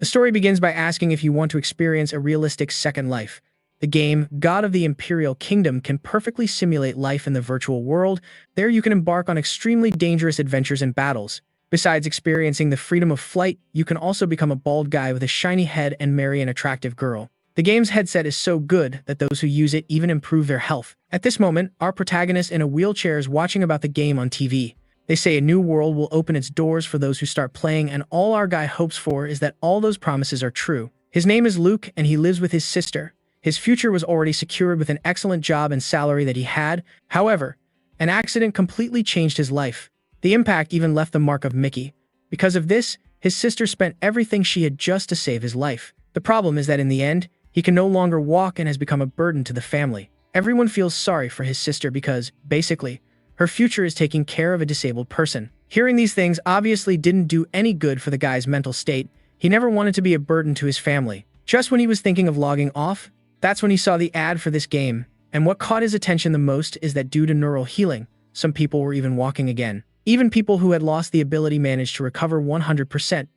The story begins by asking if you want to experience a realistic second life. The game, God of the Imperial Kingdom, can perfectly simulate life in the virtual world. There you can embark on extremely dangerous adventures and battles. Besides experiencing the freedom of flight, you can also become a bald guy with a shiny head and marry an attractive girl. The game's headset is so good that those who use it even improve their health. At this moment, our protagonist in a wheelchair is watching about the game on TV. They say a new world will open its doors for those who start playing, and all our guy hopes for is that all those promises are true. His name is Luke, and he lives with his sister. His future was already secured with an excellent job and salary that he had. However, an accident completely changed his life. The impact even left the mark of Mickey. Because of this, his sister spent everything she had just to save his life. The problem is that in the end, he can no longer walk and has become a burden to the family. Everyone feels sorry for his sister because, basically, her future is taking care of a disabled person. Hearing these things obviously didn't do any good for the guy's mental state. He never wanted to be a burden to his family. Just when he was thinking of logging off, that's when he saw the ad for this game. And what caught his attention the most is that due to neural healing, some people were even walking again. Even people who had lost the ability managed to recover 100%.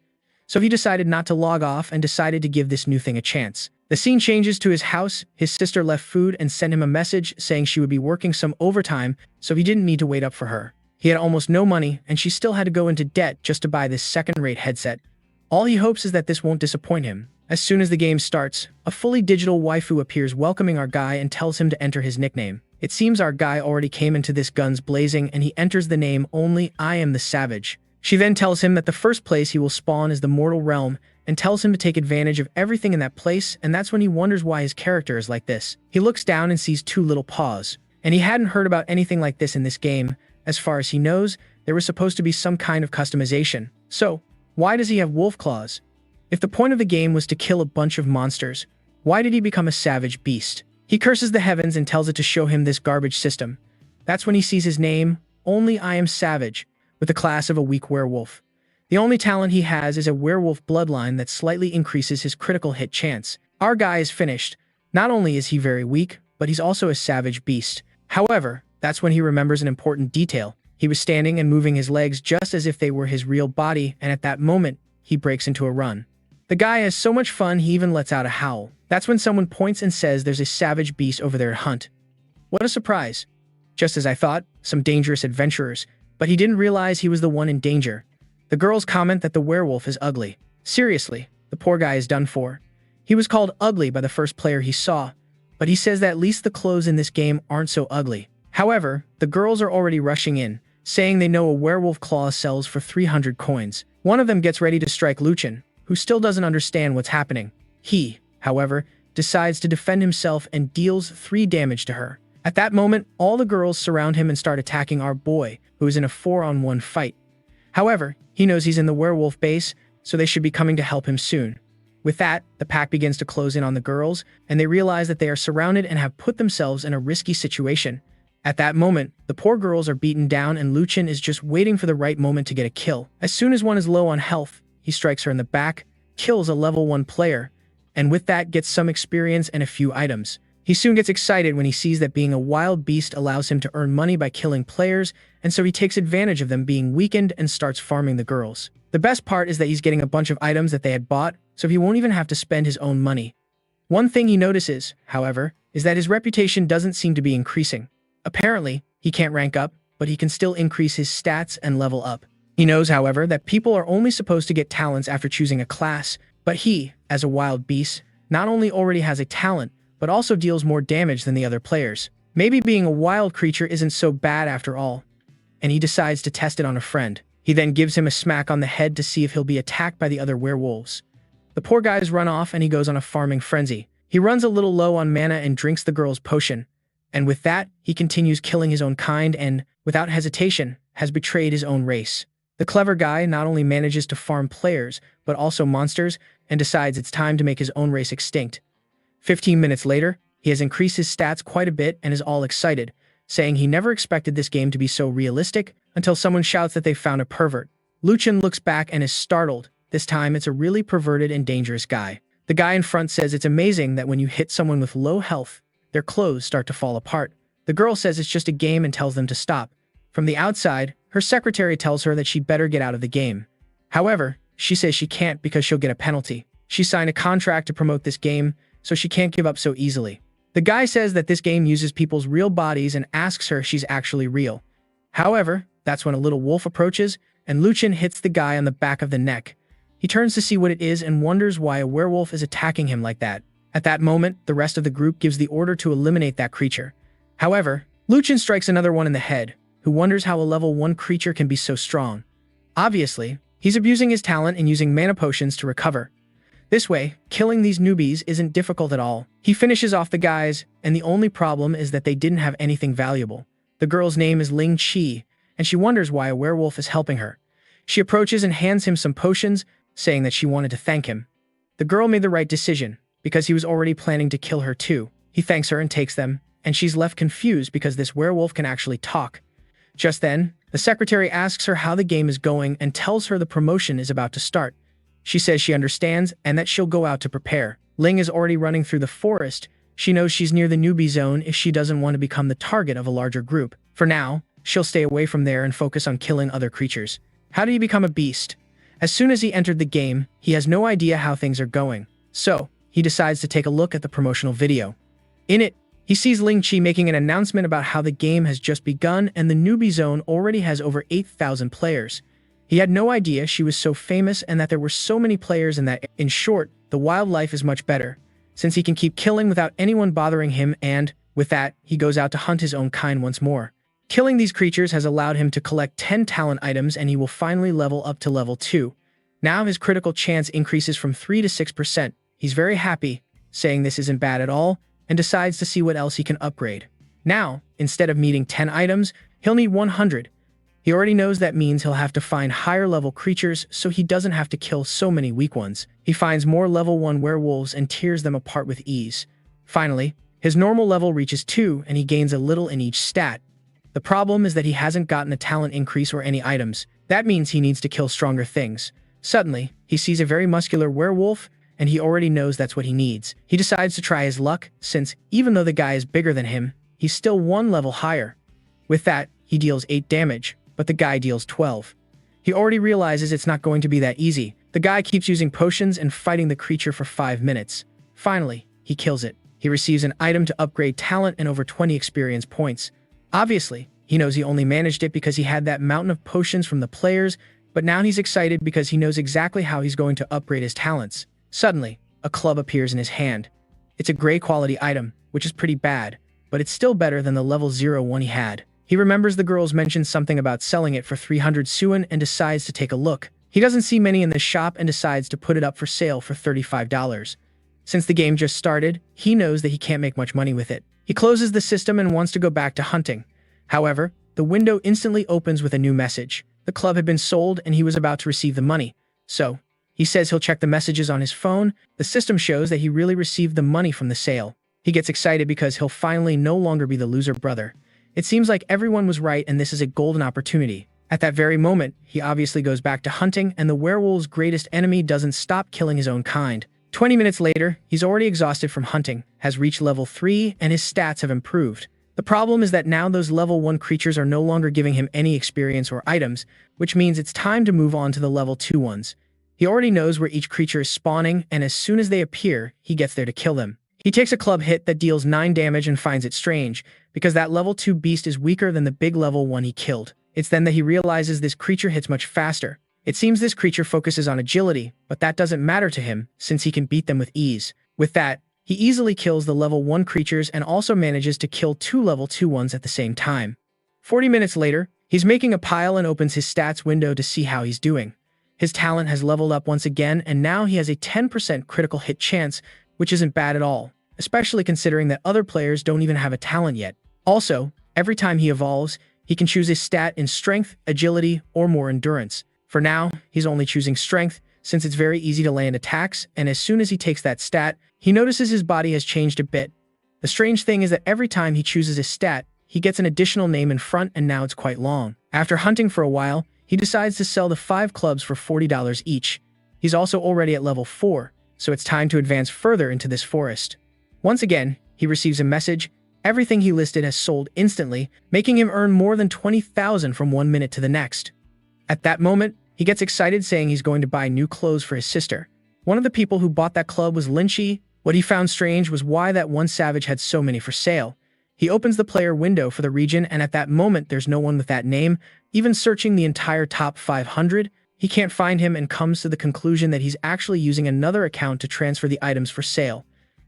So he decided not to log off and decided to give this new thing a chance. The scene changes to his house. His sister left food and sent him a message saying she would be working some overtime, so he didn't need to wait up for her. He had almost no money, and she still had to go into debt just to buy this second-rate headset. All he hopes is that this won't disappoint him. As soon as the game starts, a fully digital waifu appears welcoming our guy and tells him to enter his nickname. It seems our guy already came into this guns blazing and he enters the name only I am the Savage. She then tells him that the first place he will spawn is the mortal realm and tells him to take advantage of everything in that place, and that's when he wonders why his character is like this. He looks down and sees two little paws, and he hadn't heard about anything like this in this game. As far as he knows, there was supposed to be some kind of customization. So, why does he have wolf claws? If the point of the game was to kill a bunch of monsters, why did he become a savage beast? He curses the heavens and tells it to show him this garbage system. That's when he sees his name, only I am Savage, with the class of a weak werewolf. The only talent he has is a werewolf bloodline that slightly increases his critical hit chance. Our guy is finished. Not only is he very weak, but he's also a savage beast. However, that's when he remembers an important detail. He was standing and moving his legs just as if they were his real body, and at that moment, he breaks into a run. The guy has so much fun he even lets out a howl. That's when someone points and says there's a savage beast over there to hunt. What a surprise. Just as I thought, some dangerous adventurers, but he didn't realize he was the one in danger. The girls comment that the werewolf is ugly. Seriously, the poor guy is done for. He was called ugly by the first player he saw, but he says that at least the clothes in this game aren't so ugly. However, the girls are already rushing in, saying they know a werewolf claw sells for 300 coins. One of them gets ready to strike Luchin, who still doesn't understand what's happening. He, however, decides to defend himself and deals 3 damage to her. At that moment, all the girls surround him and start attacking our boy, who is in a 4-on-1 fight. However, he knows he's in the werewolf base, so they should be coming to help him soon. With that, the pack begins to close in on the girls, and they realize that they are surrounded and have put themselves in a risky situation. At that moment, the poor girls are beaten down and Luchin is just waiting for the right moment to get a kill. As soon as one is low on health, he strikes her in the back, kills a level 1 player, and with that gets some experience and a few items. He soon gets excited when he sees that being a wild beast allows him to earn money by killing players, and so he takes advantage of them being weakened and starts farming the girls. The best part is that he's getting a bunch of items that they had bought, so he won't even have to spend his own money. One thing he notices, however, is that his reputation doesn't seem to be increasing. Apparently, he can't rank up, but he can still increase his stats and level up. He knows, however, that people are only supposed to get talents after choosing a class, but he, as a wild beast, not only already has a talent, but also deals more damage than the other players. Maybe being a wild creature isn't so bad after all, and he decides to test it on a friend. He then gives him a smack on the head to see if he'll be attacked by the other werewolves. The poor guys run off and he goes on a farming frenzy. He runs a little low on mana and drinks the girl's potion, and with that, he continues killing his own kind and, without hesitation, has betrayed his own race. The clever guy not only manages to farm players, but also monsters, and decides it's time to make his own race extinct. 15 minutes later, he has increased his stats quite a bit and is all excited, saying he never expected this game to be so realistic until someone shouts that they found a pervert. Luchin looks back and is startled. This time, it's a really perverted and dangerous guy. The guy in front says it's amazing that when you hit someone with low health, their clothes start to fall apart. The girl says it's just a game and tells them to stop. From the outside, her secretary tells her that she'd better get out of the game. However, she says she can't because she'll get a penalty. She signed a contract to promote this game, so she can't give up so easily. The guy says that this game uses people's real bodies and asks her if she's actually real. However, that's when a little wolf approaches, and Luchin hits the guy on the back of the neck. He turns to see what it is and wonders why a werewolf is attacking him like that. At that moment, the rest of the group gives the order to eliminate that creature. However, Luchin strikes another one in the head, who wonders how a level 1 creature can be so strong. Obviously, he's abusing his talent and using mana potions to recover. This way, killing these newbies isn't difficult at all. He finishes off the guys, and the only problem is that they didn't have anything valuable. The girl's name is Ling Chi, and she wonders why a werewolf is helping her. She approaches and hands him some potions, saying that she wanted to thank him. The girl made the right decision, because he was already planning to kill her too. He thanks her and takes them, and she's left confused because this werewolf can actually talk. Just then, the secretary asks her how the game is going and tells her the promotion is about to start. She says she understands and that she'll go out to prepare. Ling is already running through the forest. She knows she's near the newbie zone if she doesn't want to become the target of a larger group. For now, she'll stay away from there and focus on killing other creatures. How did he become a beast? As soon as he entered the game, he has no idea how things are going. So, he decides to take a look at the promotional video. In it, he sees Ling Chi making an announcement about how the game has just begun and the newbie zone already has over 8,000 players. He had no idea she was so famous and that there were so many players in that. In short, the wildlife is much better, since he can keep killing without anyone bothering him and, with that, he goes out to hunt his own kind once more. Killing these creatures has allowed him to collect 10 talent items and he will finally level up to level 2. Now his critical chance increases from 3 to 6%. He's very happy, saying this isn't bad at all, and decides to see what else he can upgrade. Now, instead of needing 10 items, he'll need 100. He already knows that means he'll have to find higher level creatures so he doesn't have to kill so many weak ones. He finds more level 1 werewolves and tears them apart with ease. Finally, his normal level reaches 2 and he gains a little in each stat. The problem is that he hasn't gotten a talent increase or any items. That means he needs to kill stronger things. Suddenly, he sees a very muscular werewolf, and he already knows that's what he needs. He decides to try his luck, since, even though the guy is bigger than him, he's still 1 level higher. With that, he deals 8 damage, but the guy deals 12. He already realizes it's not going to be that easy. The guy keeps using potions and fighting the creature for 5 minutes. Finally, he kills it. He receives an item to upgrade talent and over 20 experience points. Obviously, he knows he only managed it because he had that mountain of potions from the players, but now he's excited because he knows exactly how he's going to upgrade his talents. Suddenly, a club appears in his hand. It's a gray quality item, which is pretty bad, but it's still better than the level 0 one he had. He remembers the girls mentioned something about selling it for 300 Suan and decides to take a look. He doesn't see many in the shop and decides to put it up for sale for $35. Since the game just started, he knows that he can't make much money with it. He closes the system and wants to go back to hunting. However, the window instantly opens with a new message. The club had been sold and he was about to receive the money. So, he says he'll check the messages on his phone. The system shows that he really received the money from the sale. He gets excited because he'll finally no longer be the loser brother. It seems like everyone was right and this is a golden opportunity. At that very moment, he obviously goes back to hunting and the werewolf's greatest enemy doesn't stop killing his own kind. 20 minutes later, he's already exhausted from hunting, has reached level 3, and his stats have improved. The problem is that now those level 1 creatures are no longer giving him any experience or items, which means it's time to move on to the level 2 ones. He already knows where each creature is spawning, and as soon as they appear, he gets there to kill them. He takes a club hit that deals 9 damage and finds it strange, because that level 2 beast is weaker than the big level 1 he killed. It's then that he realizes this creature hits much faster. It seems this creature focuses on agility, but that doesn't matter to him, since he can beat them with ease. With that, he easily kills the level 1 creatures and also manages to kill 2 level 2 ones at the same time. 40 minutes later, he's making a pile and opens his stats window to see how he's doing. His talent has leveled up once again, and now he has a 10% critical hit chance, which isn't bad at all, especially considering that other players don't even have a talent yet. Also, every time he evolves, he can choose a stat in strength, agility, or more endurance. For now, he's only choosing strength, since it's very easy to land attacks, and as soon as he takes that stat, he notices his body has changed a bit. The strange thing is that every time he chooses a stat, he gets an additional name in front and now it's quite long. After hunting for a while, he decides to sell the 5 clubs for $40 each. He's also already at level 4, so it's time to advance further into this forest. Once again, he receives a message. Everything he listed has sold instantly, making him earn more than 20,000 from 1 minute to the next. At that moment, he gets excited saying he's going to buy new clothes for his sister. One of the people who bought that club was Lynchy. What he found strange was why that one savage had so many for sale. He opens the player window for the region, and at that moment there's no one with that name. Even searching the entire top 500, he can't find him and comes to the conclusion that he's actually using another account to transfer the items for sale.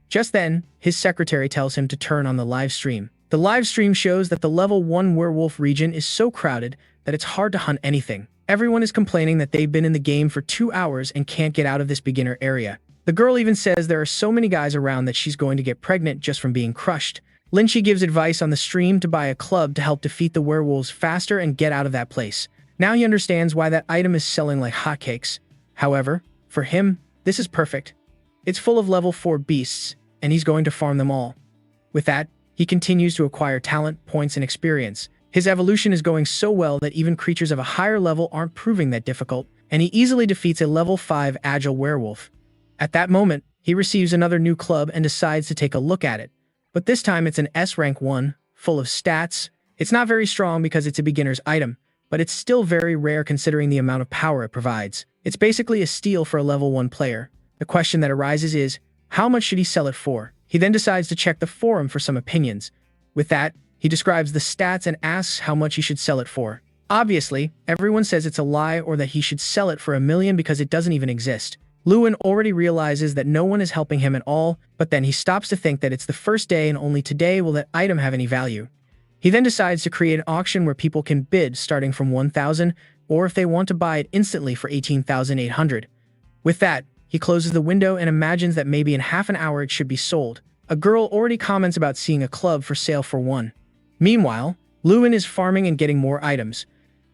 Just then, his secretary tells him to turn on the live stream. The live stream shows that the level 1 werewolf region is so crowded that it's hard to hunt anything. Everyone is complaining that they've been in the game for 2 hours and can't get out of this beginner area. The girl even says there are so many guys around that she's going to get pregnant just from being crushed. Lynchy gives advice on the stream to buy a club to help defeat the werewolves faster and get out of that place. Now he understands why that item is selling like hotcakes. However, for him, this is perfect. It's full of level 4 beasts, and he's going to farm them all. With that, he continues to acquire talent, points, and experience. His evolution is going so well that even creatures of a higher level aren't proving that difficult, and he easily defeats a level 5 agile werewolf. At that moment, he receives another new club and decides to take a look at it. But this time it's an S rank 1, full of stats. It's not very strong because it's a beginner's item, but it's still very rare considering the amount of power it provides. It's basically a steal for a level 1 player. The question that arises is, how much should he sell it for? He then decides to check the forum for some opinions. With that, he describes the stats and asks how much he should sell it for. Obviously, everyone says it's a lie or that he should sell it for $1 million because it doesn't even exist. Lewin already realizes that no one is helping him at all, but then he stops to think that it's the first day and only today will that item have any value. He then decides to create an auction where people can bid starting from 1,000, or if they want to buy it instantly for 18,800. With that, he closes the window and imagines that maybe in half an hour it should be sold. A girl already comments about seeing a club for sale for 1. Meanwhile, Lewin is farming and getting more items.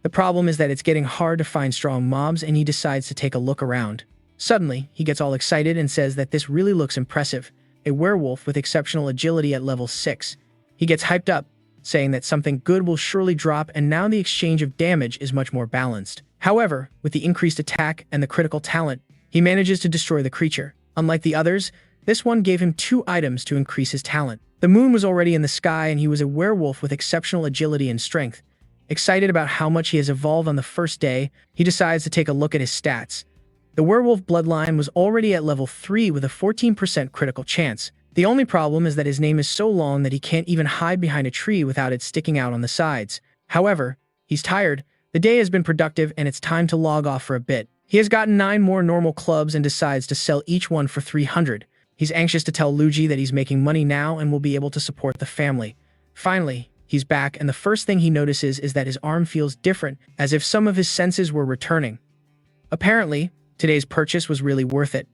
The problem is that it's getting hard to find strong mobs and he decides to take a look around. Suddenly, he gets all excited and says that this really looks impressive. A werewolf with exceptional agility at level 6. He gets hyped up, saying that something good will surely drop and now the exchange of damage is much more balanced. However, with the increased attack and the critical talent, he manages to destroy the creature. Unlike the others, this one gave him 2 items to increase his talent. The moon was already in the sky and he was a werewolf with exceptional agility and strength. Excited about how much he has evolved on the first day, he decides to take a look at his stats. The werewolf bloodline was already at level 3 with a 14% critical chance. The only problem is that his name is so long that he can't even hide behind a tree without it sticking out on the sides. However, he's tired, the day has been productive and it's time to log off for a bit. He has gotten 9 more normal clubs and decides to sell each one for 300. He's anxious to tell Luigi that he's making money now and will be able to support the family. Finally, he's back and the first thing he notices is that his arm feels different, as if some of his senses were returning. Apparently, today's purchase was really worth it.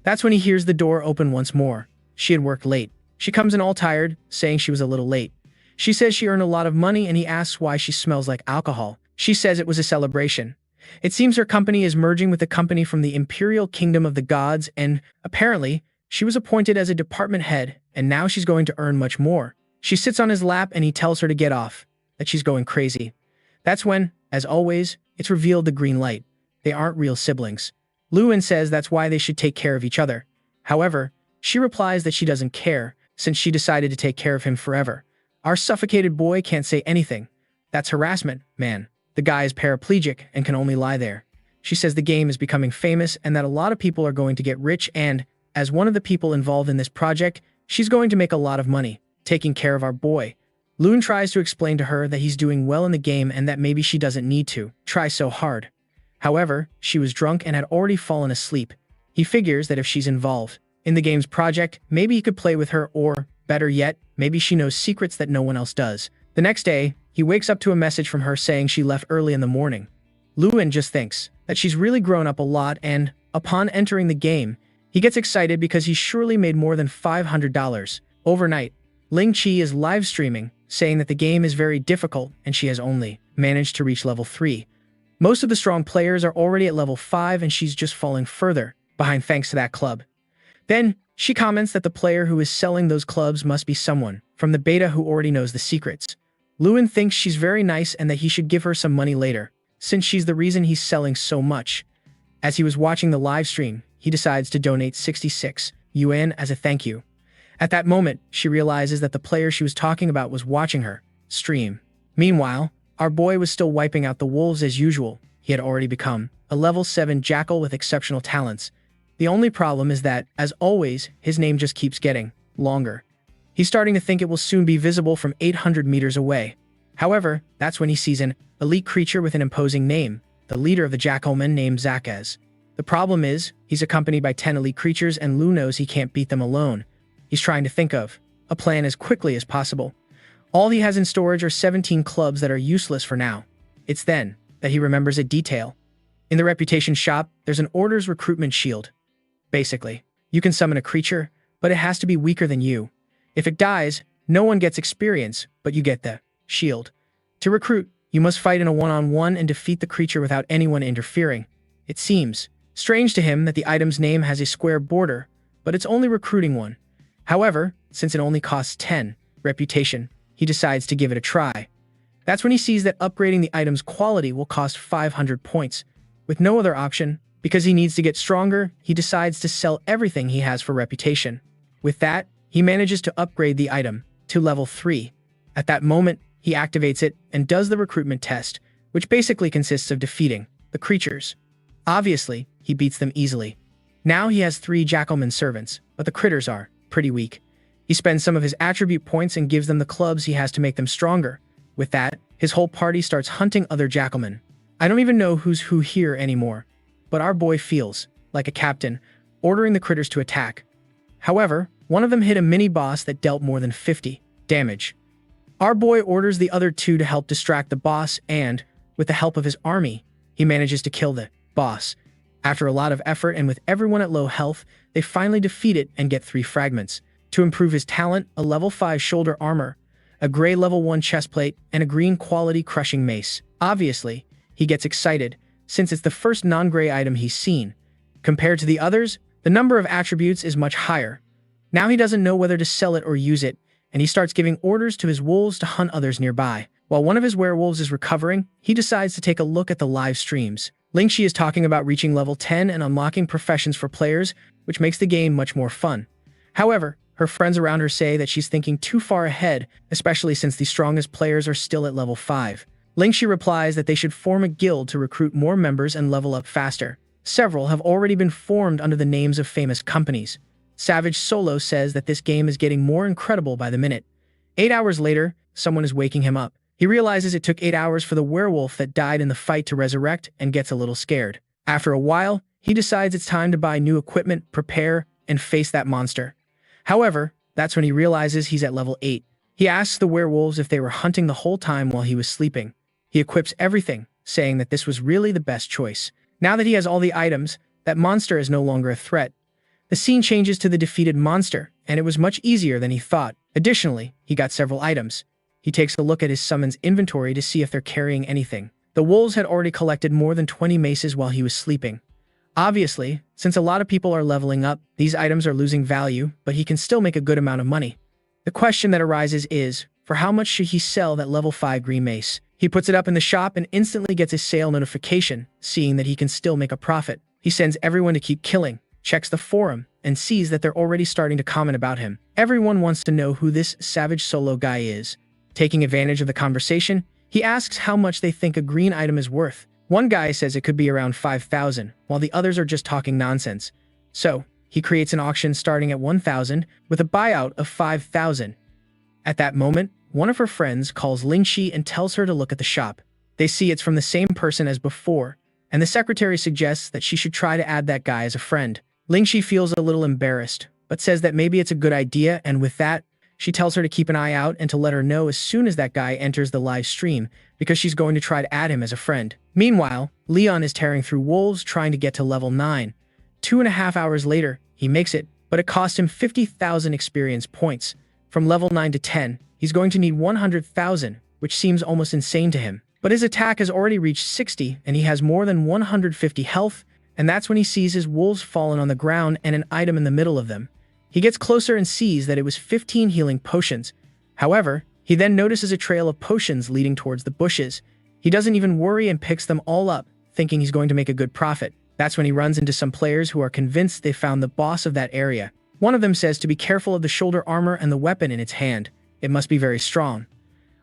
That's when he hears the door open once more. She had worked late. She comes in all tired, saying she was a little late. She says she earned a lot of money and he asks why she smells like alcohol. She says it was a celebration. It seems her company is merging with a company from the Imperial Kingdom of the Gods and, apparently, she was appointed as a department head and now she's going to earn much more. She sits on his lap and he tells her to get off, that she's going crazy. That's when, as always, it's revealed the green light. They aren't real siblings. Lewin says that's why they should take care of each other. However, she replies that she doesn't care, since she decided to take care of him forever. Our suffocated boy can't say anything. That's harassment, man. The guy is paraplegic and can only lie there. She says the game is becoming famous and that a lot of people are going to get rich and, as one of the people involved in this project, she's going to make a lot of money, taking care of our boy. Lewin tries to explain to her that he's doing well in the game and that maybe she doesn't need to try so hard. However, she was drunk and had already fallen asleep. He figures that if she's involved in the game's project, maybe he could play with her or, better yet, maybe she knows secrets that no one else does. The next day, he wakes up to a message from her saying she left early in the morning. Lewin just thinks that she's really grown up a lot and, upon entering the game, he gets excited because he's surely made more than $500. Overnight, Ling Chi is live streaming, saying that the game is very difficult and she has only managed to reach level 3. Most of the strong players are already at level 5 and she's just falling further behind thanks to that club. Then, she comments that the player who is selling those clubs must be someone from the beta who already knows the secrets. Lewin thinks she's very nice and that he should give her some money later, since she's the reason he's selling so much. As he was watching the live stream, he decides to donate 66 yuan as a thank you. At that moment, she realizes that the player she was talking about was watching her stream. Meanwhile, our boy was still wiping out the wolves as usual. He had already become a level 7 jackal with exceptional talents. The only problem is that, as always, his name just keeps getting longer. He's starting to think it will soon be visible from 800 meters away. However, that's when he sees an elite creature with an imposing name, the leader of the Jackalmen named Zakaz. The problem is, he's accompanied by 10 elite creatures and Lou knows he can't beat them alone. He's trying to think of a plan as quickly as possible. All he has in storage are 17 clubs that are useless for now. It's then that he remembers a detail. In the reputation shop, there's an orders recruitment shield. Basically, you can summon a creature, but it has to be weaker than you. If it dies, no one gets experience, but you get the shield. To recruit, you must fight in a one-on-one and defeat the creature without anyone interfering. It seems strange to him that the item's name has a square border, but it's only recruiting one. However, since it only costs 10 reputation, he decides to give it a try. That's when he sees that upgrading the item's quality will cost 500 points. With no other option, because he needs to get stronger, he decides to sell everything he has for reputation. With that, he manages to upgrade the item to level 3. At that moment, he activates it and does the recruitment test, which basically consists of defeating the creatures. Obviously, he beats them easily. Now he has 3 Jackalman servants, but the critters are pretty weak. He spends some of his attribute points and gives them the clubs he has to make them stronger. With that, his whole party starts hunting other Jackalmen. I don't even know who's who here anymore, but our boy feels like a captain, ordering the critters to attack. However, one of them hit a mini-boss that dealt more than 50 damage. Our boy orders the other 2 to help distract the boss and, with the help of his army, he manages to kill the boss. After a lot of effort and with everyone at low health, they finally defeat it and get 3 fragments. To improve his talent, a level 5 shoulder armor, a gray level 1 chestplate, and a green quality crushing mace. Obviously, he gets excited, since it's the first non-gray item he's seen. Compared to the others, the number of attributes is much higher. Now he doesn't know whether to sell it or use it, and he starts giving orders to his wolves to hunt others nearby. While one of his werewolves is recovering, he decides to take a look at the live streams. Lingxi is talking about reaching level 10 and unlocking professions for players, which makes the game much more fun. However, her friends around her say that she's thinking too far ahead, especially since the strongest players are still at level 5. Lingxi replies that they should form a guild to recruit more members and level up faster. Several have already been formed under the names of famous companies. Savage Solo says that this game is getting more incredible by the minute. 8 hours later, someone is waking him up. He realizes it took 8 hours for the werewolf that died in the fight to resurrect and gets a little scared. After a while, he decides it's time to buy new equipment, prepare, and face that monster. However, that's when he realizes he's at level 8. He asks the werewolves if they were hunting the whole time while he was sleeping. He equips everything, saying that this was really the best choice. Now that he has all the items, that monster is no longer a threat. The scene changes to the defeated monster, and it was much easier than he thought. Additionally, he got several items. He takes a look at his summon's inventory to see if they're carrying anything. The wolves had already collected more than 20 maces while he was sleeping. Obviously, since a lot of people are leveling up, these items are losing value, but he can still make a good amount of money. The question that arises is, for how much should he sell that level 5 green mace? He puts it up in the shop and instantly gets a sale notification, seeing that he can still make a profit. He sends everyone to keep killing, checks the forum, and sees that they're already starting to comment about him. Everyone wants to know who this Savage Solo guy is. Taking advantage of the conversation, he asks how much they think a green item is worth. One guy says it could be around 5,000, while the others are just talking nonsense. So, he creates an auction starting at 1,000 with a buyout of 5,000. At that moment, one of her friends calls Lingxi and tells her to look at the shop. They see it's from the same person as before, and the secretary suggests that she should try to add that guy as a friend. Lingxi feels a little embarrassed, but says that maybe it's a good idea, and with that, she tells her to keep an eye out and to let her know as soon as that guy enters the live stream, because she's going to try to add him as a friend. Meanwhile, Leon is tearing through wolves trying to get to level 9. 2.5 hours later, he makes it, but it cost him 50,000 experience points. From level 9 to 10, he's going to need 100,000, which seems almost insane to him. But his attack has already reached 60, and he has more than 150 health, and that's when he sees his wolves fallen on the ground and an item in the middle of them. He gets closer and sees that it was 15 healing potions. However, he then notices a trail of potions leading towards the bushes. He doesn't even worry and picks them all up, thinking he's going to make a good profit. That's when he runs into some players who are convinced they found the boss of that area. One of them says to be careful of the shoulder armor and the weapon in its hand. It must be very strong.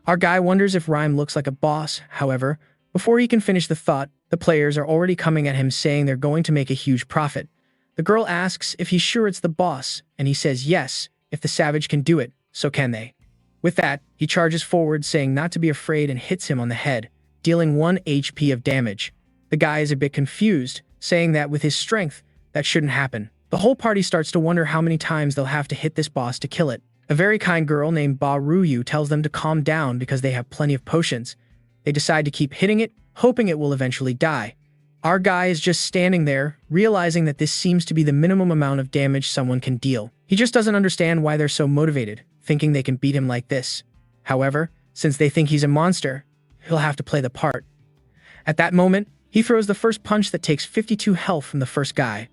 Our guy wonders if Rhyme looks like a boss. However, before he can finish the thought, the players are already coming at him saying they're going to make a huge profit. The The girl asks if he's sure it's the boss, and he says yes, if the savage can do it, so can they. With that, he charges forward saying not to be afraid and hits him on the head, dealing 1 HP of damage. The guy is a bit confused, saying that with his strength, that shouldn't happen. The whole party starts to wonder how many times they'll have to hit this boss to kill it. A very kind girl named Ba Ruyu tells them to calm down because they have plenty of potions. They decide to keep hitting it, hoping it will eventually die. Our guy is just standing there, realizing that this seems to be the minimum amount of damage someone can deal. He just doesn't understand why they're so motivated, thinking they can beat him like this. However, since they think he's a monster, he'll have to play the part. At that moment, he throws the first punch that takes 52 health from the first guy.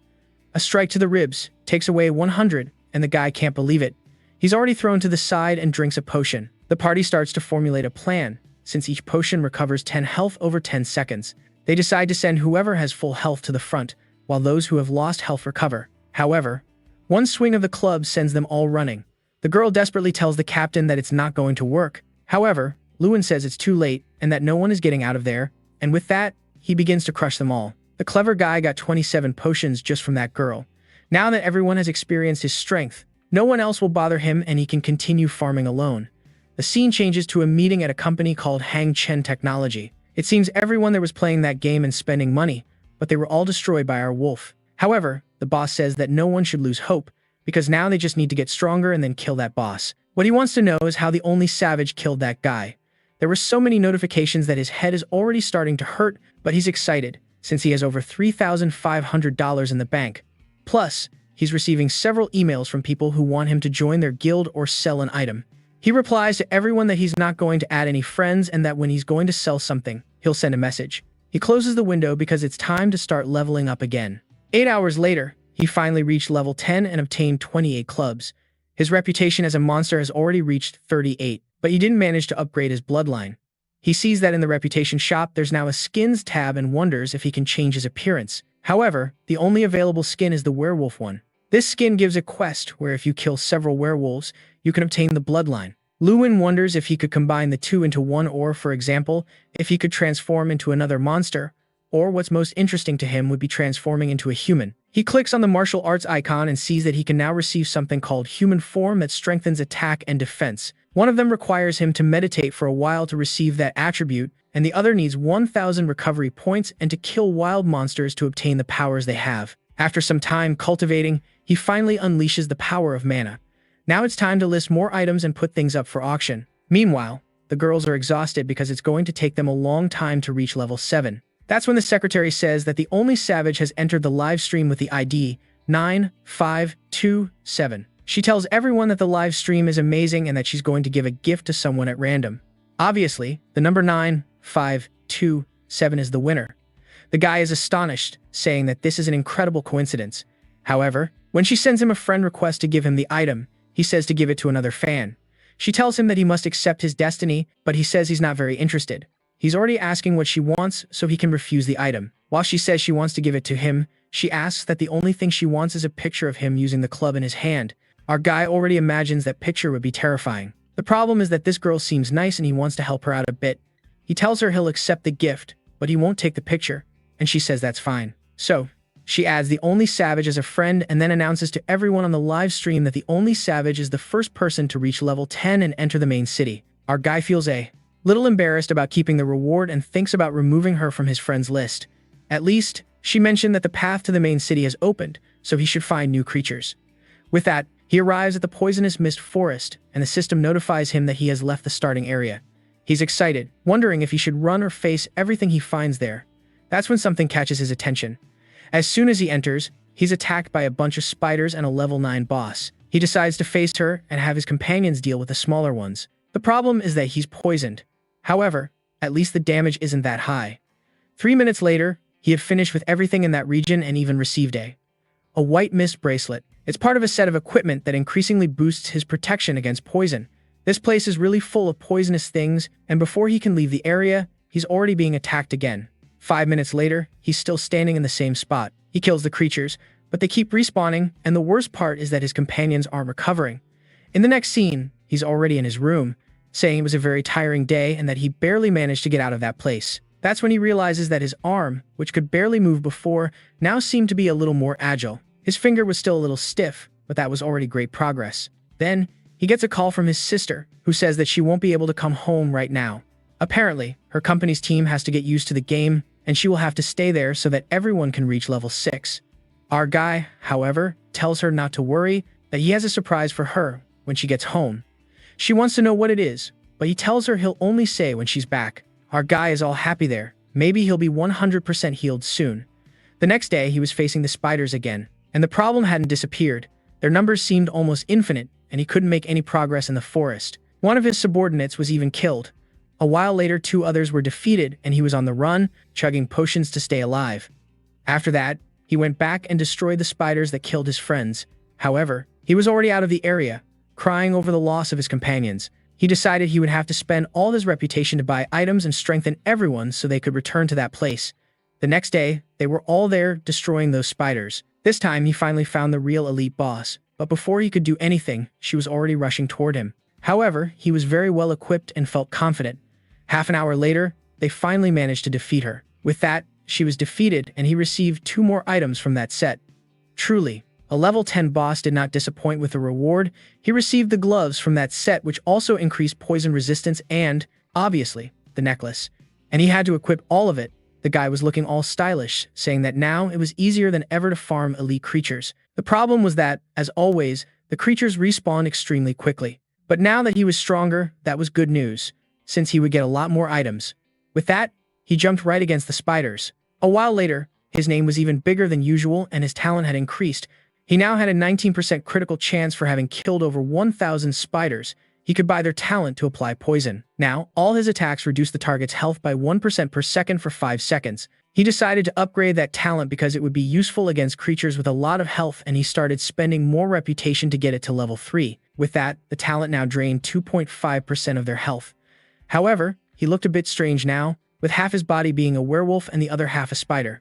A strike to the ribs takes away 100, and the guy can't believe it. He's already thrown to the side and drinks a potion. The party starts to formulate a plan. Since each potion recovers 10 health over 10 seconds, they decide to send whoever has full health to the front, while those who have lost health recover. However, one swing of the club sends them all running. The girl desperately tells the captain that it's not going to work. However, Lewin says it's too late and that no one is getting out of there, and with that, he begins to crush them all. The clever guy got 27 potions just from that girl. Now that everyone has experienced his strength, no one else will bother him and he can continue farming alone. The scene changes to a meeting at a company called Hang Chen Technology. It seems everyone there was playing that game and spending money, but they were all destroyed by our wolf. However, the boss says that no one should lose hope, because now they just need to get stronger and then kill that boss. What he wants to know is how the only savage killed that guy. There were so many notifications that his head is already starting to hurt, but he's excited, since he has over $3,500 in the bank. Plus, he's receiving several emails from people who want him to join their guild or sell an item. He replies to everyone that he's not going to add any friends and that when he's going to sell something, he'll send a message. He closes the window because it's time to start leveling up again. 8 hours later, he finally reached level 10 and obtained 28 clubs. His reputation as a monster has already reached 38, but he didn't manage to upgrade his bloodline. He sees that in the reputation shop there's now a skins tab and wonders if he can change his appearance. However, the only available skin is the werewolf one. This skin gives a quest where if you kill several werewolves, you can obtain the bloodline. Lewin wonders if he could combine the two into one, or, for example, if he could transform into another monster, or what's most interesting to him would be transforming into a human. He clicks on the martial arts icon and sees that he can now receive something called human form that strengthens attack and defense. One of them requires him to meditate for a while to receive that attribute, and the other needs 1,000 recovery points and to kill wild monsters to obtain the powers they have. After some time cultivating, he finally unleashes the power of mana. Now it's time to list more items and put things up for auction. Meanwhile, the girls are exhausted because it's going to take them a long time to reach level 7. That's when the secretary says that the only savage has entered the live stream with the ID 9527. She tells everyone that the live stream is amazing and that she's going to give a gift to someone at random. Obviously, the number 9527 is the winner. The guy is astonished, saying that this is an incredible coincidence. However, when she sends him a friend request to give him the item, he says to give it to another fan. She tells him that he must accept his destiny, but he says he's not very interested. He's already asking what she wants, so he can refuse the item. While she says she wants to give it to him, she asks that the only thing she wants is a picture of him using the club in his hand. Our guy already imagines that picture would be terrifying. The problem is that this girl seems nice and he wants to help her out a bit. He tells her he'll accept the gift, but he won't take the picture, and she says that's fine. So, she adds the only savage as a friend and then announces to everyone on the live stream that the only savage is the first person to reach level 10 and enter the main city. Our guy feels a little embarrassed about keeping the reward and thinks about removing her from his friends list. At least, she mentioned that the path to the main city has opened, so he should find new creatures. With that, he arrives at the poisonous mist forest, and the system notifies him that he has left the starting area. He's excited, wondering if he should run or face everything he finds there. That's when something catches his attention. As soon as he enters, he's attacked by a bunch of spiders and a level 9 boss. He decides to face her and have his companions deal with the smaller ones. The problem is that he's poisoned. However, at least the damage isn't that high. 3 minutes later, he had finished with everything in that region and even received a white mist bracelet. It's part of a set of equipment that increasingly boosts his protection against poison. This place is really full of poisonous things, and before he can leave the area, he's already being attacked again. 5 minutes later, he's still standing in the same spot. He kills the creatures, but they keep respawning, and the worst part is that his companions aren't recovering. In the next scene, he's already in his room, saying it was a very tiring day and that he barely managed to get out of that place. That's when he realizes that his arm, which could barely move before, now seemed to be a little more agile. His finger was still a little stiff, but that was already great progress. Then, he gets a call from his sister, who says that she won't be able to come home right now. Apparently, her company's team has to get used to the game, and she will have to stay there so that everyone can reach level 6. Our guy, however, tells her not to worry, that he has a surprise for her when she gets home. She wants to know what it is, but he tells her he'll only say when she's back. Our guy is all happy there. Maybe he'll be 100% healed soon. The next day, he was facing the spiders again, and the problem hadn't disappeared. Their numbers seemed almost infinite, and he couldn't make any progress in the forest. One of his subordinates was even killed. A while later, 2 others were defeated, and he was on the run, chugging potions to stay alive. After that, he went back and destroyed the spiders that killed his friends. However, he was already out of the area, crying over the loss of his companions. He decided he would have to spend all his reputation to buy items and strengthen everyone so they could return to that place. The next day, they were all there destroying those spiders. This time, he finally found the real elite boss, but before he could do anything, she was already rushing toward him. However, he was very well equipped and felt confident. Half an hour later, they finally managed to defeat her. With that, she was defeated and he received 2 more items from that set. Truly, a level 10 boss did not disappoint with the reward. He received the gloves from that set, which also increased poison resistance and, obviously, the necklace. And he had to equip all of it. The guy was looking all stylish, saying that now it was easier than ever to farm elite creatures. The problem was that, as always, the creatures respawned extremely quickly. But now that he was stronger, that was good news, since he would get a lot more items. With that, he jumped right against the spiders. A while later, his name was even bigger than usual and his talent had increased. He now had a 19% critical chance for having killed over 1,000 spiders. He could buy their talent to apply poison. Now, all his attacks reduced the target's health by 1% per second for 5 seconds. He decided to upgrade that talent because it would be useful against creatures with a lot of health, and he started spending more reputation to get it to level 3. With that, the talent now drained 2.5% of their health. However, he looked a bit strange now, with half his body being a werewolf and the other half a spider.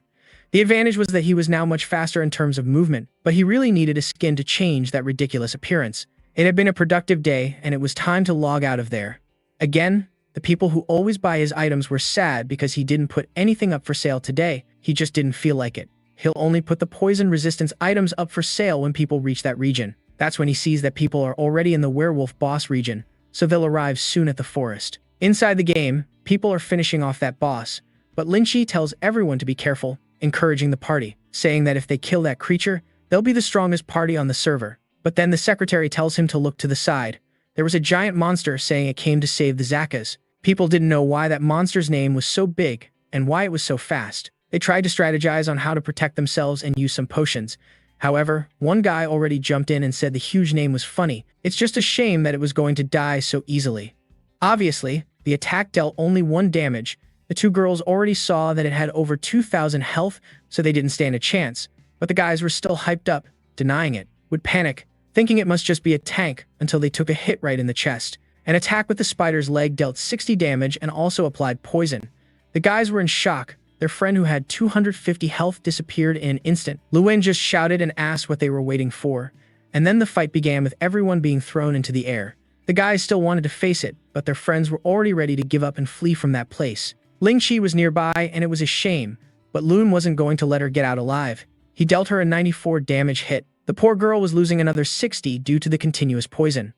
The advantage was that he was now much faster in terms of movement, but he really needed a skin to change that ridiculous appearance. It had been a productive day, and it was time to log out of there. Again, the people who always buy his items were sad because he didn't put anything up for sale today. He just didn't feel like it. He'll only put the poison resistance items up for sale when people reach that region. That's when he sees that people are already in the werewolf boss region, so they'll arrive soon at the forest. Inside the game, people are finishing off that boss, but Lin Chi tells everyone to be careful, encouraging the party, saying that if they kill that creature, they'll be the strongest party on the server. But then the secretary tells him to look to the side. There was a giant monster saying it came to save the Zakas. People didn't know why that monster's name was so big and why it was so fast. They tried to strategize on how to protect themselves and use some potions. However, one guy already jumped in and said the huge name was funny. It's just a shame that it was going to die so easily. Obviously, the attack dealt only 1 damage. The 2 girls already saw that it had over 2,000 health, so they didn't stand a chance. But the guys were still hyped up, denying it, would panic, thinking it must just be a tank, until they took a hit right in the chest. An attack with the spider's leg dealt 60 damage and also applied poison. The guys were in shock. Their friend who had 250 health disappeared in an instant. Luwen just shouted and asked what they were waiting for. And then the fight began with everyone being thrown into the air. The guys still wanted to face it, but their friends were already ready to give up and flee from that place. Ling Chi was nearby, and it was a shame, but Lun wasn't going to let her get out alive. He dealt her a 94 damage hit. The poor girl was losing another 60 due to the continuous poison.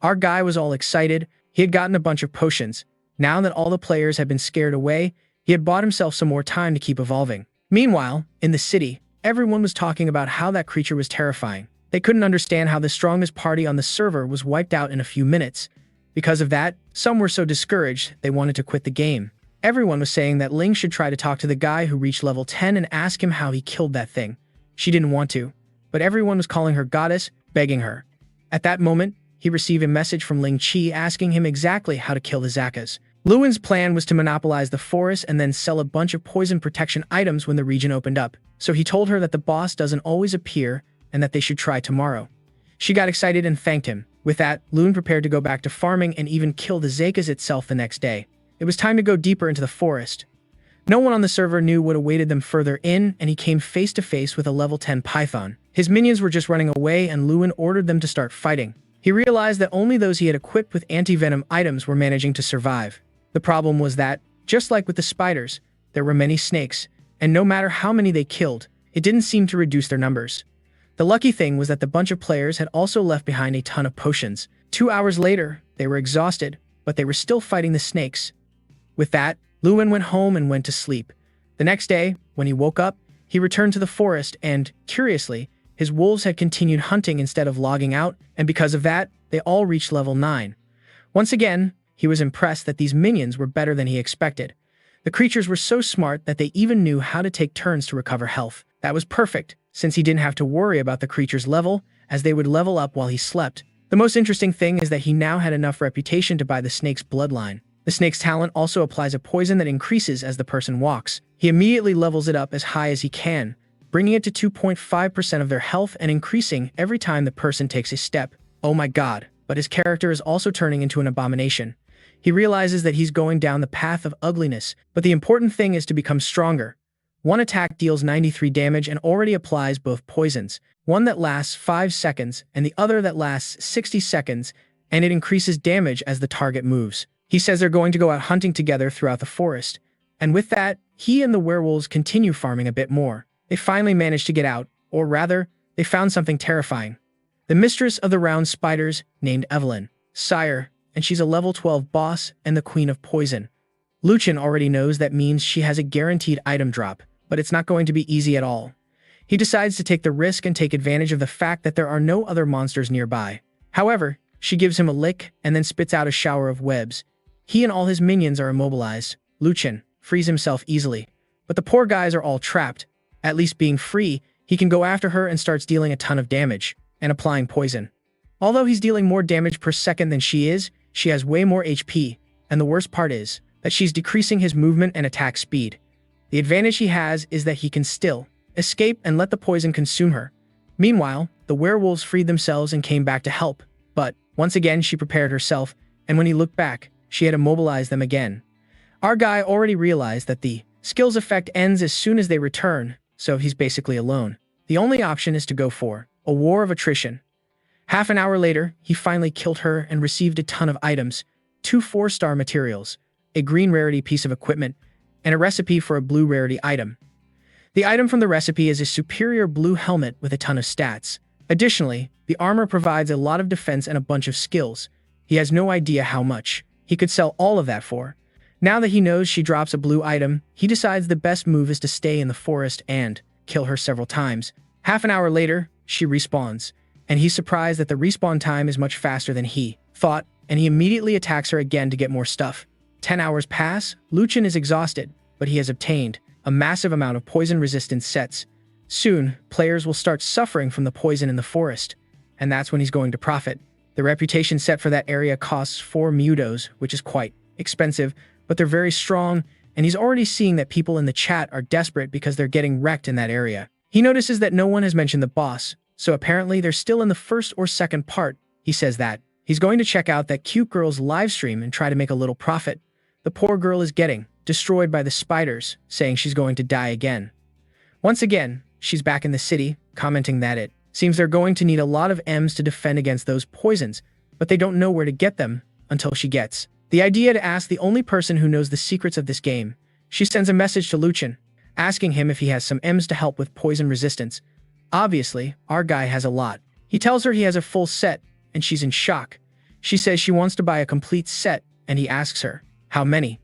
Our guy was all excited. He had gotten a bunch of potions. Now that all the players had been scared away, he had bought himself some more time to keep evolving. Meanwhile, in the city, everyone was talking about how that creature was terrifying. They couldn't understand how the strongest party on the server was wiped out in a few minutes. Because of that, some were so discouraged they wanted to quit the game. Everyone was saying that Ling should try to talk to the guy who reached level 10 and ask him how he killed that thing. She didn't want to, but everyone was calling her goddess, begging her. At that moment, he received a message from Ling Chi asking him exactly how to kill the Zakas. Luwen's plan was to monopolize the forest and then sell a bunch of poison protection items when the region opened up. So he told her that the boss doesn't always appear and that they should try tomorrow. She got excited and thanked him. With that, Lun prepared to go back to farming and even kill the Zakas itself the next day. It was time to go deeper into the forest. No one on the server knew what awaited them further in, and he came face to face with a level 10 python. His minions were just running away, and Luwen ordered them to start fighting. He realized that only those he had equipped with anti-venom items were managing to survive. The problem was that, just like with the spiders, there were many snakes, and no matter how many they killed, it didn't seem to reduce their numbers. The lucky thing was that the bunch of players had also left behind a ton of potions. 2 hours later, they were exhausted, but they were still fighting the snakes. With that, Lewin went home and went to sleep. The next day, when he woke up, he returned to the forest and, curiously, his wolves had continued hunting instead of logging out, and because of that, they all reached level 9. Once again, he was impressed that these minions were better than he expected. The creatures were so smart that they even knew how to take turns to recover health. That was perfect, since he didn't have to worry about the creature's level, as they would level up while he slept. The most interesting thing is that he now had enough reputation to buy the snake's bloodline. The snake's talent also applies a poison that increases as the person walks. He immediately levels it up as high as he can, bringing it to 2.5% of their health and increasing every time the person takes a step. Oh my god, but his character is also turning into an abomination. He realizes that he's going down the path of ugliness, but the important thing is to become stronger. One attack deals 93 damage and already applies both poisons, one that lasts 5 seconds and the other that lasts 60 seconds, and it increases damage as the target moves. He says they're going to go out hunting together throughout the forest, and with that, he and the werewolves continue farming a bit more. They finally managed to get out, or rather, they found something terrifying. The mistress of the round spiders, named Evelyn, sire, and she's a level 12 boss and the queen of poison. Luchin already knows that means she has a guaranteed item drop, but it's not going to be easy at all. He decides to take the risk and take advantage of the fact that there are no other monsters nearby. However, she gives him a lick and then spits out a shower of webs. He and all his minions are immobilized. Luchin frees himself easily, but the poor guys are all trapped. At least being free, he can go after her and starts dealing a ton of damage and applying poison. Although he's dealing more damage per second than she has way more HP, and the worst part is that she's decreasing his movement and attack speed. The advantage he has is that he can still escape and let the poison consume her. Meanwhile, the werewolves freed themselves and came back to help, but once again she prepared herself, and when he looked back, she had immobilized them again. Our guy already realized that the skill's effect ends as soon as they return, so he's basically alone. The only option is to go for a war of attrition. Half an hour later, he finally killed her and received a ton of items, 2 4-star materials, a green rarity piece of equipment, and a recipe for a blue rarity item. The item from the recipe is a superior blue helmet with a ton of stats. Additionally, the armor provides a lot of defense and a bunch of skills. He has no idea how much he could sell all of that for. Now that he knows she drops a blue item, he decides the best move is to stay in the forest and kill her several times. Half an hour later, she respawns, and he's surprised that the respawn time is much faster than he thought, and he immediately attacks her again to get more stuff. 10 hours pass, Luchin is exhausted, but he has obtained a massive amount of poison resistance sets. Soon, players will start suffering from the poison in the forest, and that's when he's going to profit. The reputation set for that area costs 4 mudos, which is quite expensive, but they're very strong, and he's already seeing that people in the chat are desperate because they're getting wrecked in that area. He notices that no one has mentioned the boss, so apparently they're still in the first or second part. He says that he's going to check out that cute girl's livestream and try to make a little profit. The poor girl is getting destroyed by the spiders, saying she's going to die again. Once again, she's back in the city, commenting that it seems they're going to need a lot of M's to defend against those poisons, but they don't know where to get them until she gets the idea to ask the only person who knows the secrets of this game. She sends a message to Luchin, asking him if he has some M's to help with poison resistance. Obviously, our guy has a lot. He tells her he has a full set, and she's in shock. She says she wants to buy a complete set, and he asks her, how many?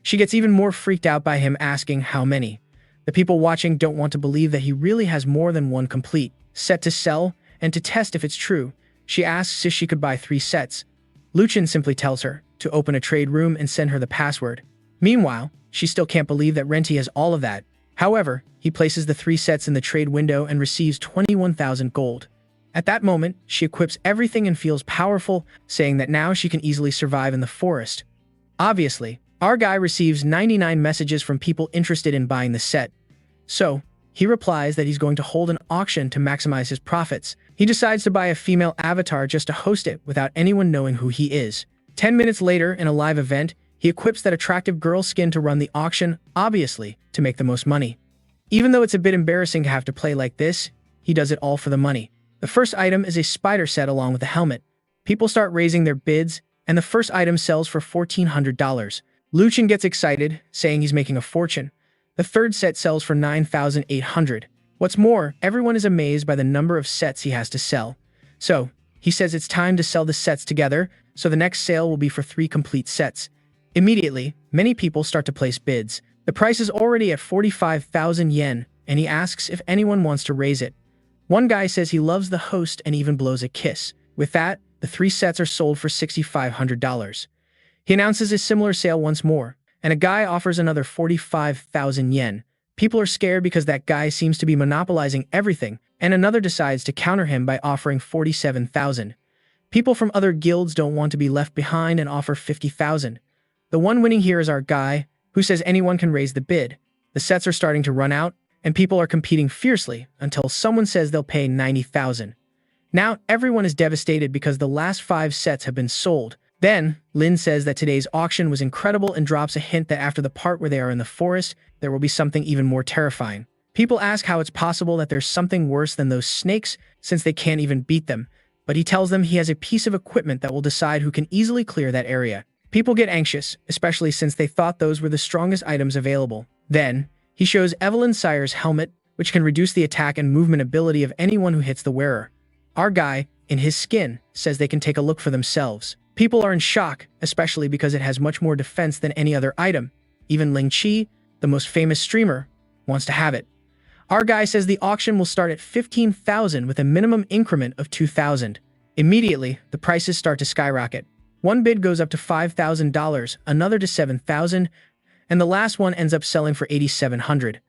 She gets even more freaked out by him asking how many. The people watching don't want to believe that he really has more than one complete set to sell, and to test if it's true, she asks if she could buy 3 sets. Luchin simply tells her to open a trade room and send her the password. Meanwhile, she still can't believe that Renty has all of that. However, he places the 3 sets in the trade window and receives 21,000 gold. At that moment, she equips everything and feels powerful, saying that now she can easily survive in the forest. Obviously, our guy receives 99 messages from people interested in buying the set. So, he replies that he's going to hold an auction to maximize his profits. He decides to buy a female avatar just to host it without anyone knowing who he is. 10 minutes later, in a live event, he equips that attractive girl skin to run the auction, obviously, to make the most money. Even though it's a bit embarrassing to have to play like this, he does it all for the money. The first item is a spider set along with a helmet. People start raising their bids, and the first item sells for $1,400. Luchin gets excited, saying he's making a fortune. The third set sells for $9,800. What's more, everyone is amazed by the number of sets he has to sell. So, he says it's time to sell the sets together, so the next sale will be for 3 complete sets. Immediately, many people start to place bids. The price is already at 45,000 yen, and he asks if anyone wants to raise it. One guy says he loves the host and even blows a kiss. With that, the 3 sets are sold for $6,500. He announces a similar sale once more, and a guy offers another 45,000 yen. People are scared because that guy seems to be monopolizing everything, and another decides to counter him by offering 47,000. People from other guilds don't want to be left behind and offer 50,000. The one winning here is our guy, who says anyone can raise the bid. The sets are starting to run out, and people are competing fiercely until someone says they'll pay 90,000. Now everyone is devastated because the last 5 sets have been sold. Then, Lin says that today's auction was incredible and drops a hint that after the part where they are in the forest, there will be something even more terrifying. People ask how it's possible that there's something worse than those snakes since they can't even beat them, but he tells them he has a piece of equipment that will decide who can easily clear that area. People get anxious, especially since they thought those were the strongest items available. Then, he shows Evelyn Sire's helmet, which can reduce the attack and movement ability of anyone who hits the wearer. Our guy, in his skin, says they can take a look for themselves. People are in shock, especially because it has much more defense than any other item. Even Ling Chi, the most famous streamer, wants to have it. Our guy says the auction will start at 15,000 with a minimum increment of 2,000. Immediately, the prices start to skyrocket. One bid goes up to $5,000, another to 7,000, and the last one ends up selling for 8,700.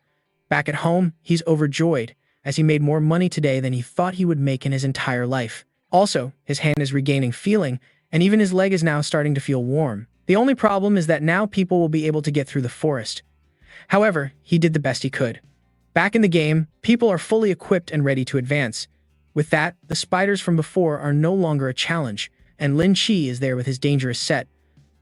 Back at home, he's overjoyed, as he made more money today than he thought he would make in his entire life. Also, his hand is regaining feeling, and even his leg is now starting to feel warm. The only problem is that now people will be able to get through the forest. However, he did the best he could. Back in the game, people are fully equipped and ready to advance. With that, the spiders from before are no longer a challenge, and Lin Chi is there with his dangerous set.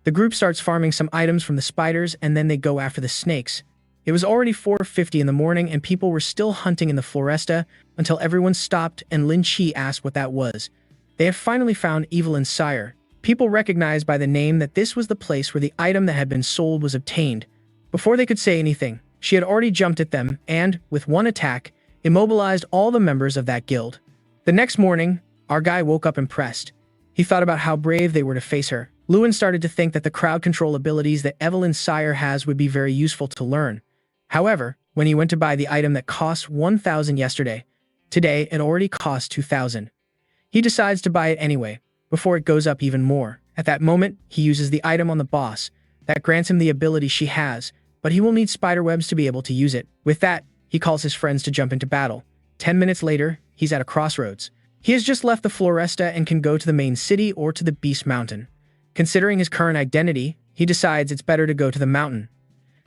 The group starts farming some items from the spiders and then they go after the snakes. It was already 4:50 in the morning and people were still hunting in the floresta until everyone stopped and Lin Chi asked what that was. They have finally found Evelyn Sire. People recognized by the name that this was the place where the item that had been sold was obtained. Before they could say anything, she had already jumped at them and, with one attack, immobilized all the members of that guild. The next morning, our guy woke up impressed. He thought about how brave they were to face her. Lewin started to think that the crowd control abilities that Evelyn Sire has would be very useful to learn. However, when he went to buy the item that cost 1,000 yesterday, today it already cost 2,000. He decides to buy it anyway, before it goes up even more. At that moment, he uses the item on the boss. That grants him the ability she has, but he will need spiderwebs to be able to use it. With that, he calls his friends to jump into battle. 10 minutes later, he's at a crossroads. He has just left the Floresta and can go to the main city or to the Beast Mountain. Considering his current identity, he decides it's better to go to the mountain.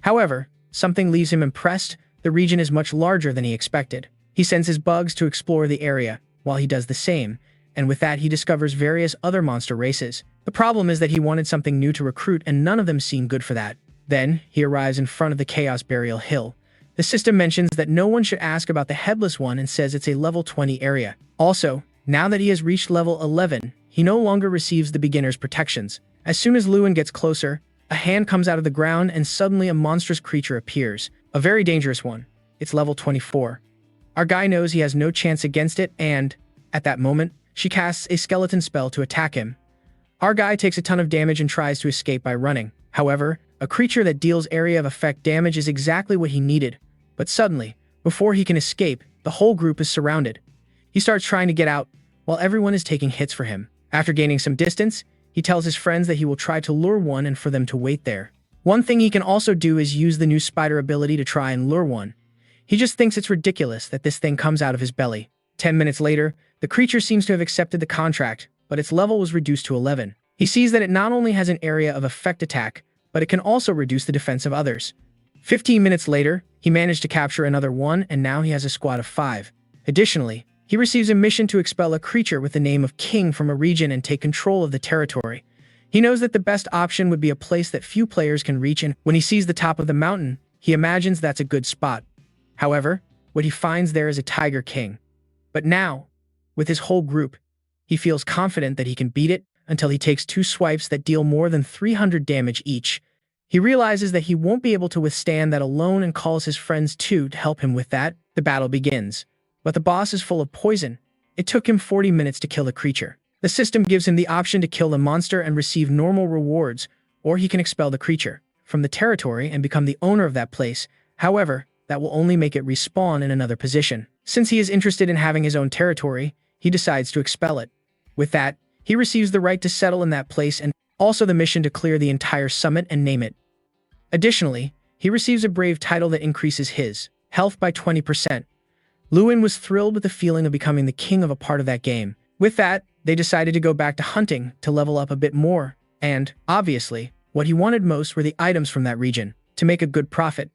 However, something leaves him impressed. The region is much larger than he expected. He sends his bugs to explore the area, while he does the same, and with that he discovers various other monster races. The problem is that he wanted something new to recruit and none of them seem good for that. Then, he arrives in front of the Chaos Burial Hill. The system mentions that no one should ask about the Headless One and says it's a level 20 area. Also, now that he has reached level 11, he no longer receives the beginner's protections. As soon as Lewin gets closer, a hand comes out of the ground and suddenly a monstrous creature appears. A very dangerous one. It's level 24. Our guy knows he has no chance against it and, at that moment, she casts a skeleton spell to attack him. Our guy takes a ton of damage and tries to escape by running. However, a creature that deals area of effect damage is exactly what he needed. But suddenly, before he can escape, the whole group is surrounded. He starts trying to get out, while everyone is taking hits for him. After gaining some distance, he tells his friends that he will try to lure one and for them to wait there. One thing he can also do is use the new spider ability to try and lure one. He just thinks it's ridiculous that this thing comes out of his belly. 10 minutes later, the creature seems to have accepted the contract, but its level was reduced to 11. He sees that it not only has an area of effect attack, but it can also reduce the defense of others. 15 minutes later, he managed to capture another one and now he has a squad of 5. Additionally, he receives a mission to expel a creature with the name of King from a region and take control of the territory. He knows that the best option would be a place that few players can reach, and when he sees the top of the mountain, he imagines that's a good spot. However, what he finds there is a Tiger King. But now, with his whole group, he feels confident that he can beat it until he takes 2 swipes that deal more than 300 damage each. He realizes that he won't be able to withstand that alone and calls his friends too to help him with that. The battle begins. But the boss is full of poison. It took him 40 minutes to kill the creature. The system gives him the option to kill the monster and receive normal rewards, or he can expel the creature from the territory and become the owner of that place. However, that will only make it respawn in another position. Since he is interested in having his own territory, he decides to expel it. With that, he receives the right to settle in that place and also the mission to clear the entire summit and name it. Additionally, he receives a brave title that increases his health by 20%. Lewin was thrilled with the feeling of becoming the king of a part of that game. With that, they decided to go back to hunting to level up a bit more, and, obviously, what he wanted most were the items from that region, to make a good profit.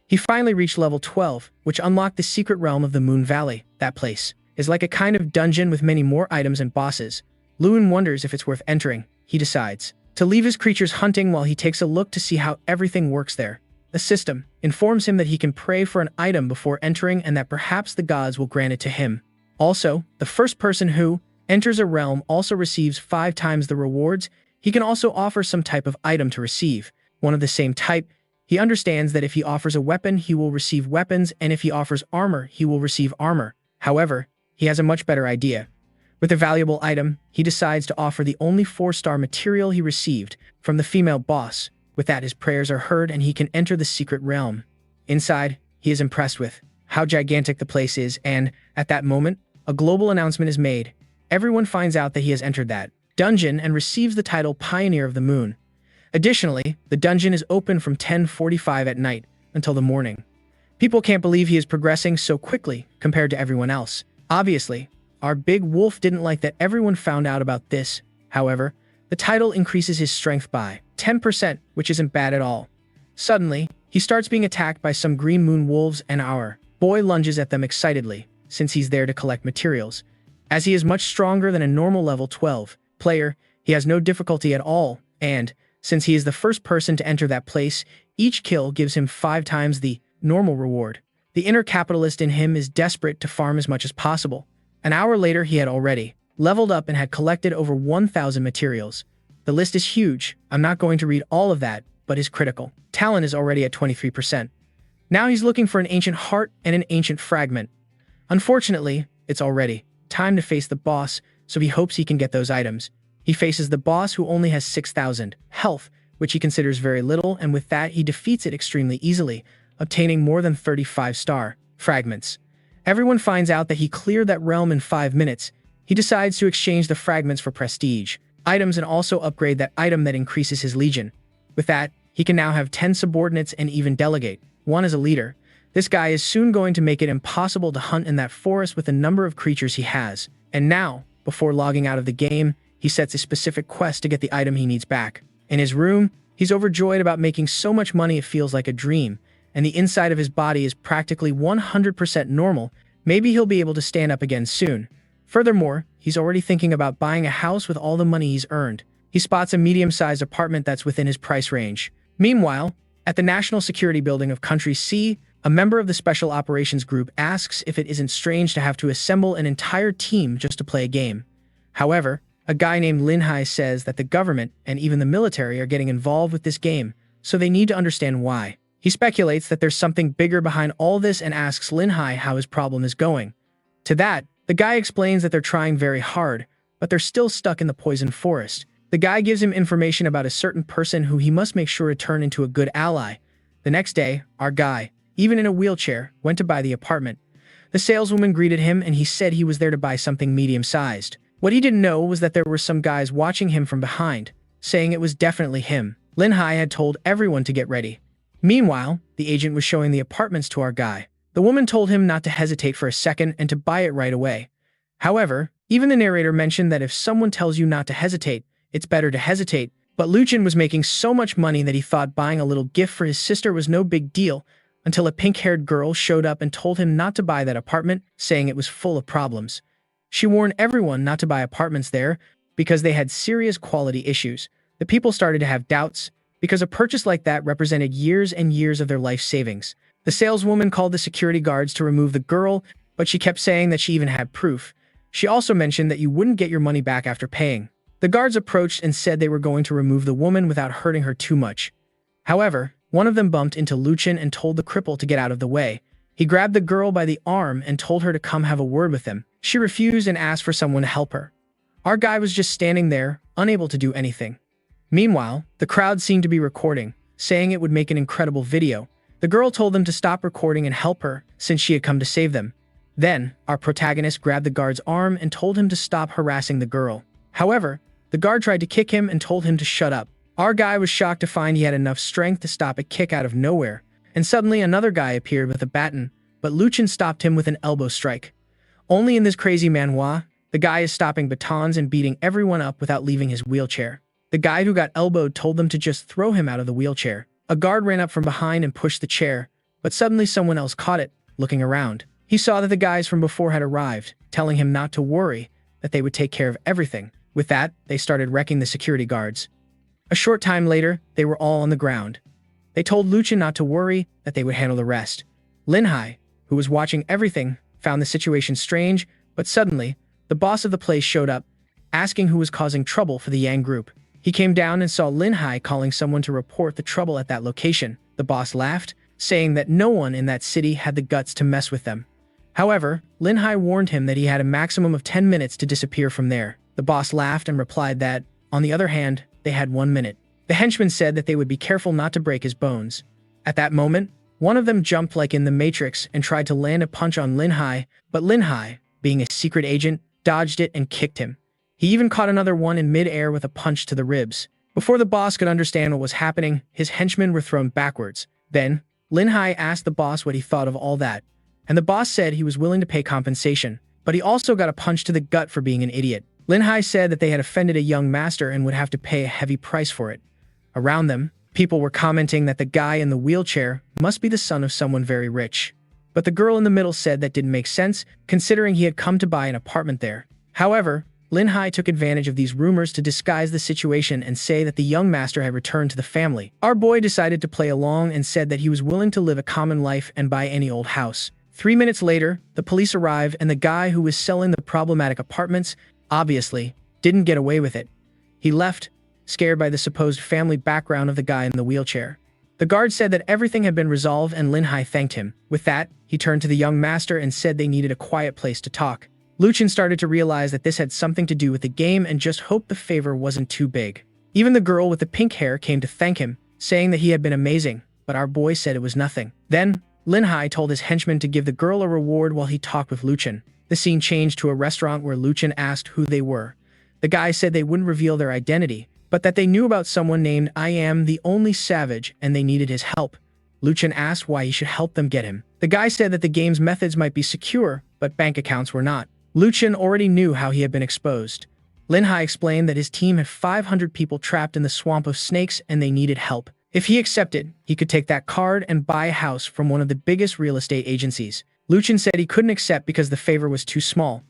He finally reached level 12, which unlocked the secret realm of the Moon Valley. That place is like a kind of dungeon with many more items and bosses. Lewin wonders if it's worth entering. He decides to leave his creatures hunting while he takes a look to see how everything works there. The system informs him that he can pray for an item before entering and that perhaps the gods will grant it to him. Also, the first person who enters a realm also receives 5 times the rewards. He can also offer some type of item to receive, one of the same type. He understands that if he offers a weapon, he will receive weapons, and if he offers armor, he will receive armor. However, he has a much better idea. With a valuable item, he decides to offer the only 4-star material he received from the female boss. With that, his prayers are heard and he can enter the secret realm. Inside, he is impressed with how gigantic the place is, and at that moment, a global announcement is made. Everyone finds out that he has entered that dungeon and receives the title Pioneer of the Moon. Additionally, the dungeon is open from 10:45 at night until the morning. People can't believe he is progressing so quickly compared to everyone else. Obviously, our big wolf didn't like that everyone found out about this. However, the title increases his strength by 10%, which isn't bad at all. Suddenly, he starts being attacked by some green moon wolves and our boy lunges at them excitedly, since he's there to collect materials. As he is much stronger than a normal level 12 player, he has no difficulty at all, and since he is the first person to enter that place, each kill gives him 5 times the normal reward. The inner capitalist in him is desperate to farm as much as possible. An hour later, he had already leveled up and had collected over 1,000 materials. The list is huge. I'm not going to read all of that, but his critical talent is already at 23%. Now he's looking for an ancient heart and an ancient fragment. Unfortunately, it's already time to face the boss, so he hopes he can get those items. He faces the boss who only has 6,000 health, which he considers very little, and with that he defeats it extremely easily, obtaining more than 35-star fragments. Everyone finds out that he cleared that realm in 5 minutes. He decides to exchange the fragments for prestige items and also upgrade that item that increases his legion. With that, he can now have 10 subordinates and even delegate one as a leader. This guy is soon going to make it impossible to hunt in that forest with the number of creatures he has. And now, before logging out of the game, he sets a specific quest to get the item he needs back. In his room, he's overjoyed about making so much money it feels like a dream, and the inside of his body is practically 100% normal. Maybe he'll be able to stand up again soon. Furthermore, he's already thinking about buying a house with all the money he's earned. He spots a medium-sized apartment that's within his price range. Meanwhile, at the National Security Building of Country C, a member of the Special Operations Group asks if it isn't strange to have to assemble an entire team just to play a game. However, a guy named Lin Hai says that the government and even the military are getting involved with this game, so they need to understand why. He speculates that there's something bigger behind all this and asks Lin Hai how his problem is going. To that, the guy explains that they're trying very hard, but they're still stuck in the poison forest. The guy gives him information about a certain person who he must make sure to turn into a good ally. The next day, our guy, even in a wheelchair, went to buy the apartment. The saleswoman greeted him and he said he was there to buy something medium-sized. What he didn't know was that there were some guys watching him from behind, saying it was definitely him. Lin Hai had told everyone to get ready. Meanwhile, the agent was showing the apartments to our guy. The woman told him not to hesitate for a second and to buy it right away. However, even the narrator mentioned that if someone tells you not to hesitate, it's better to hesitate. But Luchin was making so much money that he thought buying a little gift for his sister was no big deal, until a pink-haired girl showed up and told him not to buy that apartment, saying it was full of problems. She warned everyone not to buy apartments there because they had serious quality issues. The people started to have doubts, because a purchase like that represented years and years of their life savings. The saleswoman called the security guards to remove the girl, but she kept saying that she even had proof. She also mentioned that you wouldn't get your money back after paying. The guards approached and said they were going to remove the woman without hurting her too much. However, one of them bumped into Luchin and told the cripple to get out of the way. He grabbed the girl by the arm and told her to come have a word with him. She refused and asked for someone to help her. Our guy was just standing there, unable to do anything. Meanwhile, the crowd seemed to be recording, saying it would make an incredible video. The girl told them to stop recording and help her, since she had come to save them. Then, our protagonist grabbed the guard's arm and told him to stop harassing the girl. However, the guard tried to kick him and told him to shut up. Our guy was shocked to find he had enough strength to stop a kick out of nowhere, and suddenly another guy appeared with a baton, but Luchin stopped him with an elbow strike. Only in this crazy manhwa, the guy is stopping batons and beating everyone up without leaving his wheelchair. The guy who got elbowed told them to just throw him out of the wheelchair. A guard ran up from behind and pushed the chair, but suddenly someone else caught it. Looking around, he saw that the guys from before had arrived, telling him not to worry, that they would take care of everything. With that, they started wrecking the security guards. A short time later, they were all on the ground. They told Luchin not to worry, that they would handle the rest. Linhai, who was watching everything, found the situation strange, but suddenly, the boss of the place showed up, asking who was causing trouble for the Yang group. He came down and saw Linhai calling someone to report the trouble at that location. The boss laughed, saying that no one in that city had the guts to mess with them. However, Linhai warned him that he had a maximum of 10 minutes to disappear from there. The boss laughed and replied that, on the other hand, they had 1 minute. The henchman said that they would be careful not to break his bones. At that moment, one of them jumped like in the Matrix and tried to land a punch on Linhai, but Linhai, being a secret agent, dodged it and kicked him. He even caught another one in mid-air with a punch to the ribs. Before the boss could understand what was happening, his henchmen were thrown backwards. Then, Linhai asked the boss what he thought of all that, and the boss said he was willing to pay compensation, but he also got a punch to the gut for being an idiot. Linhai said that they had offended a young master and would have to pay a heavy price for it. Around them, people were commenting that the guy in the wheelchair must be the son of someone very rich. But the girl in the middle said that didn't make sense, considering he had come to buy an apartment there. However, Linhai took advantage of these rumors to disguise the situation and say that the young master had returned to the family. Our boy decided to play along and said that he was willing to live a common life and buy any old house. 3 minutes later, the police arrived and the guy who was selling the problematic apartments, obviously, didn't get away with it. He left, scared by the supposed family background of the guy in the wheelchair. The guard said that everything had been resolved and Linhai thanked him. With that, he turned to the young master and said they needed a quiet place to talk. Luchin started to realize that this had something to do with the game and just hoped the favor wasn't too big. Even the girl with the pink hair came to thank him, saying that he had been amazing, but our boy said it was nothing. Then, Linhai told his henchmen to give the girl a reward while he talked with Luchin. The scene changed to a restaurant where Luchin asked who they were. The guy said they wouldn't reveal their identity, but that they knew about someone named I Am the Only Savage and they needed his help. Luchin asked why he should help them get him. The guy said that the game's methods might be secure, but bank accounts were not. Luchin already knew how he had been exposed. Linhai explained that his team had 500 people trapped in the swamp of snakes and they needed help. If he accepted, he could take that card and buy a house from one of the biggest real estate agencies. Luchin said he couldn't accept because the favor was too small.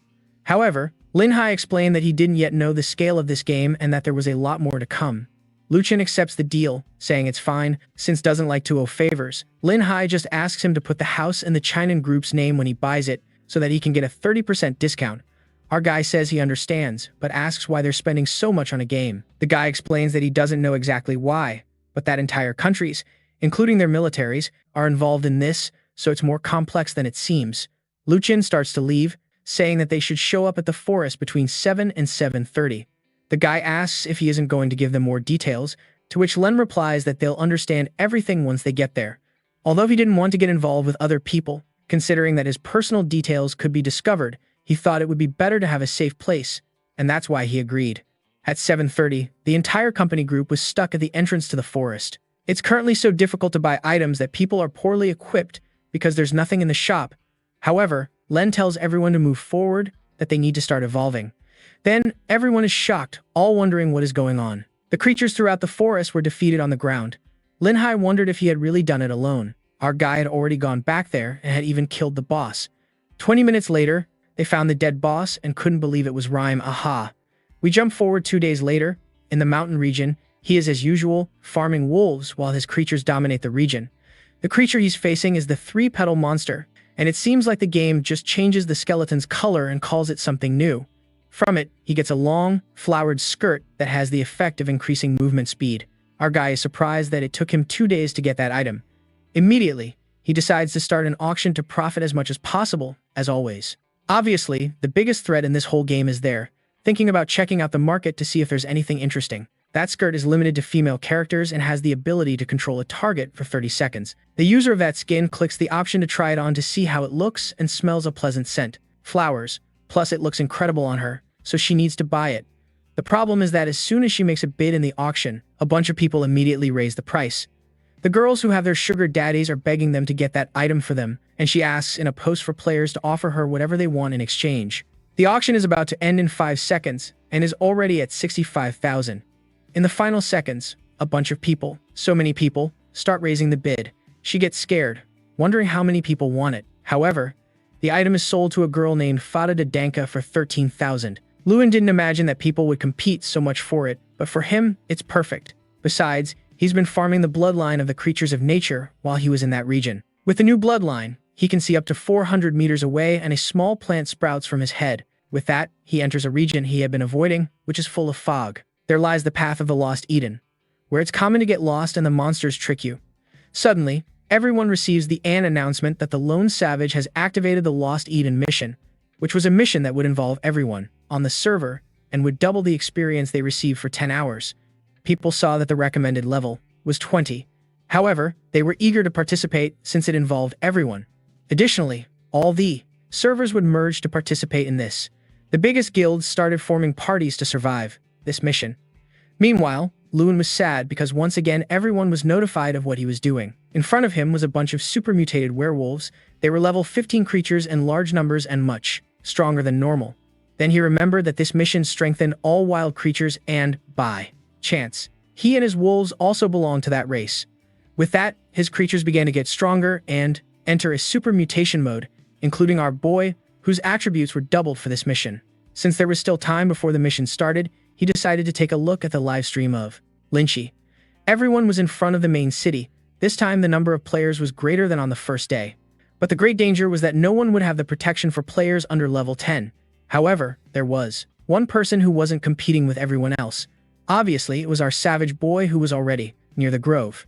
However, Linhai explained that he didn't yet know the scale of this game and that there was a lot more to come. Luchin accepts the deal, saying it's fine, since doesn't like to owe favors. Linhai just asks him to put the house in the Chinan group's name when he buys it, so that he can get a 30% discount. Our guy says he understands, but asks why they're spending so much on a game. The guy explains that he doesn't know exactly why, but that entire countries, including their militaries, are involved in this, so it's more complex than it seems. Luchin starts to leave, saying that they should show up at the forest between 7 and 7:30. The guy asks if he isn't going to give them more details, to which Len replies that they'll understand everything once they get there. Although he didn't want to get involved with other people, considering that his personal details could be discovered, he thought it would be better to have a safe place, and that's why he agreed. At 7:30, the entire company group was stuck at the entrance to the forest. It's currently so difficult to buy items that people are poorly equipped because there's nothing in the shop. However, Len tells everyone to move forward, that they need to start evolving. Then, everyone is shocked, all wondering what is going on. The creatures throughout the forest were defeated on the ground. Linhai wondered if he had really done it alone. Our guy had already gone back there and had even killed the boss. 20 minutes later, they found the dead boss and couldn't believe it was Rhyme. Aha. We jump forward 2 days later. In the mountain region, he is as usual, farming wolves while his creatures dominate the region. The creature he's facing is the three-petal monster, and it seems like the game just changes the skeleton's color and calls it something new. From it, he gets a long, flowered skirt that has the effect of increasing movement speed. Our guy is surprised that it took him 2 days to get that item. Immediately, he decides to start an auction to profit as much as possible, as always. Obviously, the biggest threat in this whole game is there, thinking about checking out the market to see if there's anything interesting. That skirt is limited to female characters and has the ability to control a target for 30 seconds. The user of that skin clicks the option to try it on to see how it looks and smells a pleasant scent. Flowers. Plus, it looks incredible on her, so she needs to buy it. The problem is that as soon as she makes a bid in the auction, a bunch of people immediately raise the price. The girls who have their sugar daddies are begging them to get that item for them, and she asks in a post for players to offer her whatever they want in exchange. The auction is about to end in 5 seconds and is already at 65,000. In the final seconds, a bunch of people, so many people, start raising the bid. She gets scared, wondering how many people want it. However, the item is sold to a girl named Fata Danka for 13,000. Lewin didn't imagine that people would compete so much for it, but for him, it's perfect. Besides, he's been farming the bloodline of the creatures of nature while he was in that region. With the new bloodline, he can see up to 400 meters away and a small plant sprouts from his head. With that, he enters a region he had been avoiding, which is full of fog. There lies the path of the Lost Eden, where it's common to get lost and the monsters trick you. Suddenly, everyone receives the announcement that the lone savage has activated the Lost Eden mission, which was a mission that would involve everyone on the server and would double the experience they received for 10 hours. People saw that the recommended level was 20. However, they were eager to participate since it involved everyone. Additionally, all the servers would merge to participate in this. The biggest guilds started forming parties to survive this mission. Meanwhile, Lewin was sad because once again everyone was notified of what he was doing. In front of him was a bunch of super mutated werewolves. They were level 15 creatures in large numbers and much stronger than normal. Then he remembered that this mission strengthened all wild creatures and, by chance, he and his wolves also belonged to that race. With that, his creatures began to get stronger and enter a super mutation mode, including our boy, whose attributes were doubled for this mission. Since there was still time before the mission started, he decided to take a look at the live stream of Lynchy. Everyone was in front of the main city. This time the number of players was greater than on the first day. But the great danger was that no one would have the protection for players under level 10. However, there was one person who wasn't competing with everyone else. Obviously, it was our savage boy who was already near the grove.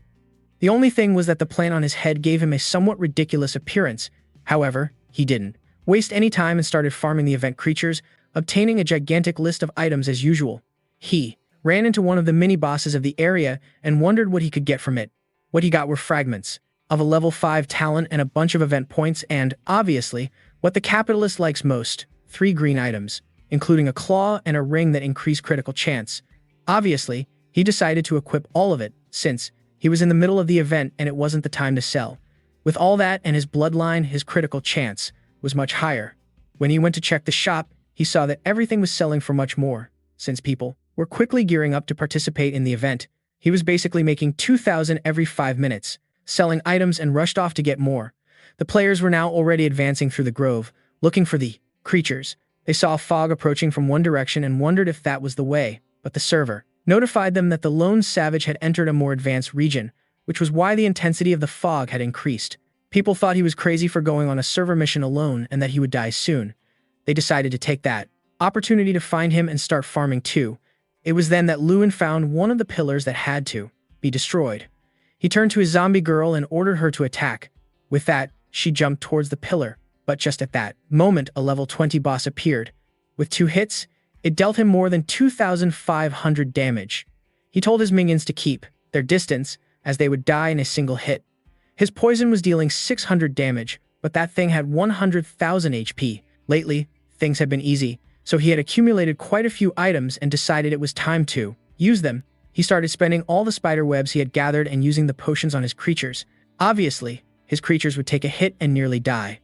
The only thing was that the plant on his head gave him a somewhat ridiculous appearance. However, he didn't waste any time and started farming the event creatures, obtaining a gigantic list of items as usual. He ran into one of the mini-bosses of the area and wondered what he could get from it. What he got were fragments of a level 5 talent and a bunch of event points and, obviously, what the capitalist likes most, 3 green items, including a claw and a ring that increase critical chance. Obviously, he decided to equip all of it, since he was in the middle of the event and it wasn't the time to sell. With all that and his bloodline, his critical chance was much higher. When he went to check the shop, he saw that everything was selling for much more. Since people were quickly gearing up to participate in the event, he was basically making 2,000 every 5 minutes, selling items and rushed off to get more. The players were now already advancing through the grove, looking for the creatures. They saw fog approaching from one direction and wondered if that was the way, but the server notified them that the lone savage had entered a more advanced region, which was why the intensity of the fog had increased. People thought he was crazy for going on a server mission alone and that he would die soon. They decided to take that opportunity to find him and start farming too. It was then that Lewin found one of the pillars that had to be destroyed. He turned to his zombie girl and ordered her to attack. With that, she jumped towards the pillar, but just at that moment a level 20 boss appeared. With 2 hits, it dealt him more than 2,500 damage. He told his minions to keep their distance, as they would die in a single hit. His poison was dealing 600 damage, but that thing had 100,000 HP. Lately, things had been easy, so he had accumulated quite a few items and decided it was time to use them. He started spending all the spider webs he had gathered and using the potions on his creatures. Obviously, his creatures would take a hit and nearly die.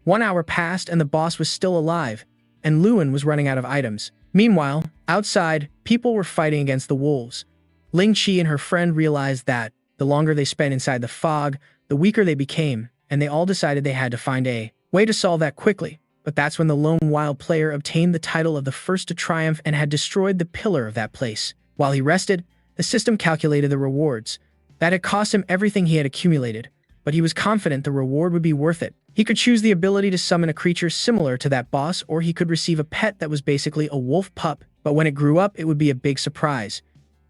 1 hour passed and the boss was still alive, and Lewin was running out of items. Meanwhile, outside, people were fighting against the wolves. Ling Qi and her friend realized that the longer they spent inside the fog, the weaker they became, and they all decided they had to find a way to solve that quickly. But that's when the lone wild player obtained the title of the first to triumph and had destroyed the pillar of that place. While he rested, the system calculated the rewards. That had cost him everything he had accumulated, but he was confident the reward would be worth it. He could choose the ability to summon a creature similar to that boss, or he could receive a pet that was basically a wolf pup, but when it grew up, it would be a big surprise.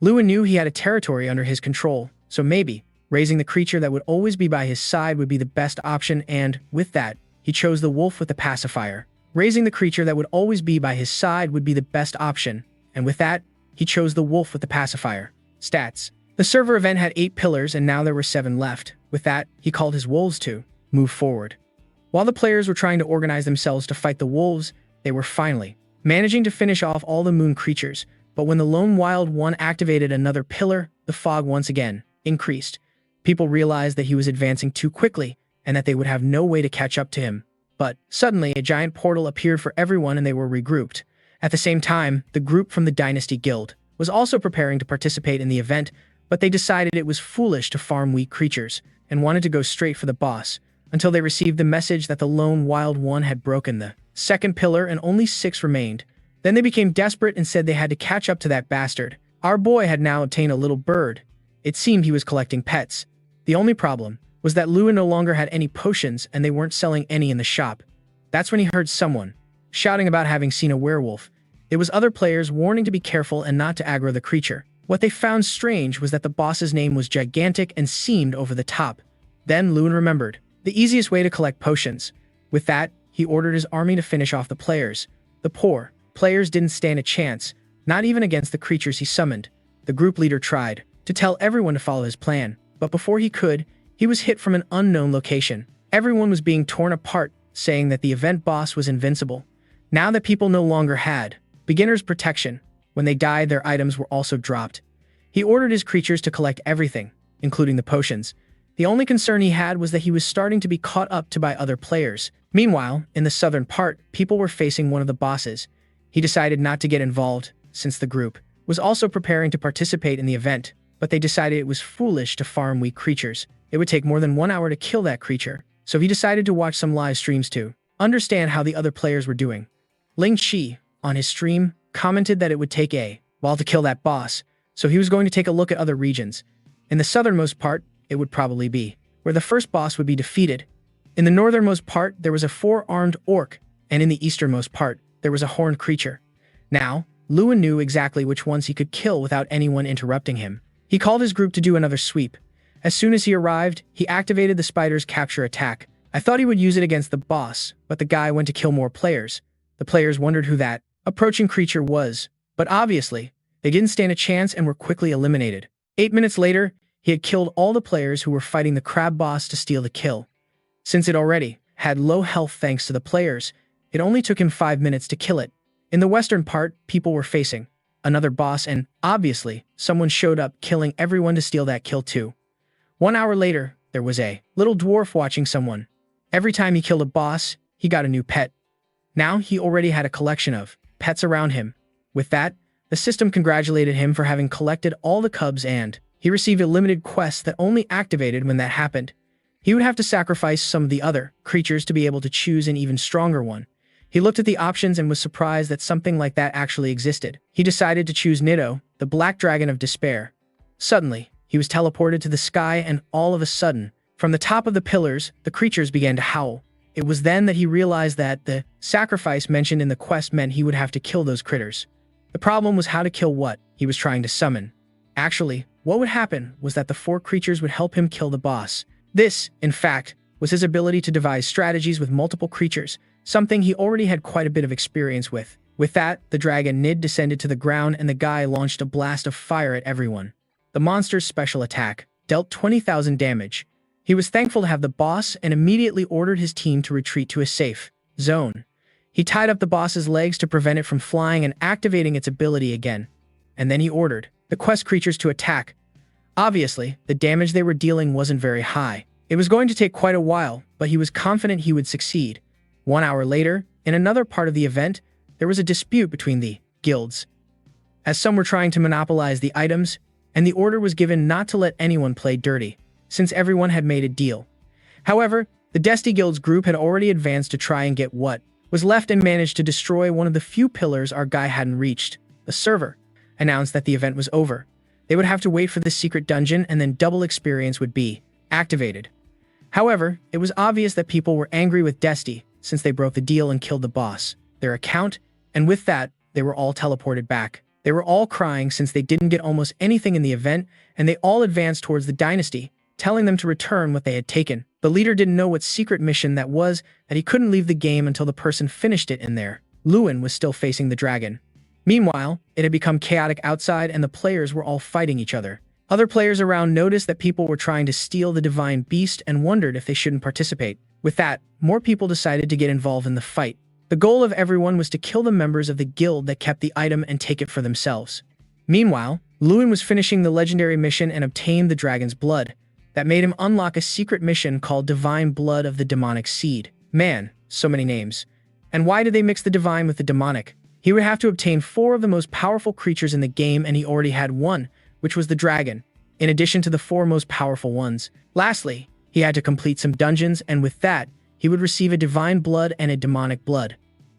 Lua knew he had a territory under his control, so maybe raising the creature that would always be by his side would be the best option, and with that, he chose the wolf with the pacifier. Raising the creature that would always be by his side would be the best option, and with that, he chose the wolf with the pacifier. Stats. The server event had 8 pillars and now there were 7 left. With that, he called his wolves to move forward. While the players were trying to organize themselves to fight the wolves, they were finally managing to finish off all the moon creatures, but when the lone wild one activated another pillar, the fog once again increased. People realized that he was advancing too quickly and that they would have no way to catch up to him. But suddenly, a giant portal appeared for everyone and they were regrouped. At the same time, the group from the Dynasty Guild was also preparing to participate in the event, but they decided it was foolish to farm weak creatures and wanted to go straight for the boss, until they received the message that the lone wild one had broken the second pillar and only 6 remained. Then they became desperate and said they had to catch up to that bastard. Our boy had now obtained a little bird. It seemed he was collecting pets. The only problem was that Lua no longer had any potions and they weren't selling any in the shop. That's when he heard someone shouting about having seen a werewolf. It was other players warning to be careful and not to aggro the creature. What they found strange was that the boss's name was gigantic and seemed over the top. Then Lua remembered the easiest way to collect potions. With that, he ordered his army to finish off the players. The poor players didn't stand a chance, not even against the creatures he summoned. The group leader tried to tell everyone to follow his plan, but before he could, he was hit from an unknown location. Everyone was being torn apart, saying that the event boss was invincible. Now that people no longer had beginner's protection, when they died, their items were also dropped. He ordered his creatures to collect everything, including the potions. The only concern he had was that he was starting to be caught up to by other players. Meanwhile, in the southern part, people were facing one of the bosses. He decided not to get involved, since the group was also preparing to participate in the event, but they decided it was foolish to farm weak creatures. It would take more than 1 hour to kill that creature, so he decided to watch some live streams to understand how the other players were doing. Ling Chi, on his stream, commented that it would take a while to kill that boss, so he was going to take a look at other regions. In the southernmost part, it would probably be where the first boss would be defeated. In the northernmost part, there was a 4-armed orc, and in the easternmost part, there was a horned creature. Now, Lua knew exactly which ones he could kill without anyone interrupting him. He called his group to do another sweep. As soon as he arrived, he activated the spider's capture attack. I thought he would use it against the boss, but the guy went to kill more players. The players wondered who that approaching creature was, but obviously, they didn't stand a chance and were quickly eliminated. 8 minutes later, he had killed all the players who were fighting the crab boss to steal the kill. Since it already had low health thanks to the players, it only took him 5 minutes to kill it. In the western part, people were facing another boss and, obviously, someone showed up killing everyone to steal that kill too. 1 hour later, there was a little dwarf watching someone. Every time he killed a boss, he got a new pet. Now he already had a collection of pets around him. With that, the system congratulated him for having collected all the cubs and he received a limited quest that only activated when that happened. He would have to sacrifice some of the other creatures to be able to choose an even stronger one. He looked at the options and was surprised that something like that actually existed. He decided to choose Niddo, the black dragon of despair. Suddenly, he was teleported to the sky and all of a sudden, from the top of the pillars, the creatures began to howl. It was then that he realized that the sacrifice mentioned in the quest meant he would have to kill those critters. The problem was how to kill what he was trying to summon. Actually, what would happen was that the 4 creatures would help him kill the boss. This, in fact, was his ability to devise strategies with multiple creatures, something he already had quite a bit of experience with. With that, the dragon Nid descended to the ground and the guy launched a blast of fire at everyone. The monster's special attack dealt 20,000 damage. He was thankful to have the boss and immediately ordered his team to retreat to a safe zone. He tied up the boss's legs to prevent it from flying and activating its ability again. And then he ordered the quest creatures to attack. Obviously, the damage they were dealing wasn't very high. It was going to take quite a while, but he was confident he would succeed. 1 hour later, in another part of the event, there was a dispute between the guilds, as some were trying to monopolize the items, and the order was given not to let anyone play dirty, since everyone had made a deal. However, the Desti Guild's group had already advanced to try and get what was left and managed to destroy one of the few pillars our guy hadn't reached. The server announced that the event was over. They would have to wait for the secret dungeon and then double experience would be activated. However, it was obvious that people were angry with Desti since they broke the deal and killed the boss, their account, and with that, they were all teleported back. They were all crying since they didn't get almost anything in the event, and they all advanced towards the dynasty, telling them to return what they had taken. The leader didn't know what secret mission that was, that he couldn't leave the game until the person finished it in there. Lewin was still facing the dragon. Meanwhile, it had become chaotic outside and the players were all fighting each other. Other players around noticed that people were trying to steal the divine beast and wondered if they shouldn't participate. With that, more people decided to get involved in the fight. The goal of everyone was to kill the members of the guild that kept the item and take it for themselves. Meanwhile, Lewin was finishing the legendary mission and obtained the dragon's blood. That made him unlock a secret mission called Divine Blood of the Demonic Seed. Man, so many names. And why did they mix the divine with the demonic? He would have to obtain 4 of the most powerful creatures in the game, and he already had one, which was the dragon, in addition to the 4 most powerful ones. Lastly, he had to complete some dungeons, and with that, he would receive a divine blood and a demonic blood.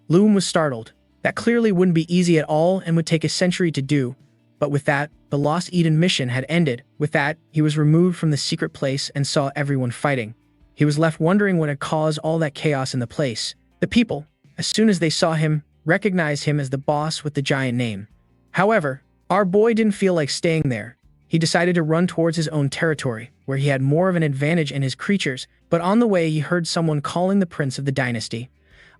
Lewin was startled. That clearly wouldn't be easy at all and would take a century to do. But with that, the Lost Eden mission had ended. With that, he was removed from the secret place and saw everyone fighting. He was left wondering what had caused all that chaos in the place. The people, as soon as they saw him, recognized him as the boss with the giant name. However, our boy didn't feel like staying there. He decided to run towards his own territory, where he had more of an advantage in his creatures, but on the way he heard someone calling the prince of the dynasty.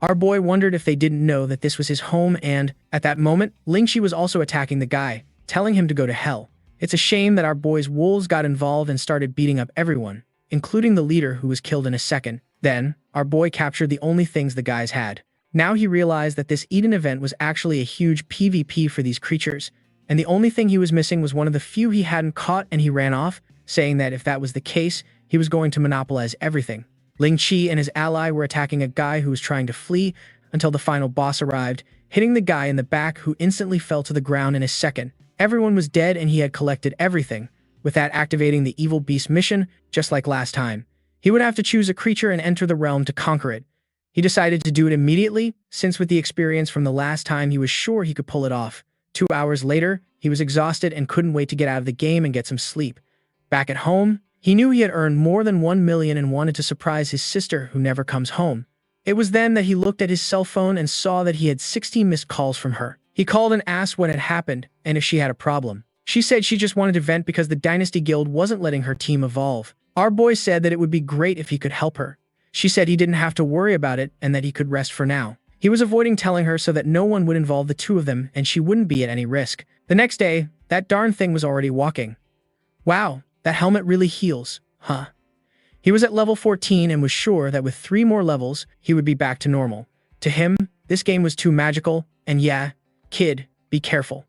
Our boy wondered if they didn't know that this was his home, and, at that moment, Lingxi was also attacking the guy, telling him to go to hell. It's a shame that our boy's wolves got involved and started beating up everyone, including the leader who was killed in a second. Then, our boy captured the only things the guys had. Now he realized that this Eden event was actually a huge PvP for these creatures, and the only thing he was missing was one of the few he hadn't caught, and he ran off, saying that if that was the case, he was going to monopolize everything. Ling Qi and his ally were attacking a guy who was trying to flee until the final boss arrived, hitting the guy in the back who instantly fell to the ground in a second. Everyone was dead and he had collected everything, with that activating the evil beast mission, just like last time. He would have to choose a creature and enter the realm to conquer it. He decided to do it immediately, since with the experience from the last time he was sure he could pull it off. 2 hours later, he was exhausted and couldn't wait to get out of the game and get some sleep. Back at home, he knew he had earned more than 1 million and wanted to surprise his sister who never comes home. It was then that he looked at his cell phone and saw that he had 16 missed calls from her. He called and asked what had happened and if she had a problem. She said she just wanted to vent because the Dynasty Guild wasn't letting her team evolve. Our boy said that it would be great if he could help her. She said he didn't have to worry about it and that he could rest for now. He was avoiding telling her so that no one would involve the 2 of them and she wouldn't be at any risk. The next day, that darn thing was already walking. Wow, that helmet really heals, huh? He was at level 14 and was sure that with 3 more levels, he would be back to normal. To him, this game was too magical, and yeah, kid, be careful.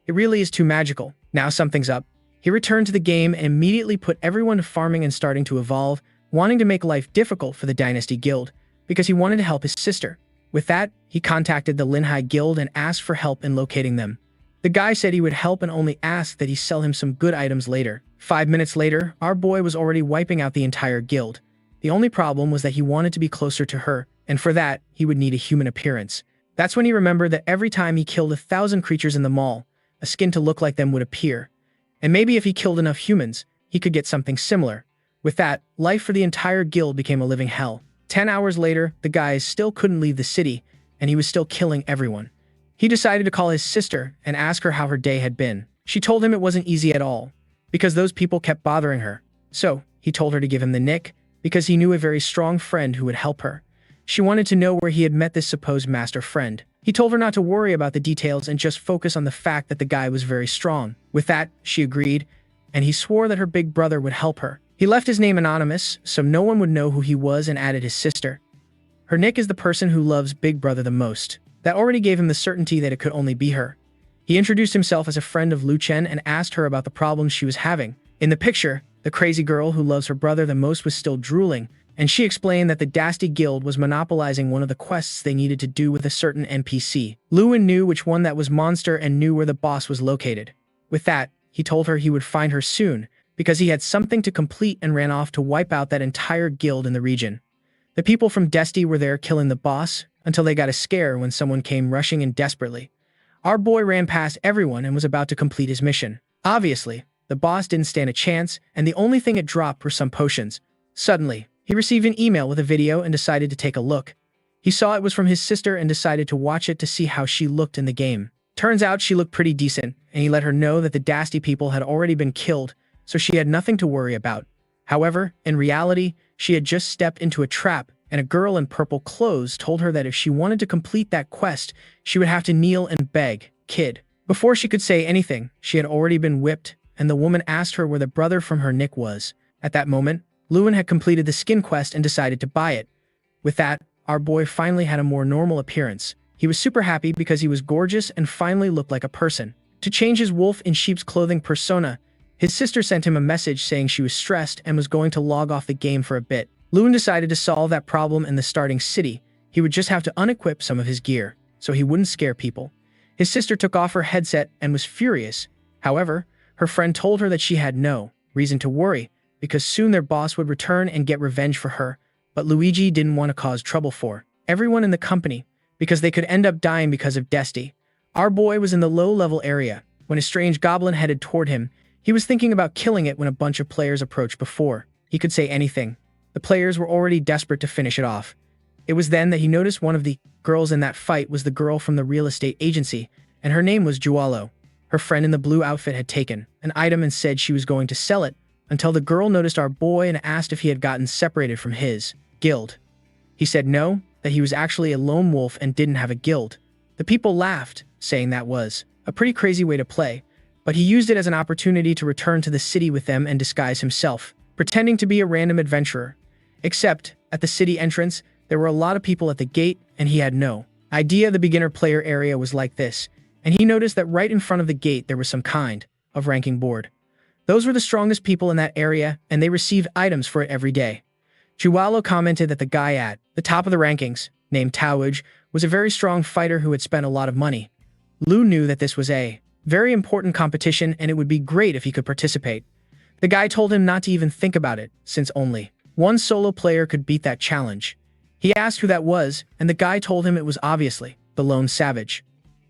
It really is too magical. Now something's up. He returned to the game and immediately put everyone to farming and starting to evolve, wanting to make life difficult for the Dynasty Guild, because he wanted to help his sister. With that, he contacted the Linhai Guild and asked for help in locating them. The guy said he would help and only asked that he sell him some good items later. 5 minutes later, our boy was already wiping out the entire guild. The only problem was that he wanted to be closer to her, and for that, he would need a human appearance. That's when he remembered that every time he killed 1,000 creatures in the mall, a skin to look like them would appear. And maybe if he killed enough humans, he could get something similar. With that, life for the entire guild became a living hell. 10 hours later, the guys still couldn't leave the city, and he was still killing everyone. He decided to call his sister and ask her how her day had been. She told him it wasn't easy at all, because those people kept bothering her. So, he told her to give him the nick, because he knew a very strong friend who would help her. She wanted to know where he had met this supposed master friend. He told her not to worry about the details and just focus on the fact that the guy was very strong. With that, she agreed, and he swore that her big brother would help her. He left his name anonymous, so no one would know who he was, and added his sister. Her nick is the person who loves Big Brother the most. That already gave him the certainty that it could only be her. He introduced himself as a friend of Lu Chen and asked her about the problems she was having. In the picture, the crazy girl who loves her brother the most was still drooling, and she explained that the Dynasty Guild was monopolizing one of the quests they needed to do with a certain NPC. Lewin knew which one that was monster and knew where the boss was located. With that, he told her he would find her soon, because he had something to complete and ran off to wipe out that entire guild in the region. The people from Desti were there killing the boss, until they got a scare when someone came rushing in desperately. Our boy ran past everyone and was about to complete his mission. Obviously, the boss didn't stand a chance, and the only thing it dropped were some potions. Suddenly, he received an email with a video and decided to take a look. He saw it was from his sister and decided to watch it to see how she looked in the game. Turns out she looked pretty decent, and he let her know that the Dasty people had already been killed, so she had nothing to worry about. However, in reality, she had just stepped into a trap, and a girl in purple clothes told her that if she wanted to complete that quest, she would have to kneel and beg, "Kid." Before she could say anything, she had already been whipped, and the woman asked her where the brother from her Nick was. At that moment, Lewin had completed the skin quest and decided to buy it. With that, our boy finally had a more normal appearance. He was super happy because he was gorgeous and finally looked like a person. To change his wolf in sheep's clothing persona, his sister sent him a message saying she was stressed and was going to log off the game for a bit. Lewin decided to solve that problem in the starting city. He would just have to unequip some of his gear, so he wouldn't scare people. His sister took off her headset and was furious. However, her friend told her that she had no reason to worry, because soon their boss would return and get revenge for her. But Luigi didn't want to cause trouble for everyone in the company, because they could end up dying because of Desti. Our boy was in the low-level area when a strange goblin headed toward him. He was thinking about killing it when a bunch of players approached before he could say anything. The players were already desperate to finish it off. It was then that he noticed one of the girls in that fight was the girl from the real estate agency, and her name was Jualo. Her friend in the blue outfit had taken an item and said she was going to sell it, until the girl noticed our boy and asked if he had gotten separated from his guild. He said no, that he was actually a lone wolf and didn't have a guild. The people laughed, saying that was a pretty crazy way to play, but he used it as an opportunity to return to the city with them and disguise himself, pretending to be a random adventurer. Except, at the city entrance, there were a lot of people at the gate, and he had no idea the beginner player area was like this, and he noticed that right in front of the gate there was some kind of ranking board. Those were the strongest people in that area, and they received items for it every day. Juwalo commented that the guy at the top of the rankings, named Tawaj, was a very strong fighter who had spent a lot of money. Lu knew that this was a very important competition and it would be great if he could participate. The guy told him not to even think about it, since only one solo player could beat that challenge. He asked who that was, and the guy told him it was obviously the Lone Savage.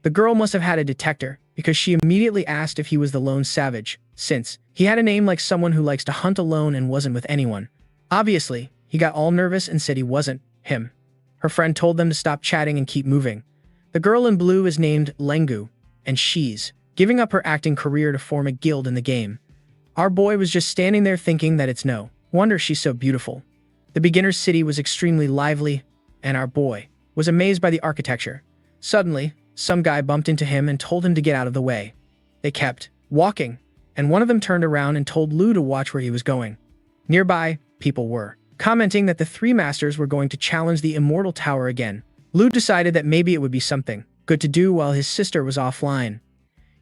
The girl must have had a detector, because she immediately asked if he was the Lone Savage, since he had a name like someone who likes to hunt alone and wasn't with anyone. Obviously, he got all nervous and said he wasn't him. Her friend told them to stop chatting and keep moving. The girl in blue is named Lengu, and she's giving up her acting career to form a guild in the game. Our boy was just standing there thinking that it's no wonder she's so beautiful. The beginner's city was extremely lively, and our boy was amazed by the architecture. Suddenly, some guy bumped into him and told him to get out of the way. They kept walking, and one of them turned around and told Lu to watch where he was going. Nearby, people were commenting that the three masters were going to challenge the Immortal Tower again. Lu decided that maybe it would be something good to do while his sister was offline.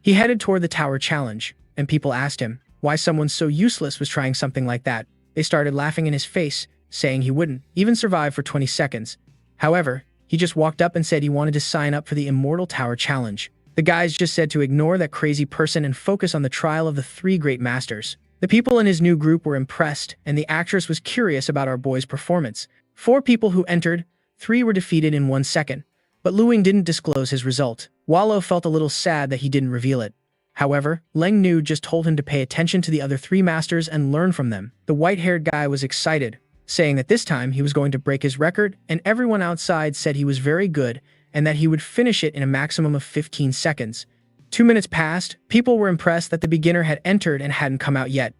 He headed toward the tower challenge, and people asked him why someone so useless was trying something like that. They started laughing in his face, saying he wouldn't even survive for 20 seconds. However, he just walked up and said he wanted to sign up for the Immortal Tower challenge. The guys just said to ignore that crazy person and focus on the trial of the three great masters. The people in his new group were impressed, and the actress was curious about our boy's performance. 4 people who entered, 3 were defeated in 1 second. But Luing didn't disclose his result. Wallo felt a little sad that he didn't reveal it. However, Leng Nu just told him to pay attention to the other 3 masters and learn from them. The white-haired guy was excited, saying that this time he was going to break his record, and everyone outside said he was very good and that he would finish it in a maximum of 15 seconds. 2 minutes passed. People were impressed that the beginner had entered and hadn't come out yet.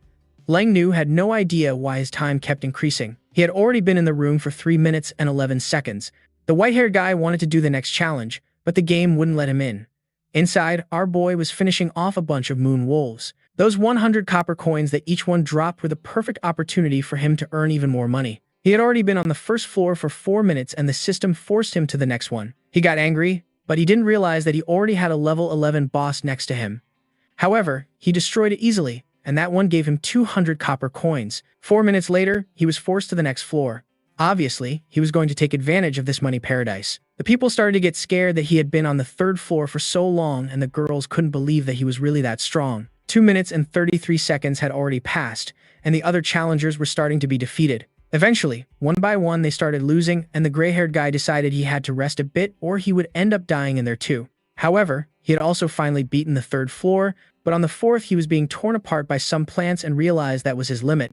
Leng Nu had no idea why his time kept increasing. He had already been in the room for 3 minutes and 11 seconds. The white-haired guy wanted to do the next challenge, but the game wouldn't let him in. Inside, our boy was finishing off a bunch of moon wolves. Those 100 copper coins that each one dropped were the perfect opportunity for him to earn even more money. He had already been on the first floor for 4 minutes and the system forced him to the next one. He got angry, but he didn't realize that he already had a level 11 boss next to him. However, he destroyed it easily, and that one gave him 200 copper coins. 4 minutes later, he was forced to the next floor. Obviously, he was going to take advantage of this money paradise. The people started to get scared that he had been on the 3rd floor for so long, and the girls couldn't believe that he was really that strong. 2 minutes and 33 seconds had already passed, and the other challengers were starting to be defeated. Eventually, one by one they started losing, and the gray-haired guy decided he had to rest a bit or he would end up dying in there too. However, he had also finally beaten the 3rd floor, but on the 4th he was being torn apart by some plants and realized that was his limit.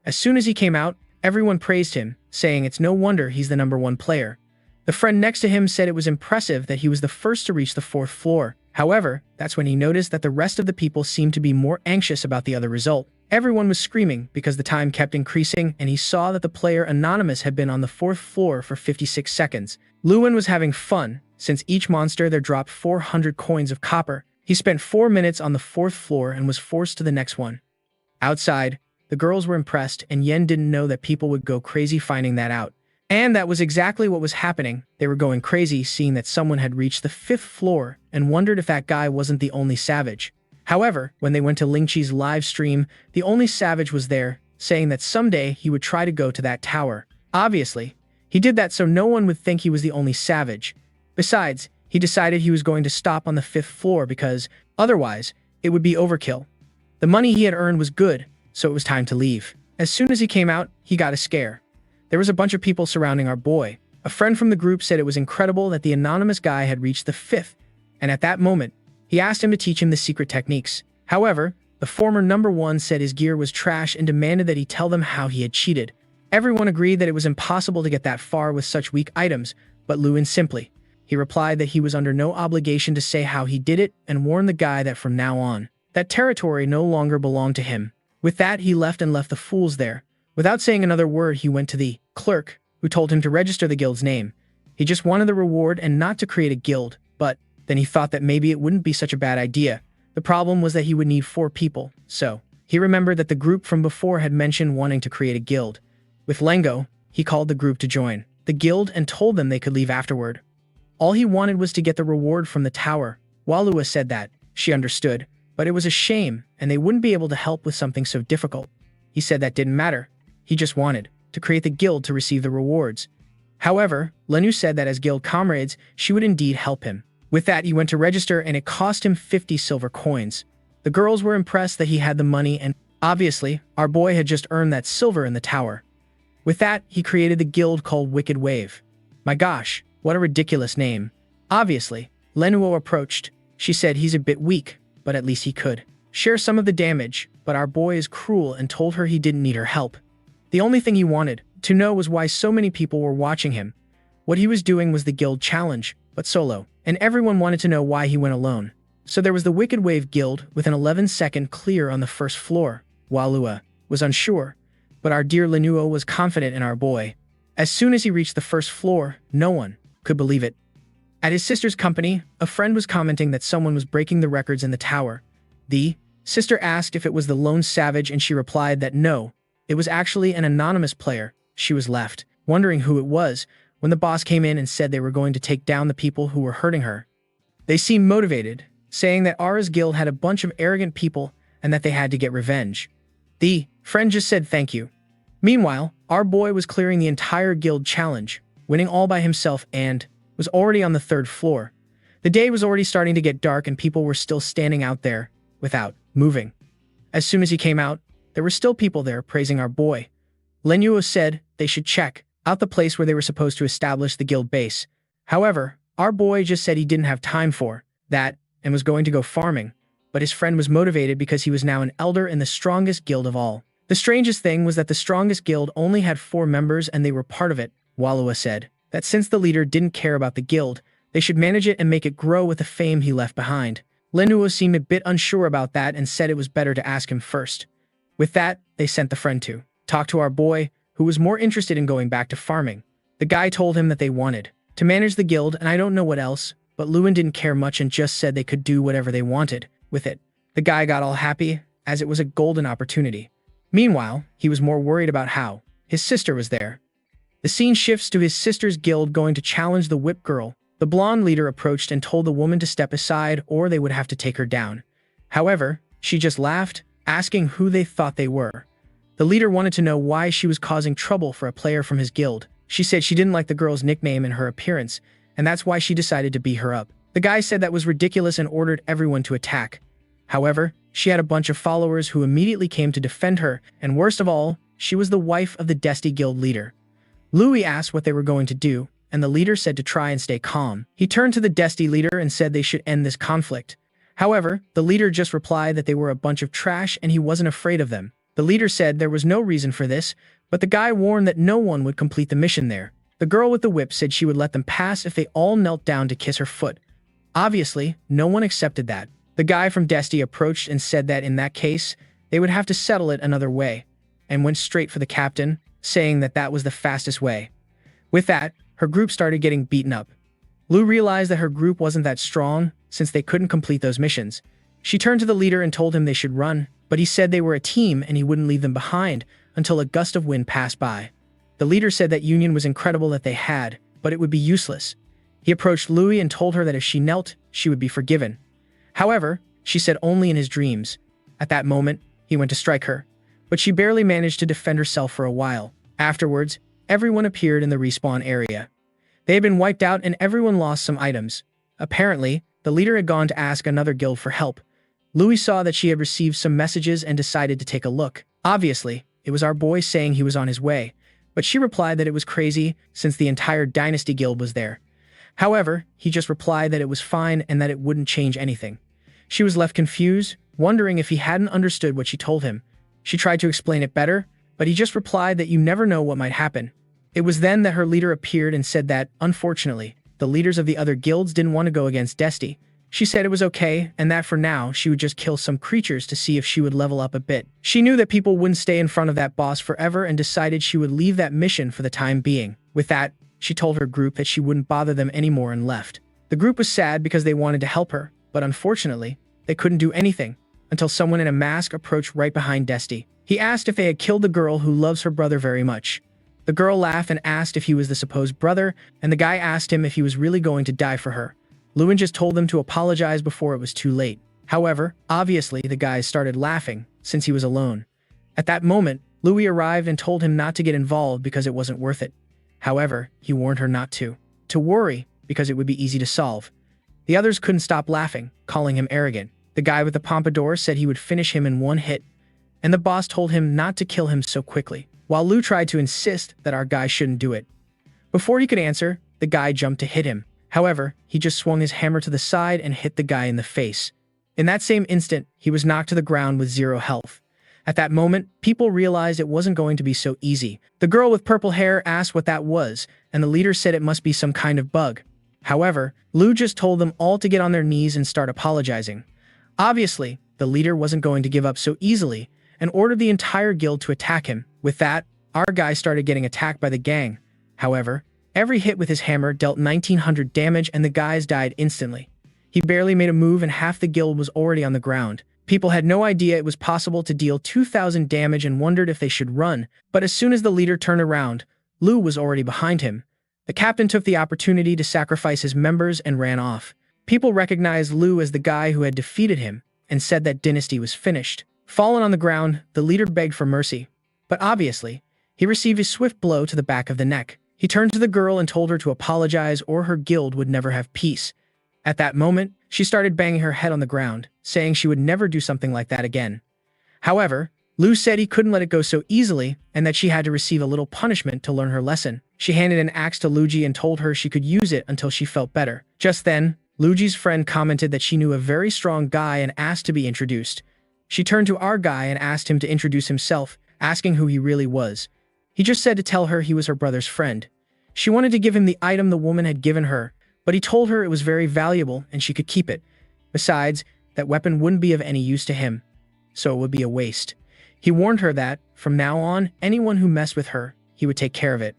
As soon as he came out, everyone praised him, saying it's no wonder he's the #1 player. The friend next to him said it was impressive that he was the first to reach the 4th floor. However, that's when he noticed that the rest of the people seemed to be more anxious about the other result. Everyone was screaming because the time kept increasing, and he saw that the player Anonymous had been on the 4th floor for 56 seconds. Lewin was having fun, since each monster there dropped 400 coins of copper. He spent 4 minutes on the 4th floor and was forced to the next one. Outside, the girls were impressed, and Yen didn't know that people would go crazy finding that out. And that was exactly what was happening. They were going crazy seeing that someone had reached the 5th floor and wondered if that guy wasn't the only savage. However, when they went to Lingqi's live stream, the only savage was there, saying that someday he would try to go to that tower. Obviously, he did that so no one would think he was the only savage. Besides, he decided he was going to stop on the 5th floor because, otherwise, it would be overkill. The money he had earned was good, so it was time to leave. As soon as he came out, he got a scare. There was a bunch of people surrounding our boy. A friend from the group said it was incredible that the anonymous guy had reached the 5th, and at that moment, he asked him to teach him the secret techniques. However, the former number 1 said his gear was trash and demanded that he tell them how he had cheated. Everyone agreed that it was impossible to get that far with such weak items, but Lewin simply. He replied that he was under no obligation to say how he did it and warned the guy that from now on, that territory no longer belonged to him. With that, he left the fools there. Without saying another word, he went to the clerk, who told him to register the guild's name. He just wanted the reward and not to create a guild, but then he thought that maybe it wouldn't be such a bad idea. The problem was that he would need 4 people, so he remembered that the group from before had mentioned wanting to create a guild. With Lengo, he called the group to join the guild and told them they could leave afterward. All he wanted was to get the reward from the tower. Walua said that she understood, but it was a shame and they wouldn't be able to help with something so difficult. He said that didn't matter. He just wanted to create the guild to receive the rewards. However, Lenu said that as guild comrades, she would indeed help him. With that, he went to register and it cost him 50 silver coins. The girls were impressed that he had the money and, obviously, our boy had just earned that silver in the tower. With that, he created the guild called Wicked Wave. My gosh, what a ridiculous name. Obviously, Lenuo approached. She said he's a bit weak, but at least he could share some of the damage, but our boy is cruel and told her he didn't need her help. The only thing he wanted to know was why so many people were watching him. What he was doing was the guild challenge, but solo, and everyone wanted to know why he went alone. So there was the Wicked Wave Guild with an 11-second clear on the 1st floor. Walua was unsure, but our dear Lenuo was confident in our boy. As soon as he reached the 1st floor, no one could believe it. At his sister's company, a friend was commenting that someone was breaking the records in the tower. The sister asked if it was the lone savage and she replied that no, it was actually an anonymous player. She was left wondering who it was when the boss came in and said they were going to take down the people who were hurting her. They seemed motivated, saying that Ara's guild had a bunch of arrogant people and that they had to get revenge. The friend just said thank you. Meanwhile, our boy was clearing the entire guild challenge, winning all by himself and was already on the 3rd floor. The day was already starting to get dark and people were still standing out there without moving. As soon as he came out, there were still people there praising our boy. Lenuo said they should check out the place where they were supposed to establish the guild base. However, our boy just said he didn't have time for that and was going to go farming, but his friend was motivated because he was now an elder in the strongest guild of all. The strangest thing was that the strongest guild only had 4 members and they were part of it. Walua said that since the leader didn't care about the guild, they should manage it and make it grow with the fame he left behind. Lenuo seemed a bit unsure about that and said it was better to ask him first. With that, they sent the friend to talk to our boy, who was more interested in going back to farming. The guy told him that they wanted to manage the guild and I don't know what else, but Lewin didn't care much and just said they could do whatever they wanted with it. The guy got all happy, as it was a golden opportunity. Meanwhile, he was more worried about how his sister was there. The scene shifts to his sister's guild going to challenge the whip girl. The blonde leader approached and told the woman to step aside or they would have to take her down. However, she just laughed, asking who they thought they were. The leader wanted to know why she was causing trouble for a player from his guild. She said she didn't like the girl's nickname and her appearance, and that's why she decided to beat her up. The guy said that was ridiculous and ordered everyone to attack. However, she had a bunch of followers who immediately came to defend her, and worst of all, she was the wife of the Desti Guild leader. Louis asked what they were going to do, and the leader said to try and stay calm. He turned to the Desti leader and said they should end this conflict. However, the leader just replied that they were a bunch of trash and he wasn't afraid of them. The leader said there was no reason for this, but the guy warned that no one would complete the mission there. The girl with the whip said she would let them pass if they all knelt down to kiss her foot. Obviously, no one accepted that. The guy from Desti approached and said that in that case, they would have to settle it another way, and went straight for the captain, saying that that was the fastest way. With that, her group started getting beaten up. Lou realized that her group wasn't that strong since they couldn't complete those missions. She turned to the leader and told him they should run, but he said they were a team and he wouldn't leave them behind until a gust of wind passed by. The leader said that union was incredible that they had, but it would be useless. He approached Louis and told her that if she knelt, she would be forgiven. However, she said only in his dreams. At that moment, he went to strike her, but she barely managed to defend herself for a while. Afterwards, everyone appeared in the respawn area. They had been wiped out and everyone lost some items. Apparently, the leader had gone to ask another guild for help. Louis saw that she had received some messages and decided to take a look. Obviously, it was our boy saying he was on his way, but she replied that it was crazy since the entire Dynasty Guild was there. However, he just replied that it was fine and that it wouldn't change anything. She was left confused, wondering if he hadn't understood what she told him. She tried to explain it better, but he just replied that you never know what might happen. It was then that her leader appeared and said that, unfortunately, the leaders of the other guilds didn't want to go against Desti. She said it was okay, and that for now, she would just kill some creatures to see if she would level up a bit. She knew that people wouldn't stay in front of that boss forever and decided she would leave that mission for the time being. With that, she told her group that she wouldn't bother them anymore and left. The group was sad because they wanted to help her, but unfortunately, they couldn't do anything until someone in a mask approached right behind Desti. He asked if they had killed the girl who loves her brother very much. The girl laughed and asked if he was the supposed brother, and the guy asked him if he was really going to die for her. Lewin just told them to apologize before it was too late. However, obviously, the guys started laughing since he was alone. At that moment, Louis arrived and told him not to get involved because it wasn't worth it. However, he warned her not to worry because it would be easy to solve. The others couldn't stop laughing, calling him arrogant. The guy with the pompadour said he would finish him in one hit, and the boss told him not to kill him so quickly, while Lou tried to insist that our guy shouldn't do it. Before he could answer, the guy jumped to hit him. However, he just swung his hammer to the side and hit the guy in the face. In that same instant, he was knocked to the ground with 0 health. At that moment, people realized it wasn't going to be so easy. The girl with purple hair asked what that was, and the leader said it must be some kind of bug. However, Lou just told them all to get on their knees and start apologizing. Obviously, the leader wasn't going to give up so easily, and ordered the entire guild to attack him. With that, our guy started getting attacked by the gang. However, every hit with his hammer dealt 1900 damage and the guys died instantly. He barely made a move and half the guild was already on the ground. People had no idea it was possible to deal 2000 damage and wondered if they should run, but as soon as the leader turned around, Lou was already behind him. The captain took the opportunity to sacrifice his members and ran off. People recognized Lou as the guy who had defeated him and said that Dynasty was finished. Fallen on the ground, the leader begged for mercy. But obviously, he received a swift blow to the back of the neck. He turned to the girl and told her to apologize or her guild would never have peace. At that moment, she started banging her head on the ground, saying she would never do something like that again. However, Lou said he couldn't let it go so easily and that she had to receive a little punishment to learn her lesson. She handed an axe to Luigi and told her she could use it until she felt better. Just then, Luigi's friend commented that she knew a very strong guy and asked to be introduced. She turned to our guy and asked him to introduce himself, asking who he really was. He just said to tell her he was her brother's friend. She wanted to give him the item the woman had given her, but he told her it was very valuable and she could keep it. Besides, that weapon wouldn't be of any use to him, so it would be a waste. He warned her that, from now on, anyone who messed with her, he would take care of it.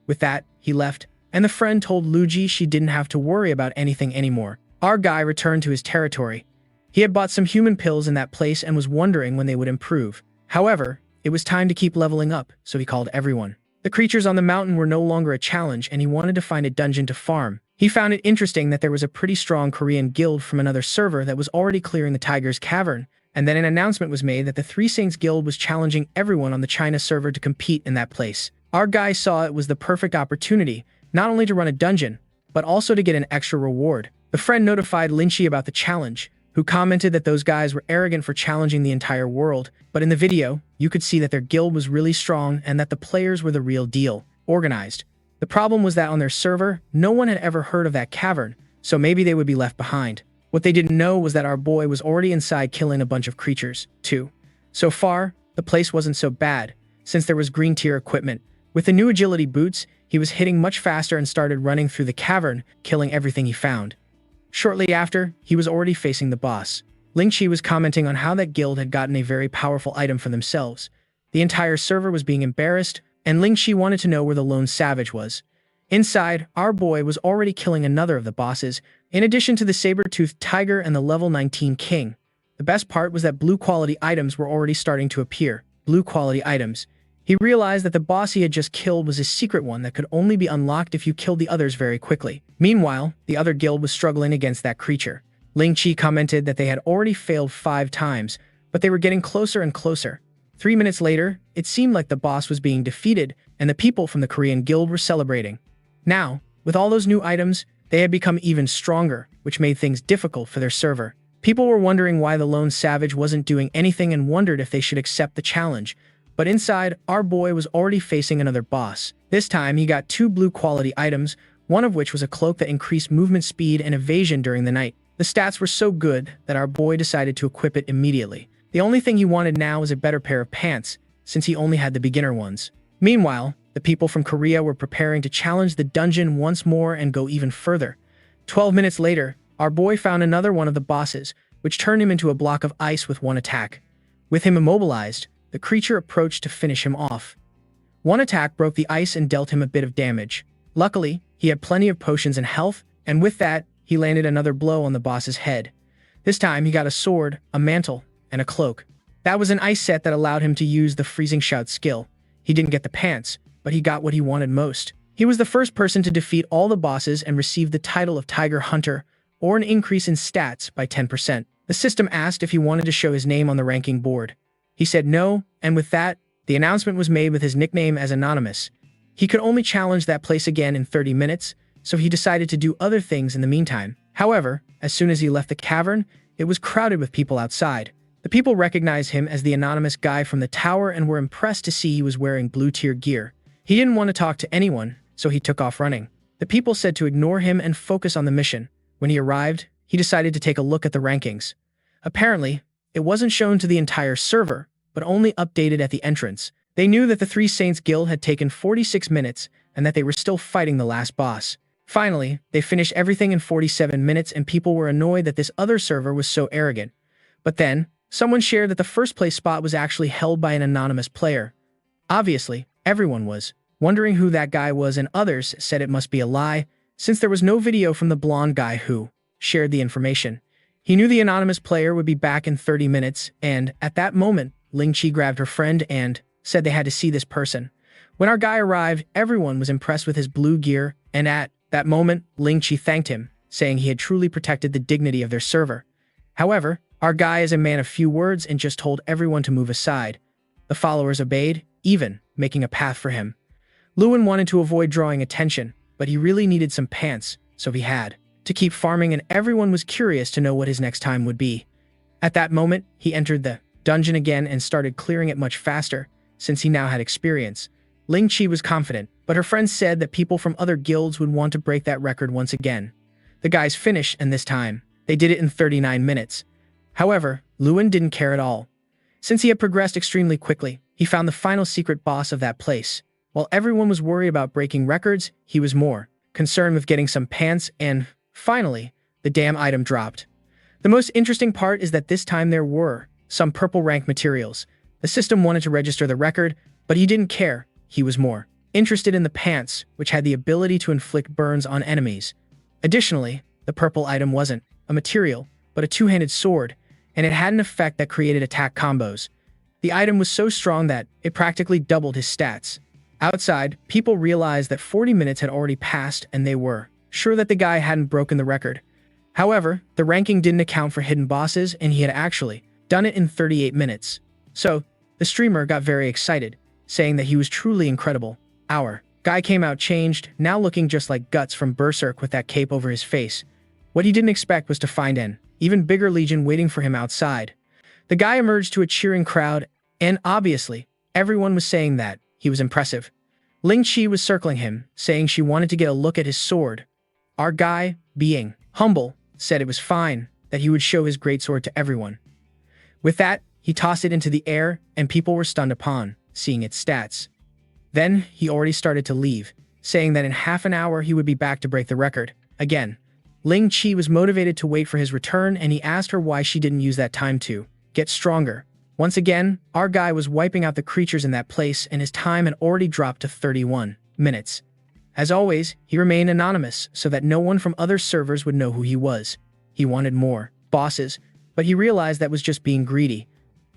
With that, he left, and the friend told Luigi she didn't have to worry about anything anymore. Our guy returned to his territory. He had bought some human pills in that place and was wondering when they would improve. However, it was time to keep leveling up, so he called everyone. The creatures on the mountain were no longer a challenge and he wanted to find a dungeon to farm. He found it interesting that there was a pretty strong Korean guild from another server that was already clearing the Tiger's Cavern, and then an announcement was made that the Three Saints Guild was challenging everyone on the China server to compete in that place. Our guy saw it was the perfect opportunity, not only to run a dungeon, but also to get an extra reward. The friend notified Lynchy about the challenge, who commented that those guys were arrogant for challenging the entire world, but in the video, you could see that their guild was really strong and that the players were the real deal, organized. The problem was that on their server, no one had ever heard of that cavern, so maybe they would be left behind. What they didn't know was that our boy was already inside killing a bunch of creatures, too. So far, the place wasn't so bad, since there was green tier equipment. With the new agility boots, he was hitting much faster and started running through the cavern, killing everything he found. Shortly after, he was already facing the boss. Ling Chi was commenting on how that guild had gotten a very powerful item for themselves. The entire server was being embarrassed, and Ling Chi wanted to know where the lone savage was. Inside, our boy was already killing another of the bosses, in addition to the saber-toothed tiger and the level 19 king. The best part was that blue-quality items were already starting to appear. Blue-quality items. He realized that the boss he had just killed was a secret one that could only be unlocked if you killed the others very quickly. Meanwhile, the other guild was struggling against that creature. Ling Chi commented that they had already failed 5 times, but they were getting closer and closer. 3 minutes later, it seemed like the boss was being defeated, and the people from the Korean guild were celebrating. Now, with all those new items, they had become even stronger, which made things difficult for their server. People were wondering why the lone savage wasn't doing anything and wondered if they should accept the challenge. But inside, our boy was already facing another boss. This time, he got 2 blue-quality items, one of which was a cloak that increased movement speed and evasion during the night. The stats were so good that our boy decided to equip it immediately. The only thing he wanted now was a better pair of pants, since he only had the beginner ones. Meanwhile, the people from Korea were preparing to challenge the dungeon once more and go even further. 12 minutes later, our boy found another one of the bosses, which turned him into a block of ice with one attack. With him immobilized, the creature approached to finish him off. One attack broke the ice and dealt him a bit of damage. Luckily, he had plenty of potions and health, and with that, he landed another blow on the boss's head. This time, he got a sword, a mantle, and a cloak. That was an ice set that allowed him to use the freezing shout skill. He didn't get the pants, but he got what he wanted most. He was the first person to defeat all the bosses and receive the title of Tiger Hunter, or an increase in stats by 10%. The system asked if he wanted to show his name on the ranking board. He said no, and with that, the announcement was made with his nickname as Anonymous. He could only challenge that place again in 30 minutes, so he decided to do other things in the meantime. However, as soon as he left the cavern, it was crowded with people outside. The people recognized him as the anonymous guy from the tower and were impressed to see he was wearing blue-tier gear. He didn't want to talk to anyone, so he took off running. The people said to ignore him and focus on the mission. When he arrived, he decided to take a look at the rankings. Apparently, it wasn't shown to the entire server, but only updated at the entrance. They knew that the Three Saints Guild had taken 46 minutes and that they were still fighting the last boss. Finally, they finished everything in 47 minutes and people were annoyed that this other server was so arrogant. But then, someone shared that the first place spot was actually held by an anonymous player. Obviously, everyone was wondering who that guy was, and others said it must be a lie, since there was no video from the blonde guy who shared the information. He knew the anonymous player would be back in 30 minutes, and at that moment, Ling Chi grabbed her friend and said they had to see this person. When our guy arrived, everyone was impressed with his blue gear, and at that moment, Ling Chi thanked him, saying he had truly protected the dignity of their server. However, our guy is a man of few words and just told everyone to move aside. The followers obeyed, even making a path for him. Lewin wanted to avoid drawing attention, but he really needed some pants, so he had to keep farming, and everyone was curious to know what his next time would be. At that moment, he entered the dungeon again and started clearing it much faster, since he now had experience. Ling Chi was confident, but her friends said that people from other guilds would want to break that record once again. The guys finished, and this time, they did it in 39 minutes. However, Lewin didn't care at all. Since he had progressed extremely quickly, he found the final secret boss of that place. While everyone was worried about breaking records, he was more concerned with getting some pants, and finally, the damn item dropped. The most interesting part is that this time there were some purple rank materials. The system wanted to register the record, but he didn't care. He was more interested in the pants, which had the ability to inflict burns on enemies. Additionally, the purple item wasn't a material, but a two-handed sword, and it had an effect that created attack combos. The item was so strong that it practically doubled his stats. Outside, people realized that 40 minutes had already passed and they were sure that the guy hadn't broken the record. However, the ranking didn't account for hidden bosses and he had actually done it in 38 minutes. So, the streamer got very excited, saying that he was truly incredible. Our guy came out changed, now looking just like Guts from Berserk with that cape over his face. What he didn't expect was to find an even bigger legion waiting for him outside. The guy emerged to a cheering crowd, and obviously, everyone was saying that he was impressive. Ling Chi was circling him, saying she wanted to get a look at his sword. Our guy, being humble, said it was fine, that he would show his greatsword to everyone. With that, he tossed it into the air, and people were stunned upon seeing its stats. Then, he already started to leave, saying that in half an hour he would be back to break the record. Again, Ling Qi was motivated to wait for his return, and he asked her why she didn't use that time to get stronger. Once again, our guy was wiping out the creatures in that place, and his time had already dropped to 31 minutes. As always, he remained anonymous so that no one from other servers would know who he was. He wanted more bosses, but he realized that was just being greedy.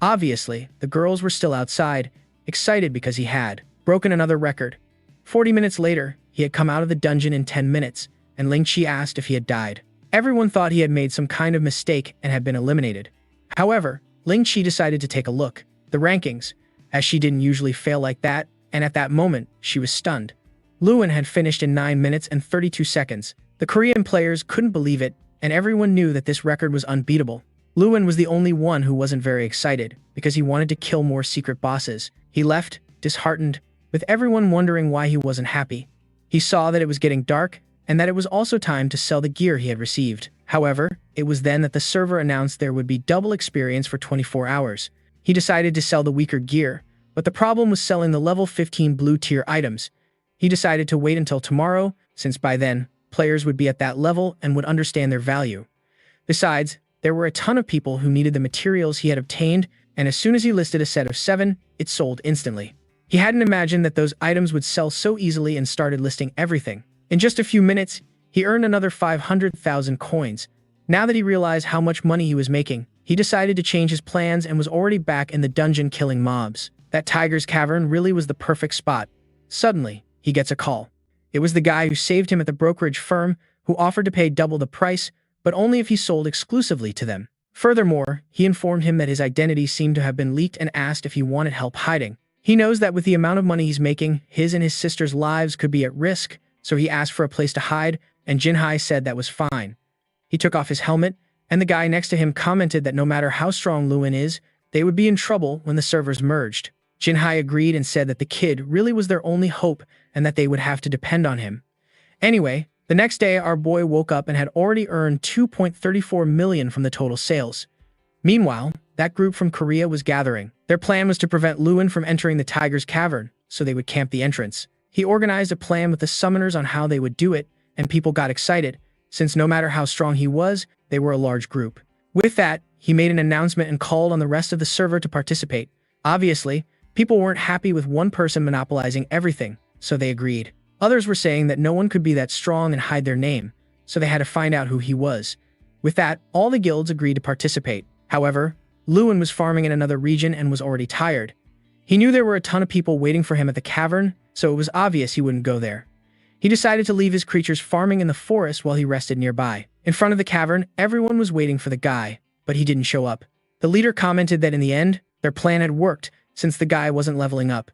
Obviously, the girls were still outside, excited because he had broken another record. 40 minutes later, he had come out of the dungeon in 10 minutes, and Ling Qi asked if he had died. Everyone thought he had made some kind of mistake and had been eliminated. However, Ling Qi decided to take a look. The rankings, as she didn't usually fail like that, and at that moment, she was stunned. Lewin had finished in 9 minutes and 32 seconds. The Korean players couldn't believe it, and everyone knew that this record was unbeatable. Lewin was the only one who wasn't very excited, because he wanted to kill more secret bosses. He left, disheartened, with everyone wondering why he wasn't happy. He saw that it was getting dark, and that it was also time to sell the gear he had received. However, it was then that the server announced there would be double experience for 24 hours. He decided to sell the weaker gear, but the problem was selling the level 15 blue tier items. He decided to wait until tomorrow, since by then, players would be at that level and would understand their value. Besides, there were a ton of people who needed the materials he had obtained, and as soon as he listed a set of 7, it sold instantly. He hadn't imagined that those items would sell so easily and started listing everything. In just a few minutes, he earned another 500,000 coins. Now that he realized how much money he was making, he decided to change his plans and was already back in the dungeon killing mobs. That tiger's cavern really was the perfect spot. Suddenly, he gets a call. It was the guy who saved him at the brokerage firm, who offered to pay double the price, but only if he sold exclusively to them. Furthermore, he informed him that his identity seemed to have been leaked and asked if he wanted help hiding. He knows that with the amount of money he's making, his and his sister's lives could be at risk, so he asked for a place to hide, and Jinhai said that was fine. He took off his helmet, and the guy next to him commented that no matter how strong Lewin is, they would be in trouble when the servers merged. Jinhai agreed and said that the kid really was their only hope and that they would have to depend on him. Anyway, the next day our boy woke up and had already earned 2.34 million from the total sales. Meanwhile, that group from Korea was gathering. Their plan was to prevent Lewin from entering the tiger's cavern, so they would camp the entrance. He organized a plan with the summoners on how they would do it, and people got excited, since no matter how strong he was, they were a large group. With that, he made an announcement and called on the rest of the server to participate. Obviously, people weren't happy with one person monopolizing everything, so they agreed. Others were saying that no one could be that strong and hide their name, so they had to find out who he was. With that, all the guilds agreed to participate. However, Lewin was farming in another region and was already tired. He knew there were a ton of people waiting for him at the cavern, so it was obvious he wouldn't go there. He decided to leave his creatures farming in the forest while he rested nearby. In front of the cavern, everyone was waiting for the guy, but he didn't show up. The leader commented that in the end, their plan had worked, since the guy wasn't leveling up.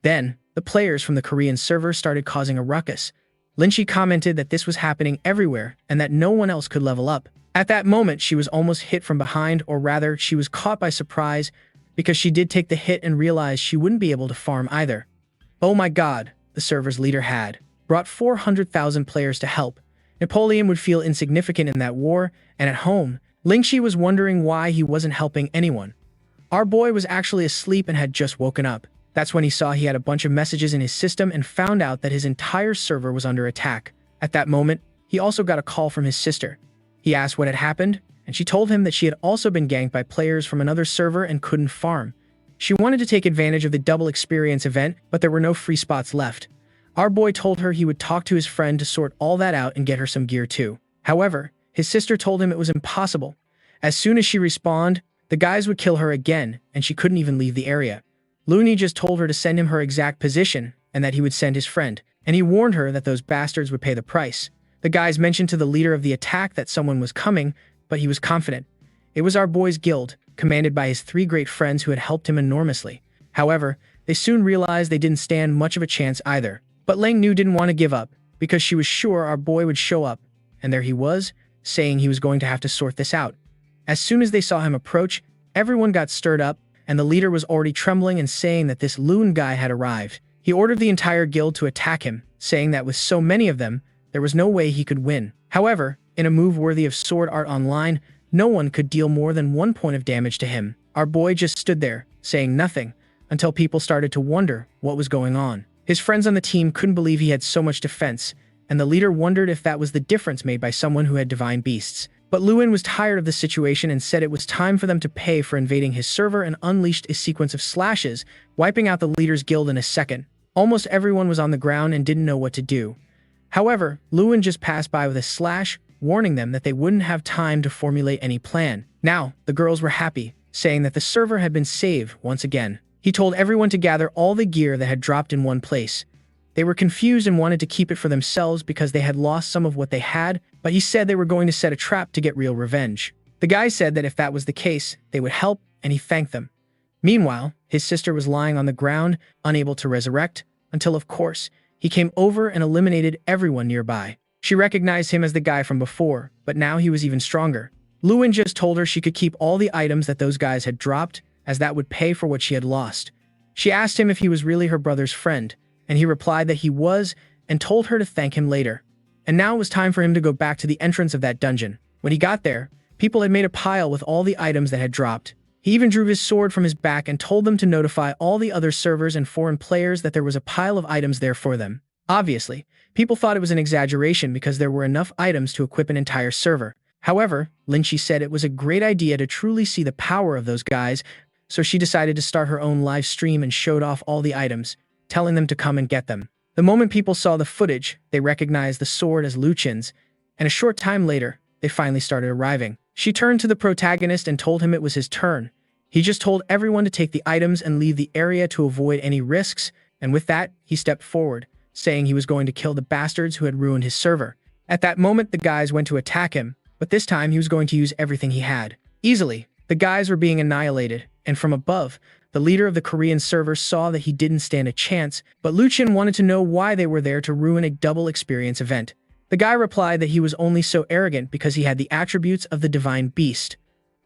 Then, the players from the Korean server started causing a ruckus. Ling Qi commented that this was happening everywhere and that no one else could level up. At that moment, she was almost hit from behind, or rather, she was caught by surprise because she did take the hit and realized she wouldn't be able to farm either. Oh my god, the server's leader had brought 400,000 players to help. Napoleon would feel insignificant in that war, and at home, Ling Qi was wondering why he wasn't helping anyone. Our boy was actually asleep and had just woken up. That's when he saw he had a bunch of messages in his system and found out that his entire server was under attack. At that moment, he also got a call from his sister. He asked what had happened, and she told him that she had also been ganked by players from another server and couldn't farm. She wanted to take advantage of the double experience event, but there were no free spots left. Our boy told her he would talk to his friend to sort all that out and get her some gear too. However, his sister told him it was impossible. As soon as she respawned, the guys would kill her again, and she couldn't even leave the area. Looney just told her to send him her exact position, and that he would send his friend, and he warned her that those bastards would pay the price. The guys mentioned to the leader of the attack that someone was coming, but he was confident. It was our boy's guild, commanded by his 3 great friends who had helped him enormously. However, they soon realized they didn't stand much of a chance either. But Lang Nu didn't want to give up, because she was sure our boy would show up, and there he was, saying he was going to have to sort this out. As soon as they saw him approach, everyone got stirred up, and the leader was already trembling and saying that this loon guy had arrived. He ordered the entire guild to attack him, saying that with so many of them, there was no way he could win. However, in a move worthy of Sword Art Online, no one could deal more than 1 point of damage to him. Our boy just stood there, saying nothing, until people started to wonder what was going on. His friends on the team couldn't believe he had so much defense, and the leader wondered if that was the difference made by someone who had divine beasts. But Lewin was tired of the situation and said it was time for them to pay for invading his server and unleashed a sequence of slashes, wiping out the leader's guild in a second. Almost everyone was on the ground and didn't know what to do. However, Lewin just passed by with a slash, warning them that they wouldn't have time to formulate any plan. Now, the girls were happy, saying that the server had been saved once again. He told everyone to gather all the gear that had dropped in one place. They were confused and wanted to keep it for themselves because they had lost some of what they had, but he said they were going to set a trap to get real revenge. The guy said that if that was the case, they would help, and he thanked them. Meanwhile, his sister was lying on the ground, unable to resurrect, until of course, he came over and eliminated everyone nearby. She recognized him as the guy from before, but now he was even stronger. Lewin just told her she could keep all the items that those guys had dropped, as that would pay for what she had lost. She asked him if he was really her brother's friend, and he replied that he was, and told her to thank him later. And now it was time for him to go back to the entrance of that dungeon. When he got there, people had made a pile with all the items that had dropped. He even drew his sword from his back and told them to notify all the other servers and foreign players that there was a pile of items there for them. Obviously, people thought it was an exaggeration because there were enough items to equip an entire server. However, Lynchie said it was a great idea to truly see the power of those guys, so she decided to start her own live stream and showed off all the items, telling them to come and get them. The moment people saw the footage, they recognized the sword as Liu Qin's, and a short time later, they finally started arriving. She turned to the protagonist and told him it was his turn. He just told everyone to take the items and leave the area to avoid any risks, and with that, he stepped forward, saying he was going to kill the bastards who had ruined his server. At that moment, the guys went to attack him, but this time he was going to use everything he had. Easily, the guys were being annihilated, and from above, the leader of the Korean server saw that he didn't stand a chance, but Liu Qin wanted to know why they were there to ruin a double experience event. The guy replied that he was only so arrogant because he had the attributes of the divine beast.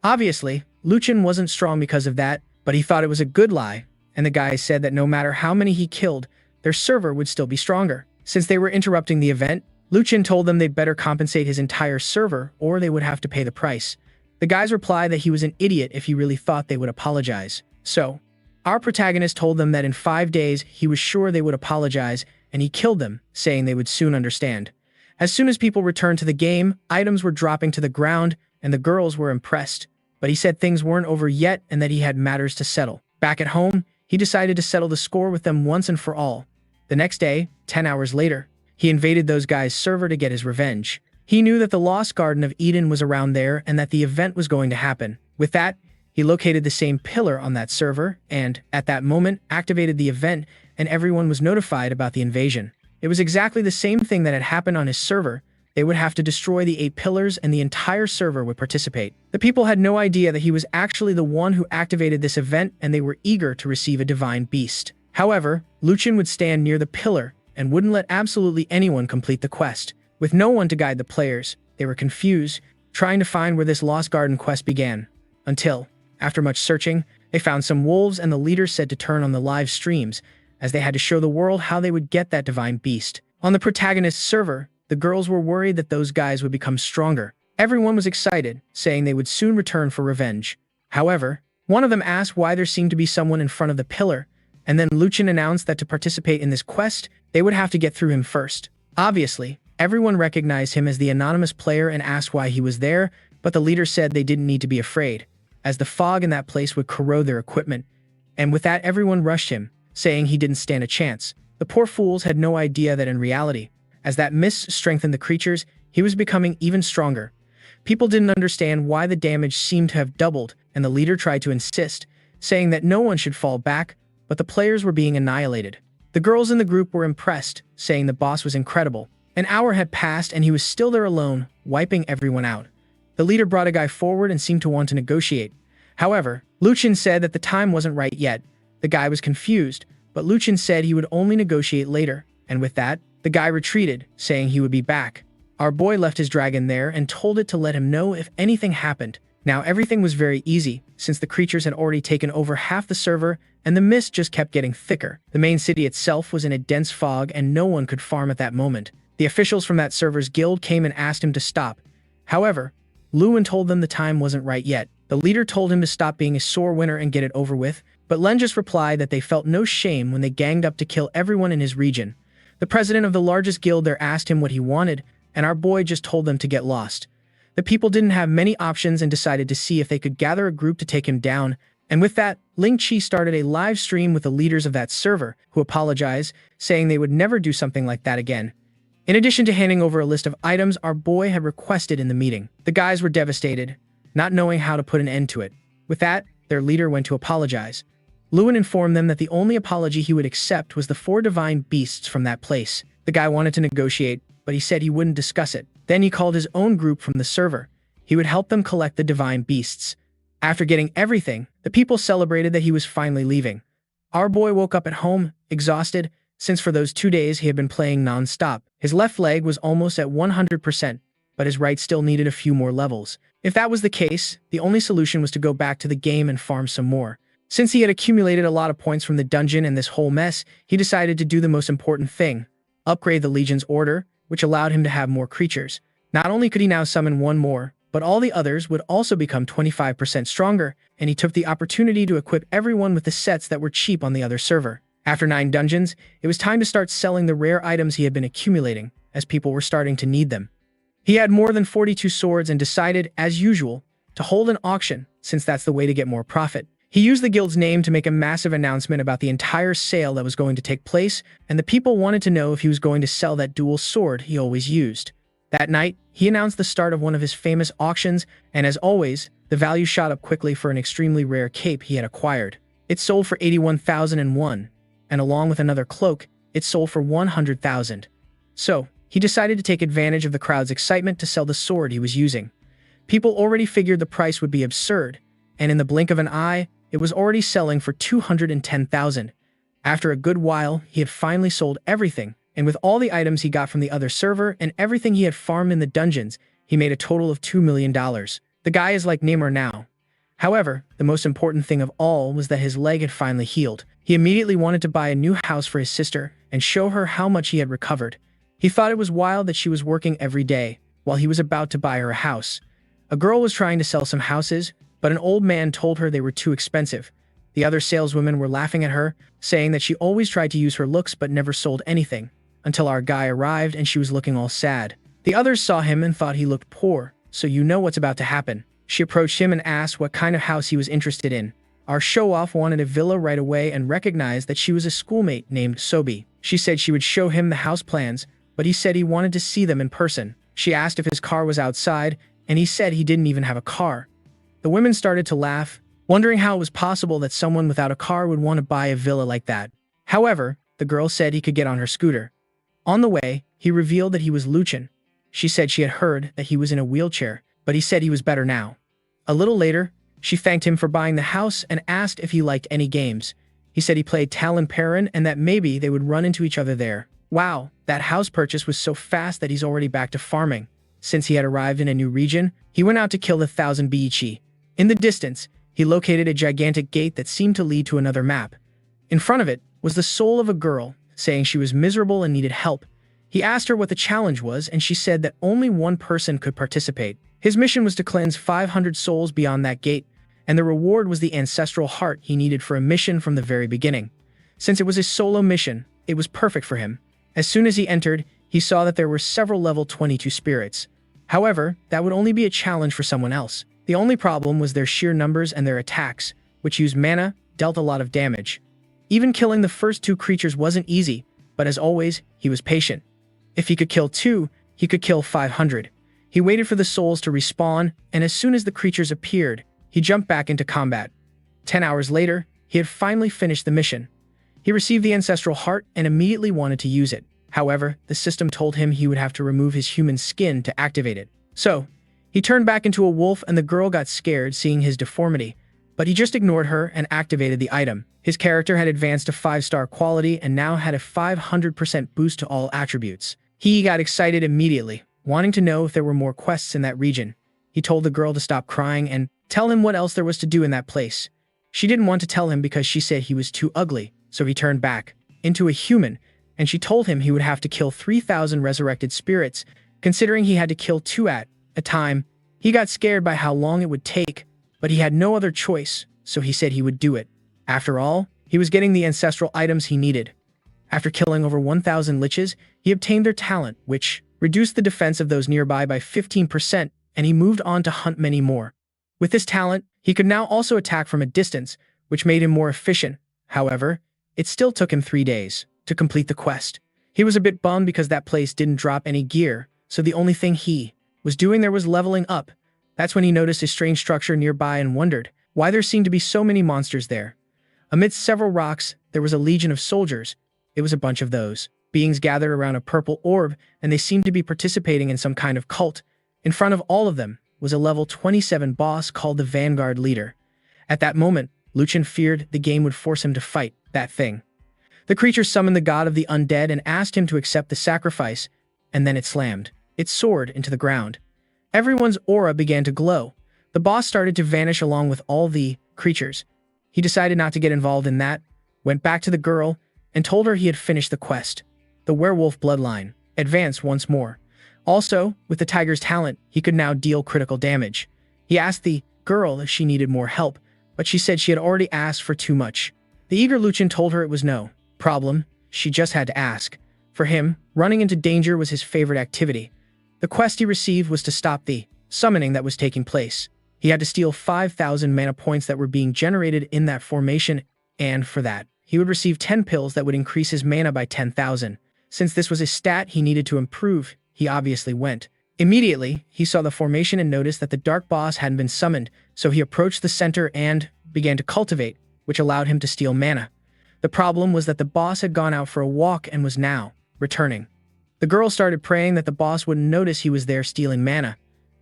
Obviously, Liu Qin wasn't strong because of that, but he thought it was a good lie, and the guy said that no matter how many he killed, their server would still be stronger. Since they were interrupting the event, Liu Qin told them they'd better compensate his entire server or they would have to pay the price. The guys replied that he was an idiot if he really thought they would apologize. So, our protagonist told them that in 5 days he was sure they would apologize, and he killed them, saying they would soon understand. As soon as people returned to the game, items were dropping to the ground, and the girls were impressed. But he said things weren't over yet and that he had matters to settle. Back at home, he decided to settle the score with them once and for all. The next day, 10 hours later, he invaded those guys' server to get his revenge. He knew that the Lost Garden of Eden was around there and that the event was going to happen. With that, he located the same pillar on that server and, at that moment, activated the event, and everyone was notified about the invasion. It was exactly the same thing that had happened on his server. They would have to destroy the 8 pillars and the entire server would participate. The people had no idea that he was actually the one who activated this event and they were eager to receive a divine beast. However, Liu Qin would stand near the pillar and wouldn't let absolutely anyone complete the quest. With no one to guide the players, they were confused, trying to find where this Lost Garden quest began. Until, after much searching, they found some wolves and the leader said to turn on the live streams, as they had to show the world how they would get that divine beast. On the protagonist's server, the girls were worried that those guys would become stronger. Everyone was excited, saying they would soon return for revenge. However, one of them asked why there seemed to be someone in front of the pillar, and then Liu Qin announced that to participate in this quest, they would have to get through him first. Obviously, everyone recognized him as the anonymous player and asked why he was there, but the leader said they didn't need to be afraid, as the fog in that place would corrode their equipment. And with that, everyone rushed him, saying he didn't stand a chance. The poor fools had no idea that in reality, as that mist strengthened the creatures, he was becoming even stronger. People didn't understand why the damage seemed to have doubled, and the leader tried to insist, saying that no one should fall back, but the players were being annihilated. The girls in the group were impressed, saying the boss was incredible. An hour had passed and he was still there alone, wiping everyone out. The leader brought a guy forward and seemed to want to negotiate. However, Liu Qin said that the time wasn't right yet. The guy was confused, but Liu Qin said he would only negotiate later, and with that, the guy retreated, saying he would be back. Our boy left his dragon there and told it to let him know if anything happened. Now everything was very easy, since the creatures had already taken over half the server, and the mist just kept getting thicker. The main city itself was in a dense fog and no one could farm at that moment. The officials from that server's guild came and asked him to stop. However, Lewin told them the time wasn't right yet. The leader told him to stop being a sore winner and get it over with, but Len just replied that they felt no shame when they ganged up to kill everyone in his region. The president of the largest guild there asked him what he wanted, and our boy just told them to get lost. The people didn't have many options and decided to see if they could gather a group to take him down, and with that, Ling Chi started a live stream with the leaders of that server, who apologized, saying they would never do something like that again. In addition to handing over a list of items our boy had requested in the meeting, the guys were devastated, not knowing how to put an end to it. With that, their leader went to apologize. Lewin informed them that the only apology he would accept was the 4 divine beasts from that place. The guy wanted to negotiate, but he said he wouldn't discuss it. Then he called his own group from the server. He would help them collect the divine beasts. After getting everything, the people celebrated that he was finally leaving. Our boy woke up at home, exhausted, since for those 2 days he had been playing non-stop. His left leg was almost at 100%, but his right still needed a few more levels. If that was the case, the only solution was to go back to the game and farm some more. Since he had accumulated a lot of points from the dungeon and this whole mess, he decided to do the most important thing: upgrade the Legion's order, which allowed him to have more creatures. Not only could he now summon 1 more, but all the others would also become 25% stronger, and he took the opportunity to equip everyone with the sets that were cheap on the other server. After 9 dungeons, it was time to start selling the rare items he had been accumulating, as people were starting to need them. He had more than 42 swords and decided, as usual, to hold an auction, since that's the way to get more profit. He used the guild's name to make a massive announcement about the entire sale that was going to take place, and the people wanted to know if he was going to sell that dual sword he always used. That night, he announced the start of one of his famous auctions, and as always, the value shot up quickly for an extremely rare cape he had acquired. It sold for 81,001, and along with another cloak, it sold for 100,000. So, he decided to take advantage of the crowd's excitement to sell the sword he was using. People already figured the price would be absurd, and in the blink of an eye, it was already selling for 210,000. After a good while, he had finally sold everything, and with all the items he got from the other server and everything he had farmed in the dungeons, he made a total of $2 million. The guy is like Neymar now. However, the most important thing of all was that his leg had finally healed. He immediately wanted to buy a new house for his sister and show her how much he had recovered. He thought it was wild that she was working every day, while he was about to buy her a house. A girl was trying to sell some houses, but an old man told her they were too expensive. The other saleswomen were laughing at her, saying that she always tried to use her looks but never sold anything, until our guy arrived and she was looking all sad. The others saw him and thought he looked poor, so you know what's about to happen. She approached him and asked what kind of house he was interested in. Our show-off wanted a villa right away and recognized that she was a schoolmate named Sobi. She said she would show him the house plans, but he said he wanted to see them in person. She asked if his car was outside, and he said he didn't even have a car. The women started to laugh, wondering how it was possible that someone without a car would want to buy a villa like that. However, the girl said he could get on her scooter. On the way, he revealed that he was Luchin. She said she had heard that he was in a wheelchair, but he said he was better now. A little later, she thanked him for buying the house and asked if he liked any games. He said he played Talon Perrin and that maybe they would run into each other there. Wow, that house purchase was so fast that he's already back to farming. Since he had arrived in a new region, he went out to kill the 1,000 Biichi. In the distance, he located a gigantic gate that seemed to lead to another map. In front of it was the soul of a girl, saying she was miserable and needed help. He asked her what the challenge was, and she said that only one person could participate. His mission was to cleanse 500 souls beyond that gate, and the reward was the ancestral heart he needed for a mission from the very beginning. Since it was a solo mission, it was perfect for him. As soon as he entered, he saw that there were several level 22 spirits. However, that would only be a challenge for someone else. The only problem was their sheer numbers and their attacks, which used mana, dealt a lot of damage. Even killing the first 2 creatures wasn't easy, but as always, he was patient. If he could kill 2, he could kill 500. He waited for the souls to respawn, and as soon as the creatures appeared, he jumped back into combat. 10 hours later, he had finally finished the mission. He received the ancestral heart and immediately wanted to use it. However, the system told him he would have to remove his human skin to activate it. So, he turned back into a wolf and the girl got scared seeing his deformity, but he just ignored her and activated the item. His character had advanced to 5-star quality and now had a 500% boost to all attributes. He got excited immediately, wanting to know if there were more quests in that region. He told the girl to stop crying and tell him what else there was to do in that place. She didn't want to tell him because she said he was too ugly, so he turned back into a human, and she told him he would have to kill 3,000 resurrected spirits, considering he had to kill 2 at a time. He got scared by how long it would take, but he had no other choice, so he said he would do it. After all, he was getting the ancestral items he needed. After killing over 1,000 liches, he obtained their talent, which reduced the defense of those nearby by 15%, and he moved on to hunt many more. With this talent, he could now also attack from a distance, which made him more efficient. However, it still took him 3 days to complete the quest. He was a bit bummed because that place didn't drop any gear, so the only thing he was doing there was leveling up. That's when he noticed a strange structure nearby and wondered why there seemed to be so many monsters there. Amidst several rocks, there was a legion of soldiers. It was a bunch of those beings gathered around a purple orb, and they seemed to be participating in some kind of cult. In front of all of them was a level 27 boss called the Vanguard Leader. At that moment, Luchin feared the game would force him to fight that thing. The creature summoned the god of the undead and asked him to accept the sacrifice, and then it slammed its sword into the ground. Everyone's aura began to glow. The boss started to vanish along with all the creatures. He decided not to get involved in that, went back to the girl, and told her he had finished the quest. The werewolf bloodline advanced once more. Also, with the tiger's talent, he could now deal critical damage. He asked the girl if she needed more help, but she said she had already asked for too much. The eager Luchin told her it was no problem, she just had to ask. For him, running into danger was his favorite activity. The quest he received was to stop the summoning that was taking place. He had to steal 5,000 mana points that were being generated in that formation, and for that, he would receive 10 pills that would increase his mana by 10,000. Since this was a stat he needed to improve, he obviously went. Immediately, he saw the formation and noticed that the dark boss hadn't been summoned, so he approached the center and began to cultivate, which allowed him to steal mana. The problem was that the boss had gone out for a walk and was now returning. The girl started praying that the boss wouldn't notice he was there stealing mana.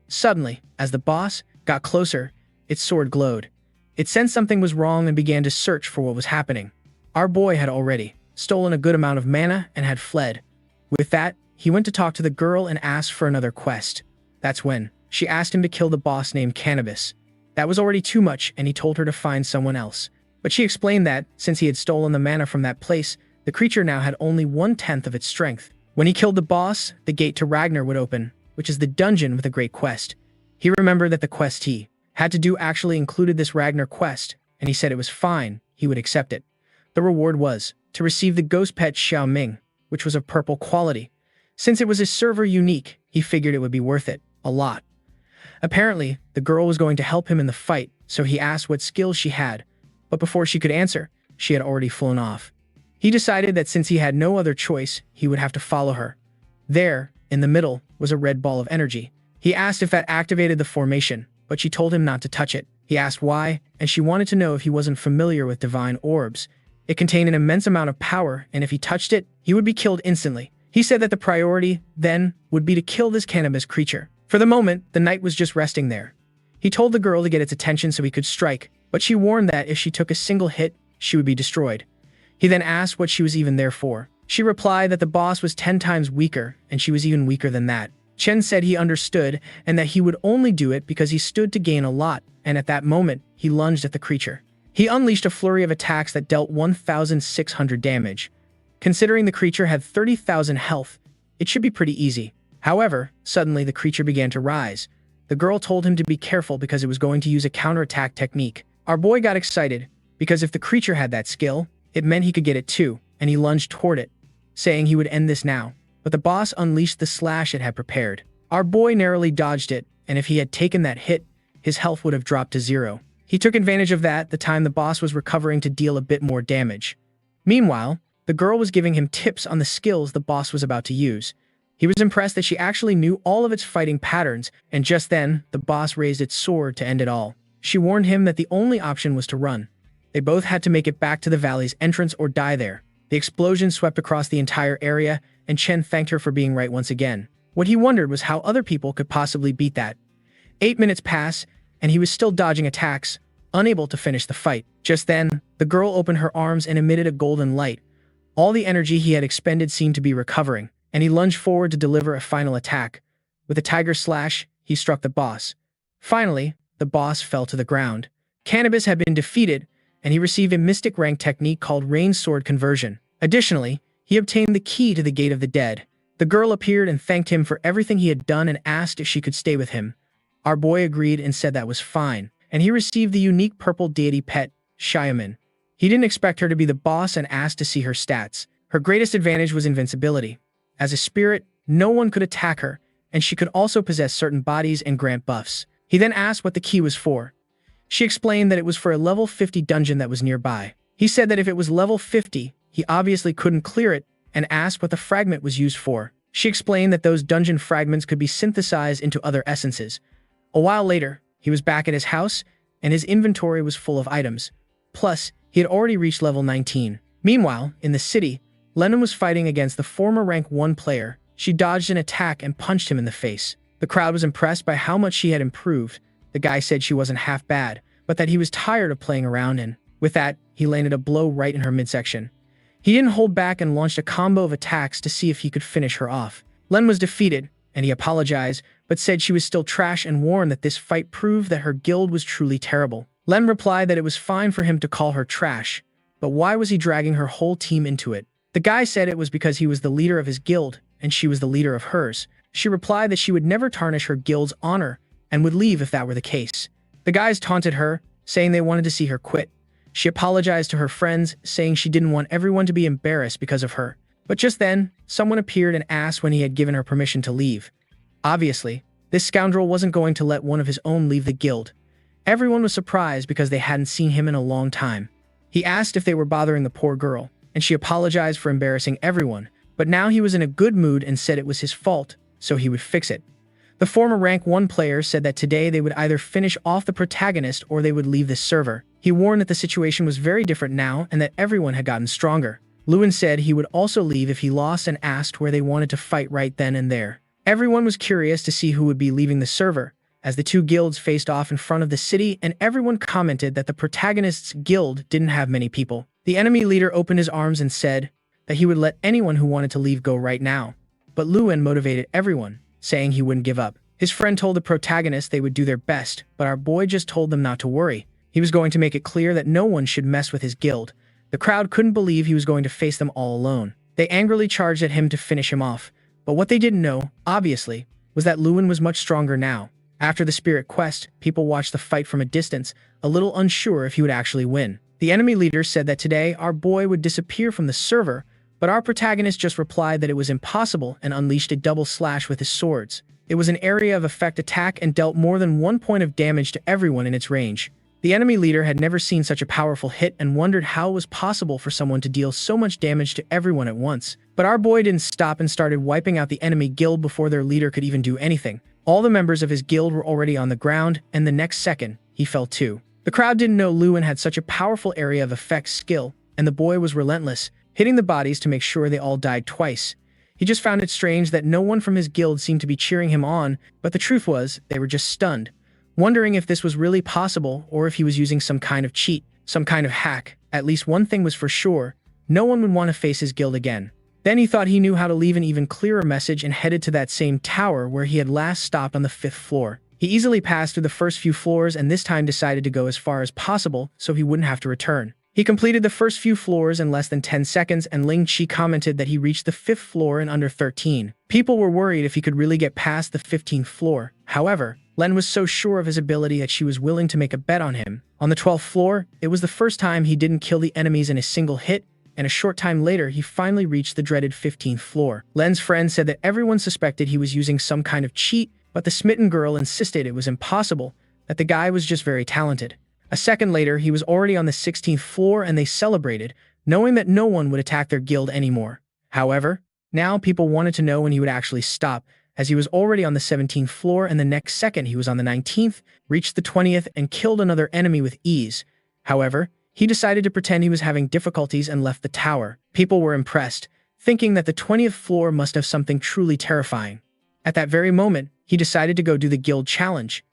Suddenly, as the boss got closer, its sword glowed. It sensed something was wrong and began to search for what was happening. Our boy had already stolen a good amount of mana and had fled. With that, he went to talk to the girl and asked for another quest. That's when she asked him to kill the boss named Cannabis. That was already too much, and he told her to find someone else. But she explained that, since he had stolen the mana from that place, the creature now had only 1/10 of its strength. When he killed the boss, the gate to Ragnar would open, which is the dungeon with a great quest. He remembered that the quest he had to do actually included this Ragnar quest, and he said it was fine, he would accept it. The reward was to receive the ghost pet Xiao Ming, which was of purple quality. Since it was a server unique, he figured it would be worth it, a lot. Apparently, the girl was going to help him in the fight, so he asked what skills she had, but before she could answer, she had already flown off. He decided that since he had no other choice, he would have to follow her. There, in the middle, was a red ball of energy. He asked if that activated the formation, but she told him not to touch it. He asked why, and she wanted to know if he wasn't familiar with divine orbs. It contained an immense amount of power, and if he touched it, he would be killed instantly. He said that the priority, then, would be to kill this cannabis creature. For the moment, the knight was just resting there. He told the girl to get its attention so he could strike, but she warned that if she took a single hit, she would be destroyed. He then asked what she was even there for. She replied that the boss was 10 times weaker, and she was even weaker than that. Chen said he understood, and that he would only do it because he stood to gain a lot, and at that moment, he lunged at the creature. He unleashed a flurry of attacks that dealt 1,600 damage. Considering the creature had 30,000 health, it should be pretty easy. However, suddenly the creature began to rise. The girl told him to be careful because it was going to use a counterattack technique. Our boy got excited, because if the creature had that skill, it meant he could get it too, and he lunged toward it, saying he would end this now. But the boss unleashed the slash it had prepared. Our boy narrowly dodged it, and if he had taken that hit, his health would have dropped to 0. He took advantage of that the time the boss was recovering to deal a bit more damage. Meanwhile, the girl was giving him tips on the skills the boss was about to use. He was impressed that she actually knew all of its fighting patterns, and just then, the boss raised its sword to end it all. She warned him that the only option was to run. They both had to make it back to the valley's entrance or die there. The explosion swept across the entire area, and Chen thanked her for being right once again. What he wondered was how other people could possibly beat that. 8 minutes passed, and he was still dodging attacks, unable to finish the fight. Just then, the girl opened her arms and emitted a golden light. All the energy he had expended seemed to be recovering, and he lunged forward to deliver a final attack. With a tiger slash, he struck the boss. Finally, the boss fell to the ground. Cannabis had been defeated, and he received a mystic rank technique called Rain Sword Conversion. Additionally, he obtained the key to the Gate of the Dead. The girl appeared and thanked him for everything he had done and asked if she could stay with him. Our boy agreed and said that was fine, and he received the unique purple deity pet, Xiaomin. He didn't expect her to be the boss and asked to see her stats. Her greatest advantage was invincibility. As a spirit, no one could attack her, and she could also possess certain bodies and grant buffs. He then asked what the key was for. She explained that it was for a level 50 dungeon that was nearby. He said that if it was level 50, he obviously couldn't clear it, and asked what the fragment was used for. She explained that those dungeon fragments could be synthesized into other essences. A while later, he was back at his house, and his inventory was full of items. Plus, he had already reached level 19. Meanwhile, in the city, Lennon was fighting against the former rank 1 player. She dodged an attack and punched him in the face. The crowd was impressed by how much she had improved. The guy said she wasn't half bad, but that he was tired of playing around, and with that, he landed a blow right in her midsection. He didn't hold back and launched a combo of attacks to see if he could finish her off. Len was defeated, and he apologized, but said she was still trash and warned that this fight proved that her guild was truly terrible. Len replied that it was fine for him to call her trash, but why was he dragging her whole team into it? The guy said it was because he was the leader of his guild, and she was the leader of hers. She replied that she would never tarnish her guild's honor, and would leave if that were the case. The guys taunted her, saying they wanted to see her quit. She apologized to her friends, saying she didn't want everyone to be embarrassed because of her. But just then, someone appeared and asked when he had given her permission to leave. Obviously, this scoundrel wasn't going to let one of his own leave the guild. Everyone was surprised because they hadn't seen him in a long time. He asked if they were bothering the poor girl, and she apologized for embarrassing everyone, but now he was in a good mood and said it was his fault, so he would fix it. The former rank 1 player said that today they would either finish off the protagonist or they would leave this server. He warned that the situation was very different now and that everyone had gotten stronger. Lewin said he would also leave if he lost and asked where they wanted to fight right then and there. Everyone was curious to see who would be leaving the server, as the two guilds faced off in front of the city, and everyone commented that the protagonist's guild didn't have many people. The enemy leader opened his arms and said that he would let anyone who wanted to leave go right now. But Lewin motivated everyone, saying he wouldn't give up. His friend told the protagonist they would do their best, but our boy just told them not to worry. He was going to make it clear that no one should mess with his guild. The crowd couldn't believe he was going to face them all alone. They angrily charged at him to finish him off. But what they didn't know, obviously, was that Lewin was much stronger now. After the spirit quest, people watched the fight from a distance, a little unsure if he would actually win. The enemy leader said that today our boy would disappear from the server, but our protagonist just replied that it was impossible and unleashed a double slash with his swords. It was an area of effect attack and dealt more than 1 point of damage to everyone in its range. The enemy leader had never seen such a powerful hit and wondered how it was possible for someone to deal so much damage to everyone at once. But our boy didn't stop and started wiping out the enemy guild before their leader could even do anything. All the members of his guild were already on the ground, and the next second, he fell too. The crowd didn't know Lewin had such a powerful area of effect skill, and the boy was relentless, hitting the bodies to make sure they all died twice. He just found it strange that no one from his guild seemed to be cheering him on, but the truth was, they were just stunned, wondering if this was really possible or if he was using some kind of cheat, some kind of hack. At least one thing was for sure, no one would want to face his guild again. Then he thought he knew how to leave an even clearer message and headed to that same tower where he had last stopped on the 5th floor. He easily passed through the first few floors and this time decided to go as far as possible so he wouldn't have to return. He completed the first few floors in less than 10 seconds, and Ling Chi commented that he reached the 5th floor in under 13. People were worried if he could really get past the 15th floor. However, Len was so sure of his ability that she was willing to make a bet on him. On the 12th floor, it was the first time he didn't kill the enemies in a single hit, and a short time later he finally reached the dreaded 15th floor. Len's friend said that everyone suspected he was using some kind of cheat, but the smitten girl insisted it was impossible, that the guy was just very talented. A second later, he was already on the 16th floor and they celebrated, knowing that no one would attack their guild anymore. However, now people wanted to know when he would actually stop, as he was already on the 17th floor and the next second he was on the 19th, reached the 20th and killed another enemy with ease. However, he decided to pretend he was having difficulties and left the tower. People were impressed, thinking that the 20th floor must have something truly terrifying. At that very moment, he decided to go do the guild challenge.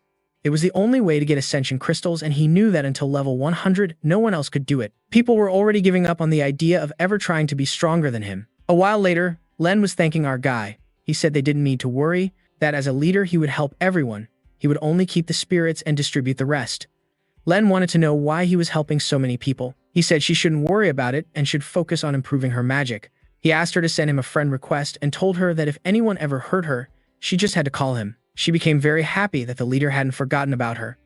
It was the only way to get ascension crystals, and he knew that until level 100, no one else could do it. People were already giving up on the idea of ever trying to be stronger than him. A while later, Len was thanking our guy. He said they didn't need to worry, that as a leader he would help everyone. He would only keep the spirits and distribute the rest. Len wanted to know why he was helping so many people. He said she shouldn't worry about it and should focus on improving her magic. He asked her to send him a friend request and told her that if anyone ever hurt her, she just had to call him. She became very happy that the leader hadn't forgotten about her.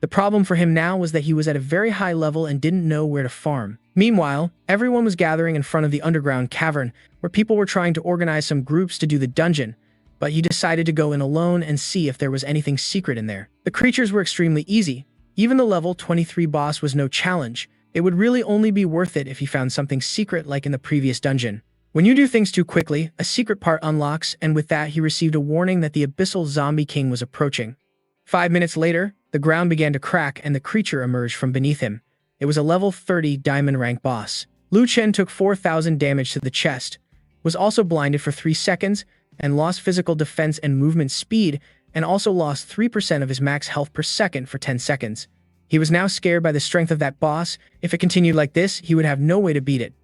The problem for him now was that he was at a very high level and didn't know where to farm. Meanwhile, everyone was gathering in front of the underground cavern, where people were trying to organize some groups to do the dungeon, but he decided to go in alone and see if there was anything secret in there. The creatures were extremely easy. Even the level 23 boss was no challenge. It would really only be worth it if he found something secret like in the previous dungeon. When you do things too quickly, a secret part unlocks, and with that he received a warning that the Abyssal Zombie King was approaching. 5 minutes later, the ground began to crack and the creature emerged from beneath him. It was a level 30 diamond rank boss. Lu Chen took 4,000 damage to the chest, was also blinded for 3 seconds, and lost physical defense and movement speed, and also lost 3% of his max health per second for 10 seconds. He was now scared by the strength of that boss. If it continued like this, he would have no way to beat it.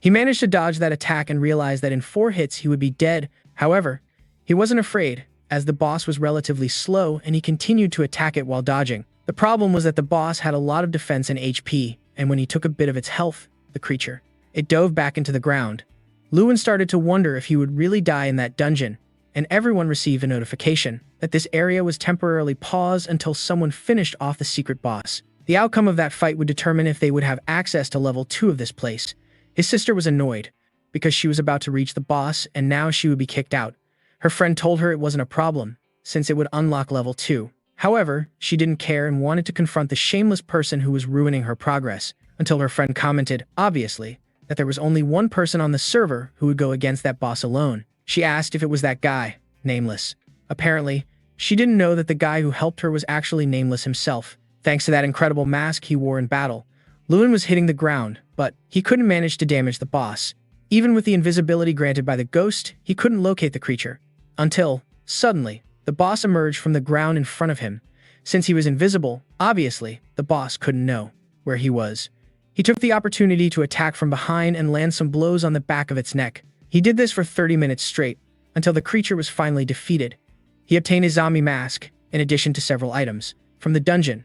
He managed to dodge that attack and realized that in 4 hits he would be dead. However, he wasn't afraid, as the boss was relatively slow and he continued to attack it while dodging. The problem was that the boss had a lot of defense and HP, and when he took a bit of its health, the creature, it dove back into the ground. Lewin started to wonder if he would really die in that dungeon, and everyone received a notification that this area was temporarily paused until someone finished off the secret boss. The outcome of that fight would determine if they would have access to level 2 of this place. His sister was annoyed, because she was about to reach the boss and now she would be kicked out. Her friend told her it wasn't a problem, since it would unlock level 2. However, she didn't care and wanted to confront the shameless person who was ruining her progress, until her friend commented, obviously, that there was only one person on the server who would go against that boss alone. She asked if it was that guy, Nameless. Apparently, she didn't know that the guy who helped her was actually Nameless himself. Thanks to that incredible mask he wore in battle, Lewin was hitting the ground, but he couldn't manage to damage the boss. Even with the invisibility granted by the ghost, he couldn't locate the creature. Until, suddenly, the boss emerged from the ground in front of him. Since he was invisible, obviously, the boss couldn't know where he was. He took the opportunity to attack from behind and land some blows on the back of its neck. He did this for 30 minutes straight, until the creature was finally defeated. He obtained a zombie mask, in addition to several items, from the dungeon.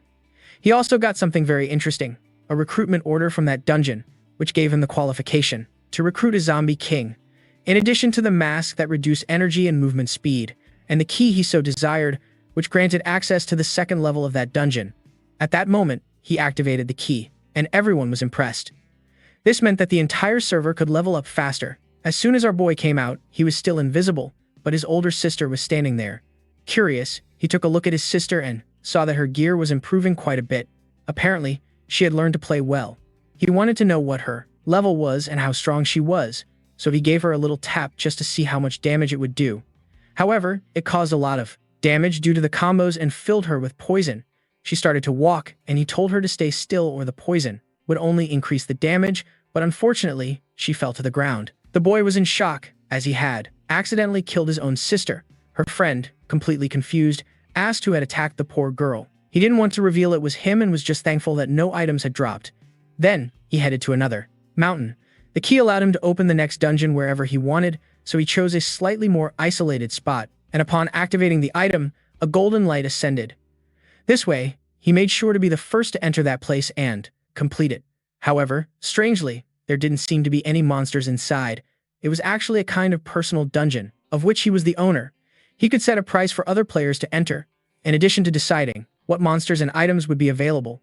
He also got something very interesting, a recruitment order from that dungeon, which gave him the qualification to recruit a zombie king, in addition to the mask that reduced energy and movement speed, and the key he so desired, which granted access to the second level of that dungeon. At that moment, he activated the key, and everyone was impressed. This meant that the entire server could level up faster. As soon as our boy came out, he was still invisible, but his older sister was standing there. Curious, he took a look at his sister and saw that her gear was improving quite a bit. Apparently, she had learned to play well. He wanted to know what her level was and how strong she was, so he gave her a little tap just to see how much damage it would do. However, it caused a lot of damage due to the combos and filled her with poison. She started to walk, and he told her to stay still or the poison would only increase the damage, but unfortunately, she fell to the ground. The boy was in shock, as he had accidentally killed his own sister. Her friend, completely confused, asked who had attacked the poor girl. He didn't want to reveal it was him and was just thankful that no items had dropped. Then, he headed to another mountain. The key allowed him to open the next dungeon wherever he wanted, so he chose a slightly more isolated spot, and upon activating the item, a golden light ascended. This way, he made sure to be the first to enter that place and complete it. However, strangely, there didn't seem to be any monsters inside. It was actually a kind of personal dungeon, of which he was the owner. He could set a price for other players to enter, in addition to deciding what monsters and items would be available.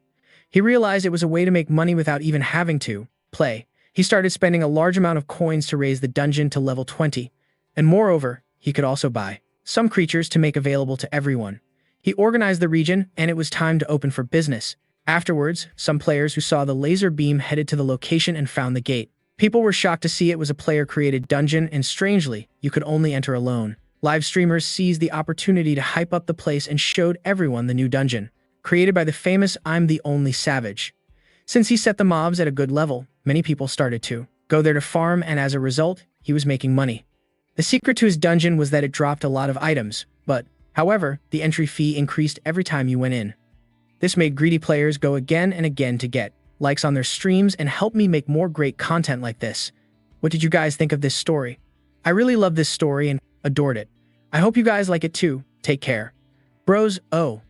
He realized it was a way to make money without even having to play. He started spending a large amount of coins to raise the dungeon to level 20, and moreover, he could also buy some creatures to make available to everyone. He organized the region, and it was time to open for business. Afterwards, some players who saw the laser beam headed to the location and found the gate. People were shocked to see it was a player-created dungeon, and strangely, you could only enter alone. Live streamers seized the opportunity to hype up the place and showed everyone the new dungeon, created by the famous I'm the Only Savage. Since he set the mobs at a good level, many people started to go there to farm, and as a result, he was making money. The secret to his dungeon was that it dropped a lot of items, but, however, the entry fee increased every time you went in. This made greedy players go again and again to get likes on their streams and help me make more great content like this. What did you guys think of this story? I really love this story and adored it. I hope you guys like it too. Take care. Bros, oh,